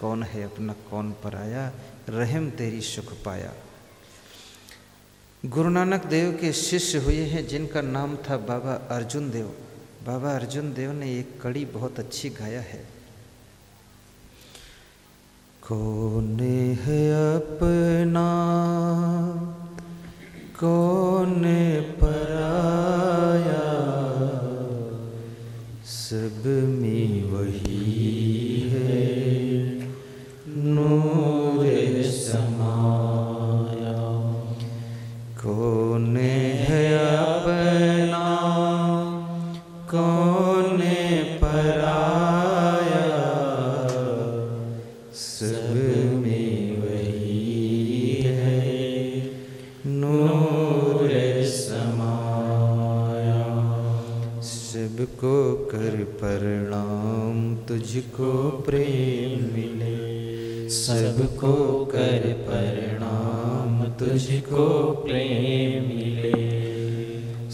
कौन है अपना कौन पराया, रहम तेरी सुख पाया। गुरु नानक देव के शिष्य हुए हैं जिनका नाम था बाबा अर्जुन देव। बाबा अर्जुन देव ने एक कड़ी बहुत अच्छी गाया है। कौन है अपना कौन पराया, सब में वही है नूर समाया। कौन है अपना कौन पराया, सब में वही है नूर समाया। सबको कर प्रणाम तुझको प्रेम मिले, सबको कर प्रणाम तुझको प्रेम मिले।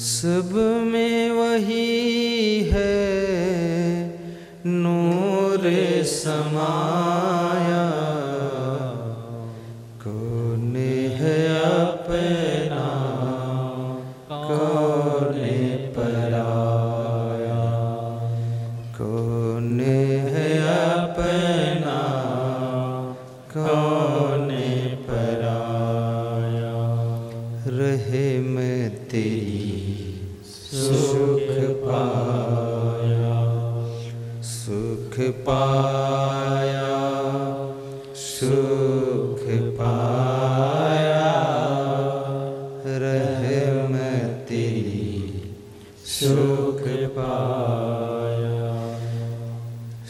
सब में वही है नूर समाया। कौन है अपना कौन पराया, कौन है अपना कौन पराया। रहे मैं तेरी सुख पाया, सुख पाया, सुख पाया। रहे मैं तेरी सुख पाया,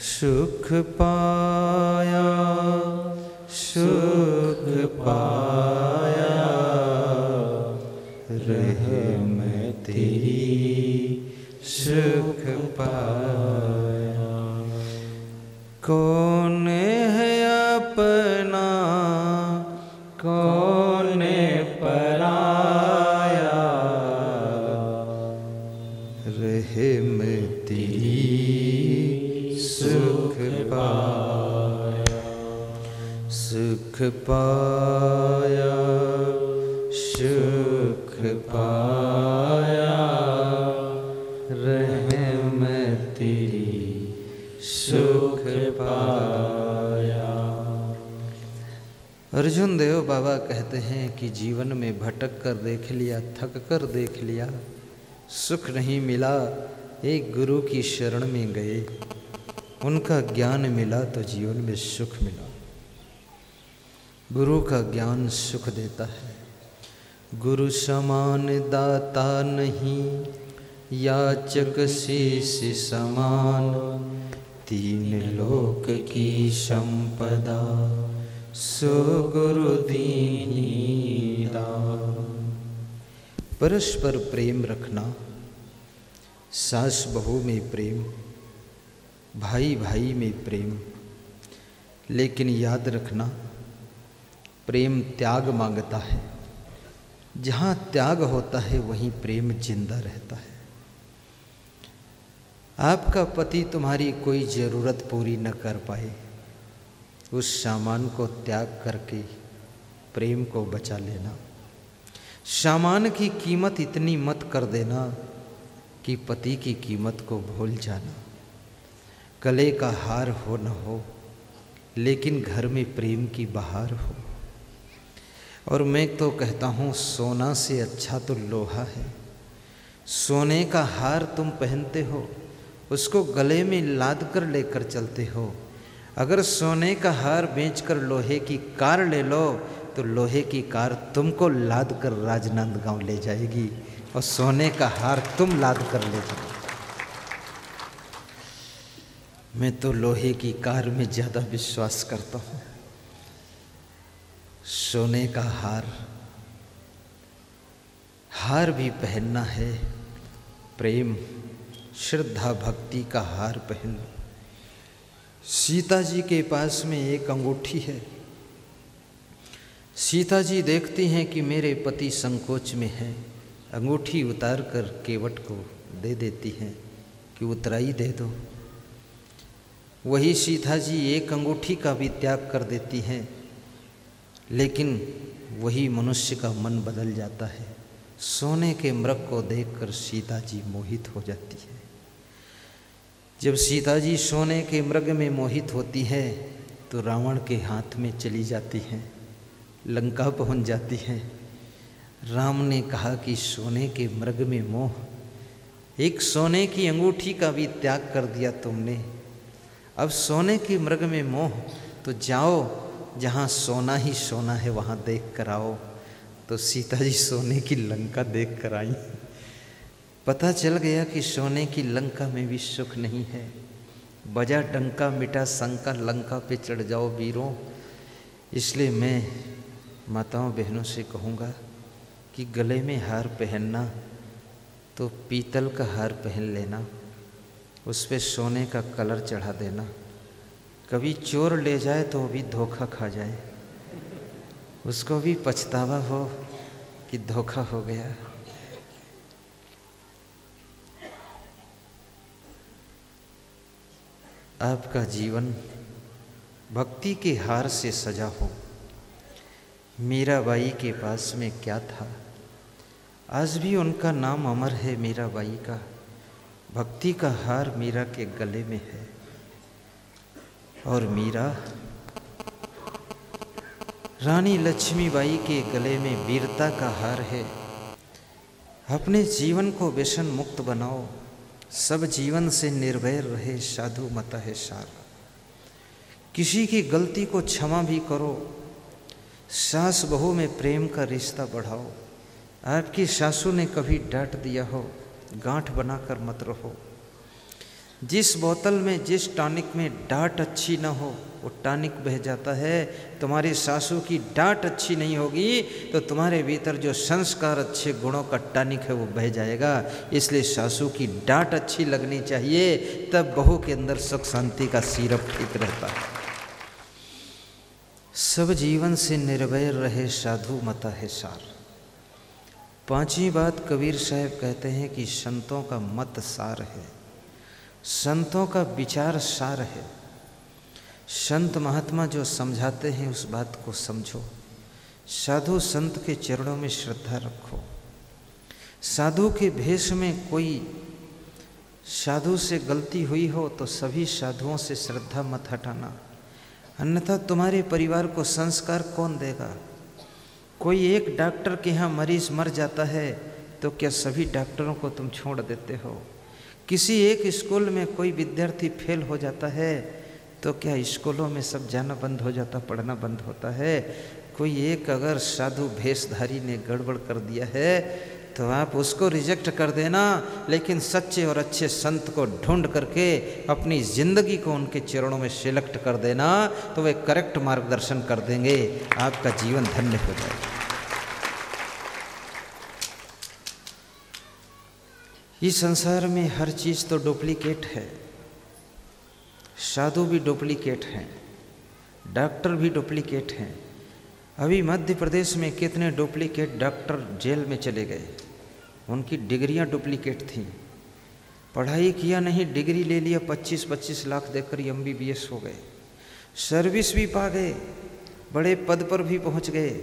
सुख पाया, सुख पाया। रहे मैं तेरी सुख पाया। कौन है अपना कौन पराया, रहे मैं तेरी सुख पाया। सुख पाया सुख पाया, रहे मैं तेरी सुख पाया। अर्जुन देव बाबा कहते हैं कि जीवन में भटक कर देख लिया, थक कर देख लिया, सुख नहीं मिला। एक गुरु की शरण में गए, उनका ज्ञान मिला तो जीवन में सुख मिला। गुरु का ज्ञान सुख देता है। गुरु समान दाता नहीं, याचक शीश समान, तीन लोक की संपदा, सो गुरु दीनी दान। परस्पर प्रेम रखना, सास बहू में प्रेम, भाई भाई में प्रेम, लेकिन याद रखना प्रेम त्याग मांगता है। जहाँ त्याग होता है वहीं प्रेम जिंदा रहता है। आपका पति तुम्हारी कोई ज़रूरत पूरी न कर पाए, उस सामान को त्याग करके प्रेम को बचा लेना। सामान की कीमत इतनी मत कर देना कि पति की कीमत को भूल जाना। गले का हार हो न हो, लेकिन घर में प्रेम की बहार हो। और मैं तो कहता हूँ सोना से अच्छा तो लोहा है। सोने का हार तुम पहनते हो, उसको गले में लाद कर लेकर चलते हो। अगर सोने का हार बेचकर लोहे की कार ले लो तो लोहे की कार तुमको लाद कर राजनांदगांव ले जाएगी और सोने का हार तुम लाद कर ले जाओ। मैं तो लोहे की कार में ज़्यादा विश्वास करता हूँ। सोने का हार भी पहनना है, प्रेम श्रद्धा भक्ति का हार पहन लो। सीता जी के पास में एक अंगूठी है। सीता जी देखती हैं कि मेरे पति संकोच में है, अंगूठी उतार कर केवट को दे देती हैं कि उतराई दे दो। वही सीता जी एक अंगूठी का भी त्याग कर देती हैं, लेकिन वही मनुष्य का मन बदल जाता है। सोने के मृग को देखकर सीता जी मोहित हो जाती है। जब सीता जी सोने के मृग में मोहित होती है तो रावण के हाथ में चली जाती हैं, लंका पहुंच जाती हैं। राम ने कहा कि सोने के मृग में मोह, एक सोने की अंगूठी का भी त्याग कर दिया तुमने। अब सोने के मृग में मोह, तो जाओ जहाँ सोना ही सोना है वहाँ देख कर आओ। तो सीता जी सोने की लंका देख कर आई। पता चल गया कि सोने की लंका में भी सुख नहीं है। बजा डंका मिटा शंका, लंका पे चढ़ जाओ वीरों। इसलिए मैं माताओं बहनों से कहूँगा कि गले में हार पहनना तो पीतल का हार पहन लेना, उस पे सोने का कलर चढ़ा देना। कभी चोर ले जाए तो भी धोखा खा जाए, उसको भी पछतावा हो कि धोखा हो गया। आपका जीवन भक्ति के हार से सजा हो। मीराबाई के पास में क्या था, आज भी उनका नाम अमर है मीराबाई का। भक्ति का हार मीरा के गले में है। और मीरा रानी लक्ष्मीबाई के गले में वीरता का हार है। अपने जीवन को व्यसन मुक्त बनाओ, सब जीवन से निर्भय रहे, साधु मत है सारा। किसी की गलती को क्षमा भी करो। सास बहू में प्रेम का रिश्ता बढ़ाओ। आपकी सासू ने कभी डांट दिया हो, गांठ बनाकर मत रहो। जिस बोतल में, जिस टॉनिक में डांट अच्छी ना हो वो टॉनिक बह जाता है। तुम्हारी सासू की डांट अच्छी नहीं होगी तो तुम्हारे भीतर जो संस्कार, अच्छे गुणों का टॉनिक है वो बह जाएगा। इसलिए सासू की डांट अच्छी लगनी चाहिए, तब बहू के अंदर सुख शांति का सिरप ठीक रहता है। सब जीवन से निर्भय रहे साधु मता है सार। पांचवी बात कबीर साहब कहते हैं कि संतों का मत सार है, संतों का विचार सार है। संत महात्मा जो समझाते हैं उस बात को समझो। साधु संत के चरणों में श्रद्धा रखो। साधु के भेष में कोई साधु से गलती हुई हो तो सभी साधुओं से श्रद्धा मत हटाना, अन्यथा तुम्हारे परिवार को संस्कार कौन देगा। कोई एक डॉक्टर के यहाँ मरीज मर जाता है तो क्या सभी डॉक्टरों को तुम छोड़ देते हो। किसी एक स्कूल में कोई विद्यार्थी फेल हो जाता है तो क्या स्कूलों में सब जाना बंद हो जाता, पढ़ना बंद होता है। कोई एक अगर साधु भेषधारी ने गड़बड़ कर दिया है तो आप उसको रिजेक्ट कर देना, लेकिन सच्चे और अच्छे संत को ढूंढ करके अपनी ज़िंदगी को उनके चरणों में सिलेक्ट कर देना, तो वे करेक्ट मार्गदर्शन कर देंगे, आपका जीवन धन्य हो जाएगा। इस संसार में हर चीज़ तो डुप्लीकेट है। साधु भी डुप्लीकेट हैं, डॉक्टर भी डुप्लीकेट हैं। अभी मध्य प्रदेश में कितने डुप्लीकेट डॉक्टर जेल में चले गए, उनकी डिग्रियां डुप्लीकेट थीं। पढ़ाई किया नहीं, डिग्री ले लिया, 25-25 लाख देकर MBBS हो गए, सर्विस भी पा गए, बड़े पद पर भी पहुंच गए,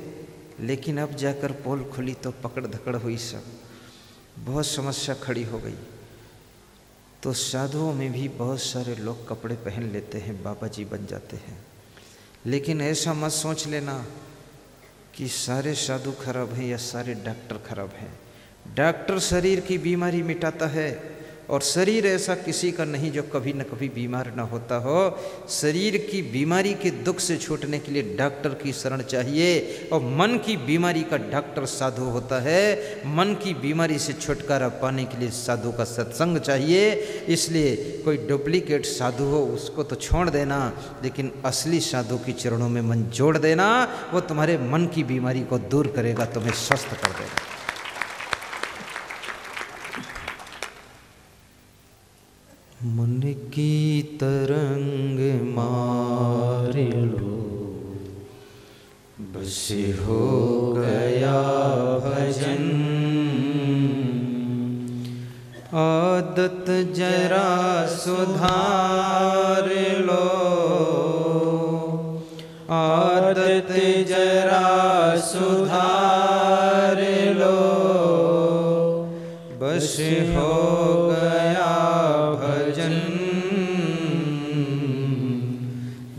लेकिन अब जाकर पोल खुली तो पकड़ धकड़ हुई, सब बहुत समस्या खड़ी हो गई। तो साधुओं में भी बहुत सारे लोग कपड़े पहन लेते हैं, बाबा जी बन जाते हैं। लेकिन ऐसा मत सोच लेना कि सारे साधु खराब हैं या सारे डॉक्टर खराब हैं। डॉक्टर शरीर की बीमारी मिटाता है, और शरीर ऐसा किसी का नहीं जो कभी न कभी बीमार ना होता हो। शरीर की बीमारी के दुख से छूटने के लिए डॉक्टर की शरण चाहिए, और मन की बीमारी का डॉक्टर साधु होता है। मन की बीमारी से छुटकारा पाने के लिए साधु का सत्संग चाहिए। इसलिए कोई डुप्लीकेट साधु हो उसको तो छोड़ देना, लेकिन असली साधु के चरणों में मन जोड़ देना, वो तुम्हारे मन की बीमारी को दूर करेगा, तुम्हें स्वस्थ कर देगा। मन की तरंग मार लो, बस हो गया भजन। आदत जरा सुधार लो, आदत जरा सुधार लो, बस हो गया भजन।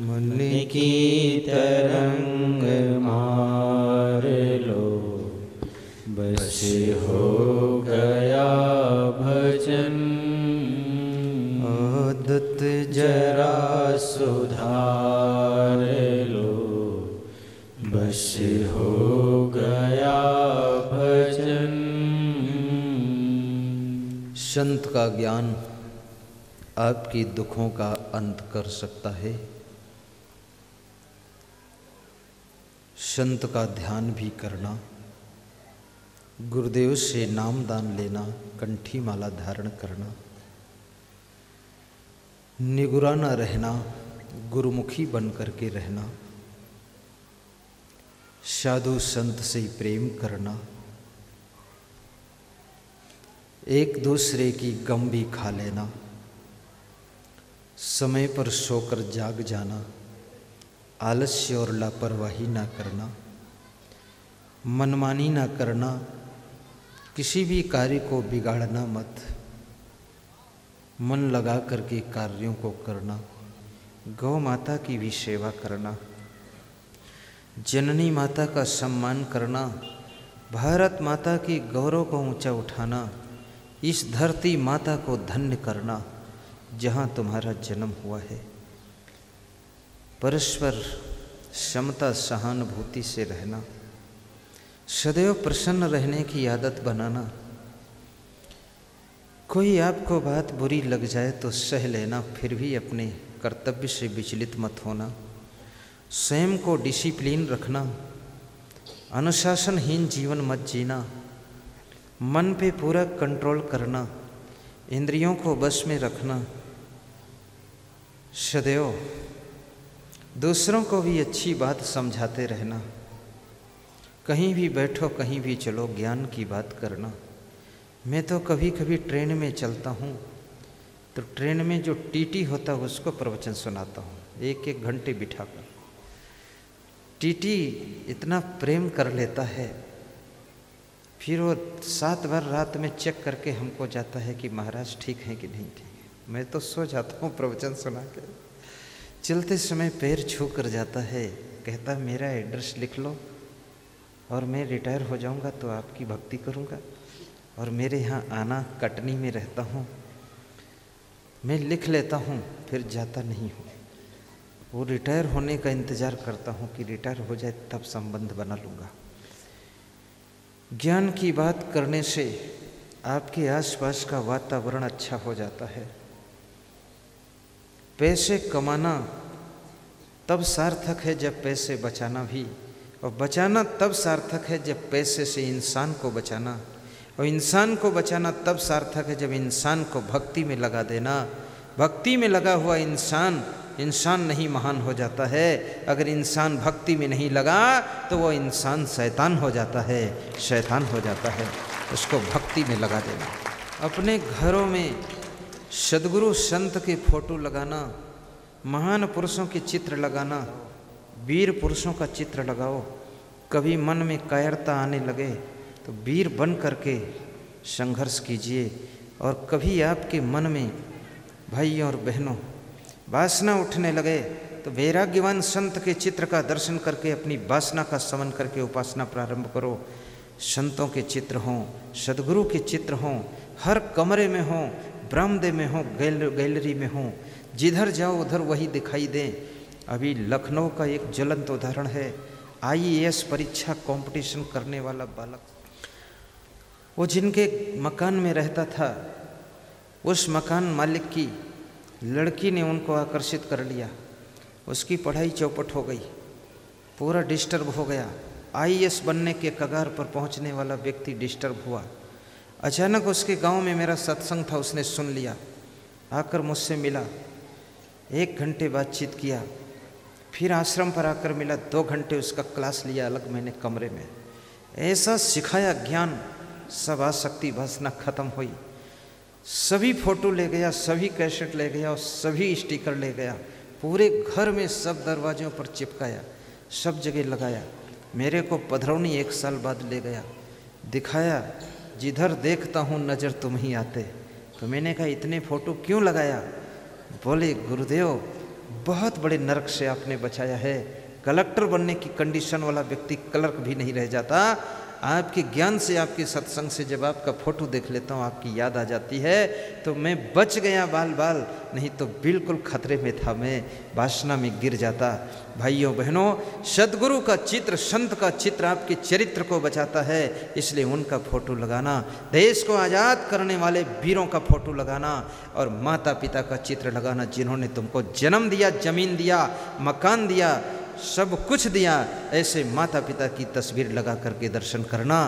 मन की तरंग मार लो, बस हो गया भजन। आदत जरा सुधार लो, बस हो गया भजन। संत का ज्ञान आपके दुखों का अंत कर सकता है। संत का ध्यान भी करना, गुरुदेव से नाम दान लेना, कंठी माला धारण करना, निगुराना रहना, गुरुमुखी बन करके रहना, साधु संत से प्रेम करना, एक दूसरे की गम भी खा लेना, समय पर सोकर जाग जाना, आलस्य और लापरवाही ना करना, मनमानी ना करना, किसी भी कार्य को बिगाड़ना मत, मन लगा करके कार्यों को करना, गौ माता की भी सेवा करना, जननी माता का सम्मान करना, भारत माता के गौरव को ऊंचा उठाना, इस धरती माता को धन्य करना जहाँ तुम्हारा जन्म हुआ है। परस्पर समता सहानुभूति से रहना, सदैव प्रसन्न रहने की आदत बनाना। कोई आपको बात बुरी लग जाए तो सह लेना, फिर भी अपने कर्तव्य से विचलित मत होना। स्वयं को डिसिप्लिन रखना, अनुशासनहीन जीवन मत जीना, मन पे पूरा कंट्रोल करना, इंद्रियों को बस में रखना, सदैव दूसरों को भी अच्छी बात समझाते रहना। कहीं भी बैठो, कहीं भी चलो, ज्ञान की बात करना। मैं तो कभी कभी ट्रेन में चलता हूँ तो ट्रेन में जो टीटी होता है उसको प्रवचन सुनाता हूँ, 1-1 घंटे बिठाकर। टीटी इतना प्रेम कर लेता है, फिर वो 7 बार रात में चेक करके हमको जाता है कि महाराज ठीक है कि नहीं ठीक है। मैं तो सो जाता हूँ प्रवचन सुना के। चलते समय पैर छू कर जाता है, कहता है मेरा एड्रेस लिख लो और मैं रिटायर हो जाऊँगा तो आपकी भक्ति करूँगा, और मेरे यहाँ आना, कटनी में रहता हूँ, मैं लिख लेता हूँ फिर जाता नहीं हूँ। वो रिटायर होने का इंतज़ार करता हूँ कि रिटायर हो जाए तब संबंध बना लूँगा। ज्ञान की बात करने से आपके आसपास का वातावरण अच्छा हो जाता है। पैसे कमाना तब सार्थक है जब पैसे बचाना भी, और बचाना तब सार्थक है जब पैसे से इंसान को बचाना, और इंसान को बचाना तब सार्थक है जब इंसान को भक्ति में लगा देना। भक्ति में लगा हुआ इंसान नहीं महान हो जाता है। अगर इंसान भक्ति में नहीं लगा तो वो इंसान शैतान हो जाता है, शैतान हो जाता है। उसको भक्ति में लगा देना। अपने घरों में सद्गुरु संत के फोटो लगाना, महान पुरुषों के चित्र लगाना, वीर पुरुषों का चित्र लगाओ। कभी मन में कायरता आने लगे तो वीर बन करके संघर्ष कीजिए, और कभी आपके मन में भाइयों और बहनों वासना उठने लगे तो वैराग्यवान संत के चित्र का दर्शन करके अपनी वासना का समन करके उपासना प्रारंभ करो। संतों के चित्र हों, सद्गुरु के चित्र हों, हर कमरे में हों, बरामदे में हों, गैलरी में हों, जिधर जाओ उधर वही दिखाई दें। अभी लखनऊ का एक ज्वलंत उदाहरण है, IAS परीक्षा कंपटीशन करने वाला बालक, वो जिनके मकान में रहता था, उस मकान मालिक की लड़की ने उनको आकर्षित कर लिया। उसकी पढ़ाई चौपट हो गई, पूरा डिस्टर्ब हो गया। IAS बनने के कगार पर पहुंचने वाला व्यक्ति डिस्टर्ब हुआ। अचानक उसके गांव में मेरा सत्संग था, उसने सुन लिया, आकर मुझसे मिला, 1 घंटे बातचीत किया, फिर आश्रम पर आकर मिला, 2 घंटे उसका क्लास लिया अलग मैंने कमरे में। ऐसा सिखाया ज्ञान, सब आसक्ति वासना खत्म हुई। सभी फोटो ले गया, सभी कैसेट ले गया और सभी स्टिकर ले गया, पूरे घर में सब दरवाज़ों पर चिपकाया, सब जगह लगाया। मेरे को पधरौनी 1 साल बाद ले गया, दिखाया, जिधर देखता हूँ नज़र तुम ही आते। तो मैंने कहा इतने फ़ोटो क्यों लगाया? बोले गुरुदेव बहुत बड़े नरक से आपने बचाया है। कलेक्टर बनने की कंडीशन वाला व्यक्ति क्लर्क भी नहीं रह जाता। आपके ज्ञान से, आपके सत्संग से जब आपका फोटो देख लेता हूँ, आपकी याद आ जाती है, तो मैं बच गया बाल, नहीं तो बिल्कुल खतरे में था, मैं वासना में गिर जाता। भाइयों बहनों, सद्गुरु का चित्र, संत का चित्र आपके चरित्र को बचाता है, इसलिए उनका फोटो लगाना। देश को आज़ाद करने वाले वीरों का फोटो लगाना, और माता पिता का चित्र लगाना, जिन्होंने तुमको जन्म दिया, जमीन दिया, मकान दिया, सब कुछ दिया। ऐसे माता पिता की तस्वीर लगा करके दर्शन करना।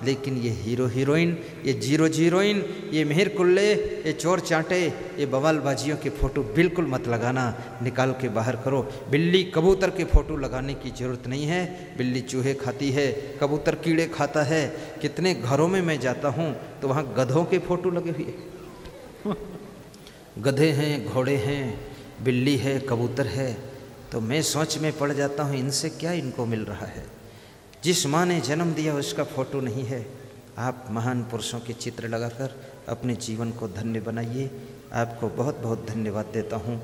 लेकिन ये हीरो हीरोइन, ये जीरो हीरोइन, ये मेहर कुल्ले, ये चोर चांटे, ये बवालबाजियों के फ़ोटो बिल्कुल मत लगाना, निकाल के बाहर करो। बिल्ली कबूतर के फ़ोटो लगाने की ज़रूरत नहीं है। बिल्ली चूहे खाती है, कबूतर कीड़े खाता है। कितने घरों में मैं जाता हूँ तो वहाँ गधों के फ़ोटो लगे हुए, गधे हैं, घोड़े हैं, बिल्ली है, कबूतर है। तो मैं सोच में पड़ जाता हूँ, इनसे क्या इनको मिल रहा है? जिस माँ ने जन्म दिया उसका फ़ोटो नहीं है। आप महान पुरुषों के चित्र लगाकर अपने जीवन को धन्य बनाइए। आपको बहुत बहुत धन्यवाद देता हूँ।